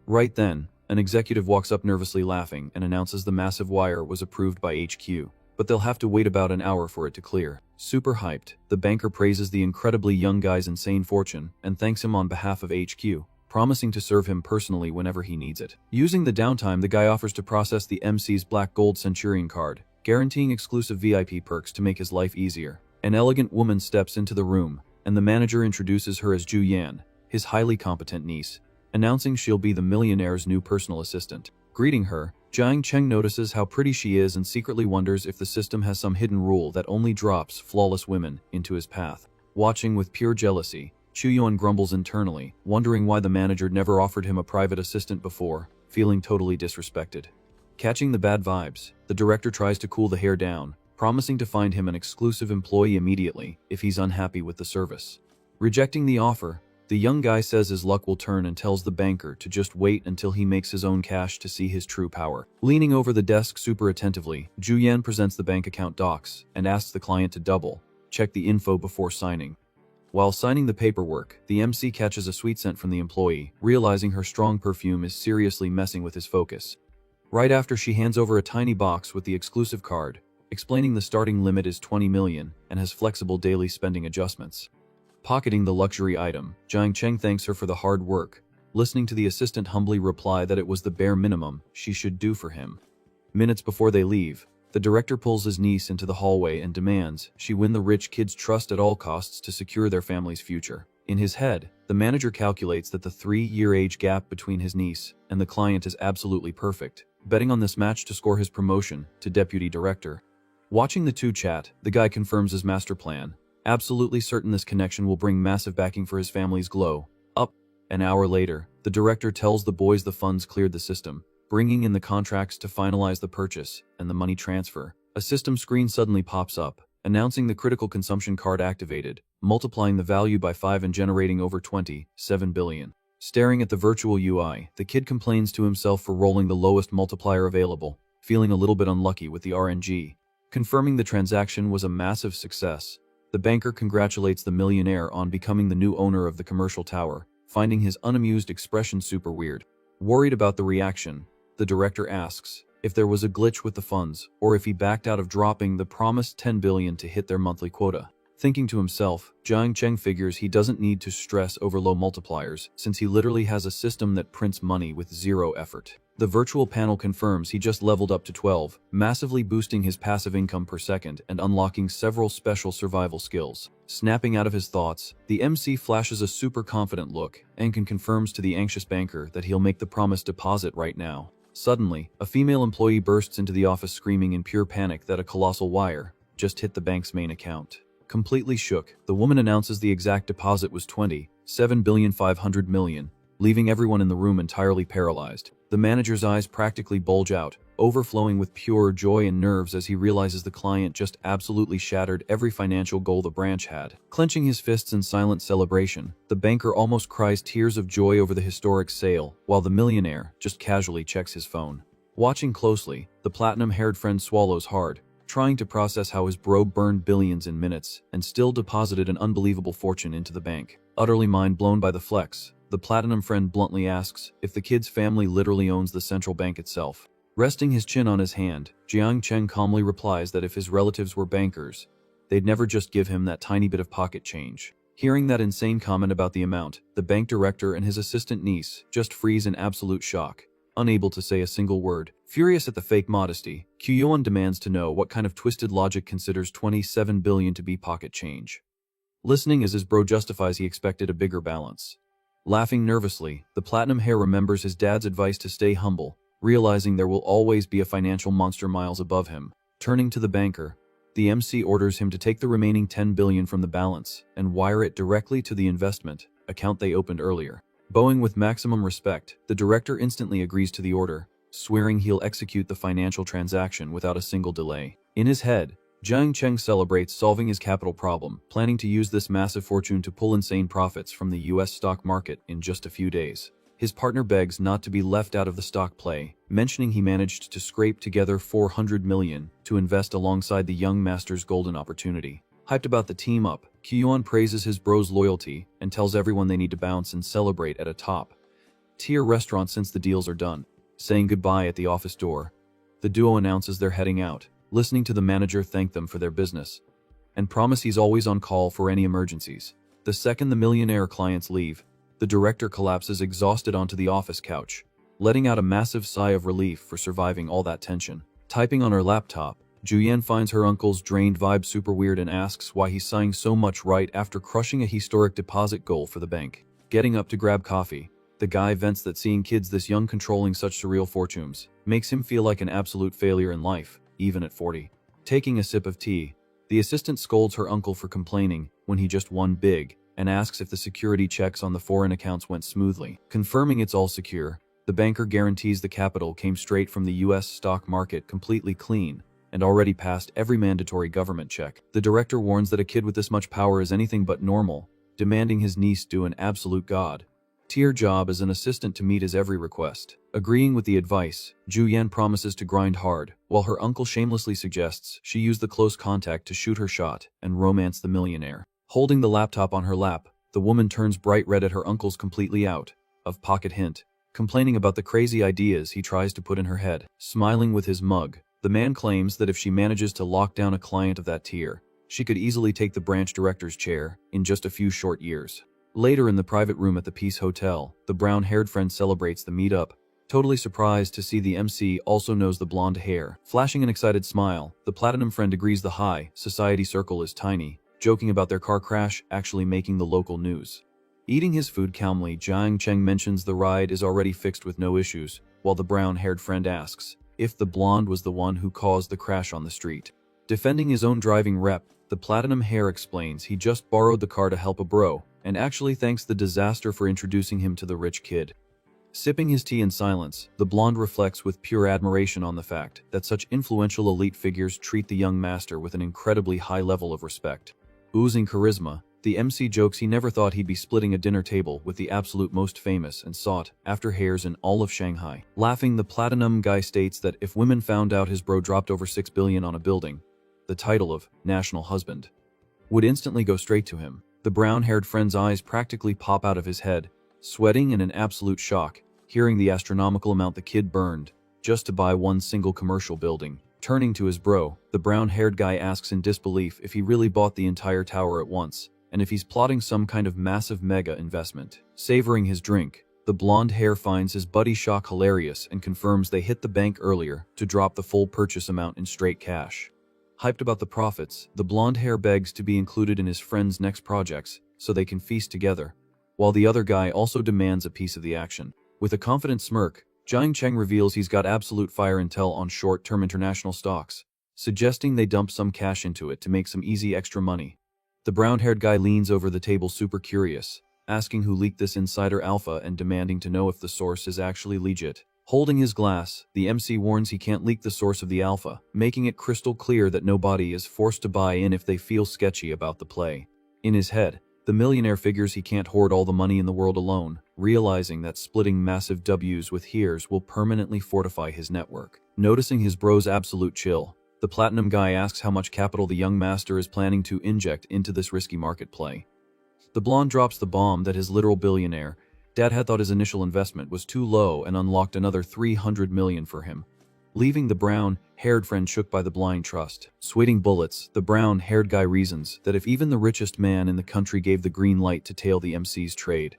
Right then, an executive walks up nervously laughing and announces the massive wire was approved by HQ, but they'll have to wait about an hour for it to clear. Super hyped, the banker praises the incredibly young guy's insane fortune and thanks him on behalf of HQ, promising to serve him personally whenever he needs it. Using the downtime, the guy offers to process the MC's Black Gold Centurion card, guaranteeing exclusive VIP perks to make his life easier. An elegant woman steps into the room, and the manager introduces her as Ju Yan, his highly competent niece, announcing she'll be the millionaire's new personal assistant. Greeting her, Jiang Cheng notices how pretty she is and secretly wonders if the system has some hidden rule that only drops flawless women into his path. Watching with pure jealousy, Kyuyun grumbles internally, wondering why the manager never offered him a private assistant before, feeling totally disrespected. Catching the bad vibes, the director tries to cool the hair down, promising to find him an exclusive employee immediately if he's unhappy with the service. Rejecting the offer, the young guy says his luck will turn and tells the banker to just wait until he makes his own cash to see his true power. Leaning over the desk super attentively, Ju Yan presents the bank account docs and asks the client to double-check the info before signing. While signing the paperwork, the MC catches a sweet scent from the employee, realizing her strong perfume is seriously messing with his focus. Right after she hands over a tiny box with the exclusive card, explaining the starting limit is 20 million and has flexible daily spending adjustments. Pocketing the luxury item, Jiang Cheng thanks her for the hard work, listening to the assistant humbly reply that it was the bare minimum she should do for him. Minutes before they leave, the director pulls his niece into the hallway and demands she win the rich kid's trust at all costs to secure their family's future. In his head, the manager calculates that the 3-year age gap between his niece and the client is absolutely perfect, betting on this match to score his promotion to deputy director. Watching the two chat, the guy confirms his master plan, absolutely certain this connection will bring massive backing for his family's glow up. An hour later, the director tells the boys the funds cleared the system, bringing in the contracts to finalize the purchase and the money transfer. A system screen suddenly pops up, announcing the critical consumption card activated, multiplying the value by 5 and generating over 27 billion. Staring at the virtual UI, the kid complains to himself for rolling the lowest multiplier available, feeling a little bit unlucky with the RNG. Confirming the transaction was a massive success, the banker congratulates the millionaire on becoming the new owner of the commercial tower, finding his unamused expression super weird. Worried about the reaction, the director asks if there was a glitch with the funds or if he backed out of dropping the promised 10 billion to hit their monthly quota. Thinking to himself, Jiang Cheng figures he doesn't need to stress over low multipliers since he literally has a system that prints money with zero effort. The virtual panel confirms he just leveled up to 12, massively boosting his passive income per second and unlocking several special survival skills. Snapping out of his thoughts, the MC flashes a super confident look and confirms to the anxious banker that he'll make the promised deposit right now. Suddenly, a female employee bursts into the office screaming in pure panic that a colossal wire just hit the bank's main account. Completely shook, the woman announces the exact deposit was 27,500,000,000, leaving everyone in the room entirely paralyzed. The manager's eyes practically bulge out, overflowing with pure joy and nerves as he realizes the client just absolutely shattered every financial goal the branch had. Clenching his fists in silent celebration, the banker almost cries tears of joy over the historic sale, while the millionaire just casually checks his phone. Watching closely, the platinum-haired friend swallows hard, trying to process how his bro burned billions in minutes and still deposited an unbelievable fortune into the bank. Utterly mind-blown by the flex, the platinum friend bluntly asks if the kid's family literally owns the central bank itself. Resting his chin on his hand, Jiang Cheng calmly replies that if his relatives were bankers, they'd never just give him that tiny bit of pocket change. Hearing that insane comment about the amount, the bank director and his assistant niece just freeze in absolute shock, unable to say a single word. Furious at the fake modesty, Kyuhyun demands to know what kind of twisted logic considers 27 billion to be pocket change. Listening as his bro justifies he expected a bigger balance. Laughing nervously, the platinum hair remembers his dad's advice to stay humble, realizing there will always be a financial monster miles above him. Turning to the banker, the MC orders him to take the remaining 10 billion from the balance and wire it directly to the investment account they opened earlier. Bowing with maximum respect, the director instantly agrees to the order, swearing he'll execute the financial transaction without a single delay. In his head, Jiang Cheng celebrates solving his capital problem, planning to use this massive fortune to pull insane profits from the US stock market in just a few days. His partner begs not to be left out of the stock play, mentioning he managed to scrape together 400 million to invest alongside the young master's golden opportunity. Hyped about the team up, Kyuhyun praises his bro's loyalty and tells everyone they need to bounce and celebrate at a top-tier restaurant since the deals are done. Saying goodbye at the office door, the duo announces they're heading out, listening to the manager thank them for their business and promise he's always on call for any emergencies. The second the millionaire clients leave, the director collapses exhausted onto the office couch, letting out a massive sigh of relief for surviving all that tension. Typing on her laptop, Juyen finds her uncle's drained vibe super weird and asks why he's sighing so much right after crushing a historic deposit goal for the bank. Getting up to grab coffee, the guy vents that seeing kids this young controlling such surreal fortunes makes him feel like an absolute failure in life, even at 40. Taking a sip of tea, the assistant scolds her uncle for complaining when he just won big and asks if the security checks on the foreign accounts went smoothly. Confirming it's all secure, the banker guarantees the capital came straight from the US stock market completely clean and already passed every mandatory government check. The director warns that a kid with this much power is anything but normal, demanding his niece do an absolute god-tier job as an assistant to meet his every request. Agreeing with the advice, Juyen promises to grind hard, while her uncle shamelessly suggests she use the close contact to shoot her shot and romance the millionaire. Holding the laptop on her lap, the woman turns bright red at her uncle's completely out of pocket hint, complaining about the crazy ideas he tries to put in her head. Smiling with his mug, the man claims that if she manages to lock down a client of that tier, she could easily take the branch director's chair in just a few short years. Later in the private room at the Peace Hotel, the brown-haired friend celebrates the meetup, totally surprised to see the MC also knows the blonde hair. Flashing an excited smile, the platinum friend agrees the high society circle is tiny, joking about their car crash actually making the local news. Eating his food calmly, Jiang Cheng mentions the ride is already fixed with no issues, while the brown-haired friend asks if the blonde was the one who caused the crash on the street. Defending his own driving rep, the platinum hair explains he just borrowed the car to help a bro, and actually thanks the disaster for introducing him to the rich kid. Sipping his tea in silence, the blonde reflects with pure admiration on the fact that such influential elite figures treat the young master with an incredibly high level of respect. Oozing charisma, the MC jokes he never thought he'd be splitting a dinner table with the absolute most famous and sought-after hairs in all of Shanghai. Laughing, the platinum guy states that if women found out his bro dropped over 6 billion on a building, the title of national husband, would instantly go straight to him. The brown-haired friend's eyes practically pop out of his head, sweating in an absolute shock, hearing the astronomical amount the kid burned just to buy one single commercial building. Turning to his bro, the brown-haired guy asks in disbelief if he really bought the entire tower at once, and if he's plotting some kind of massive mega investment. Savoring his drink, the blonde hair finds his buddy shock hilarious and confirms they hit the bank earlier to drop the full purchase amount in straight cash. Hyped about the profits, the blonde hair begs to be included in his friend's next projects so they can feast together, while the other guy also demands a piece of the action. With a confident smirk, Jiang Cheng reveals he's got absolute fire intel on short-term international stocks, suggesting they dump some cash into it to make some easy extra money. The brown-haired guy leans over the table super curious, asking who leaked this insider alpha and demanding to know if the source is actually legit. Holding his glass, the MC warns he can't leak the source of the alpha, making it crystal clear that nobody is forced to buy in if they feel sketchy about the play. In his head, the millionaire figures he can't hoard all the money in the world alone, realizing that splitting massive W's with hears will permanently fortify his network. Noticing his bro's absolute chill, the platinum guy asks how much capital the young master is planning to inject into this risky market play. The blonde drops the bomb that his literal billionaire dad had thought his initial investment was too low and unlocked another $300 million for him, leaving the brown-haired friend shook by the blind trust. Sweating bullets, the brown-haired guy reasons that if even the richest man in the country gave the green light to tail the MC's trade,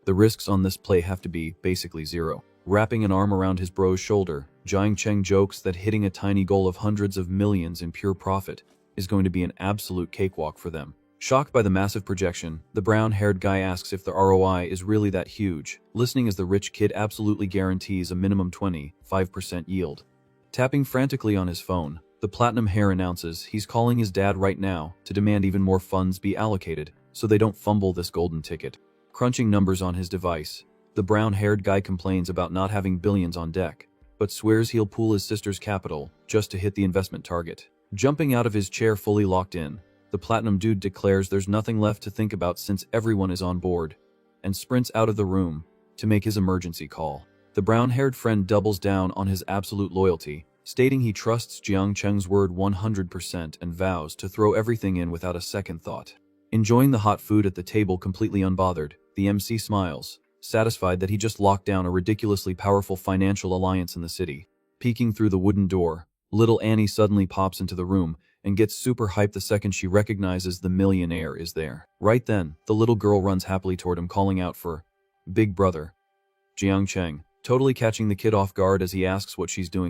the risks on this play have to be basically zero. Wrapping an arm around his bro's shoulder, Jiang Cheng jokes that hitting a tiny goal of hundreds of millions in pure profit is going to be an absolute cakewalk for them. Shocked by the massive projection, the brown-haired guy asks if the ROI is really that huge, listening as the rich kid absolutely guarantees a minimum 25% yield. Tapping frantically on his phone, the platinum hair announces he's calling his dad right now to demand even more funds be allocated so they don't fumble this golden ticket. Crunching numbers on his device, the brown-haired guy complains about not having billions on deck, but swears he'll pool his sister's capital just to hit the investment target. Jumping out of his chair fully locked in, the platinum dude declares there's nothing left to think about since everyone is on board, and sprints out of the room to make his emergency call. The brown-haired friend doubles down on his absolute loyalty, stating he trusts Jiang Cheng's word 100% and vows to throw everything in without a second thought. Enjoying the hot food at the table completely unbothered, the MC smiles, satisfied that he just locked down a ridiculously powerful financial alliance in the city. Peeking through the wooden door, little Annie suddenly pops into the room and gets super hyped the second she recognizes the millionaire is there. Right then, the little girl runs happily toward him, calling out for Big Brother. Jiang Cheng, totally catching the kid off guard as he asks what she's doing.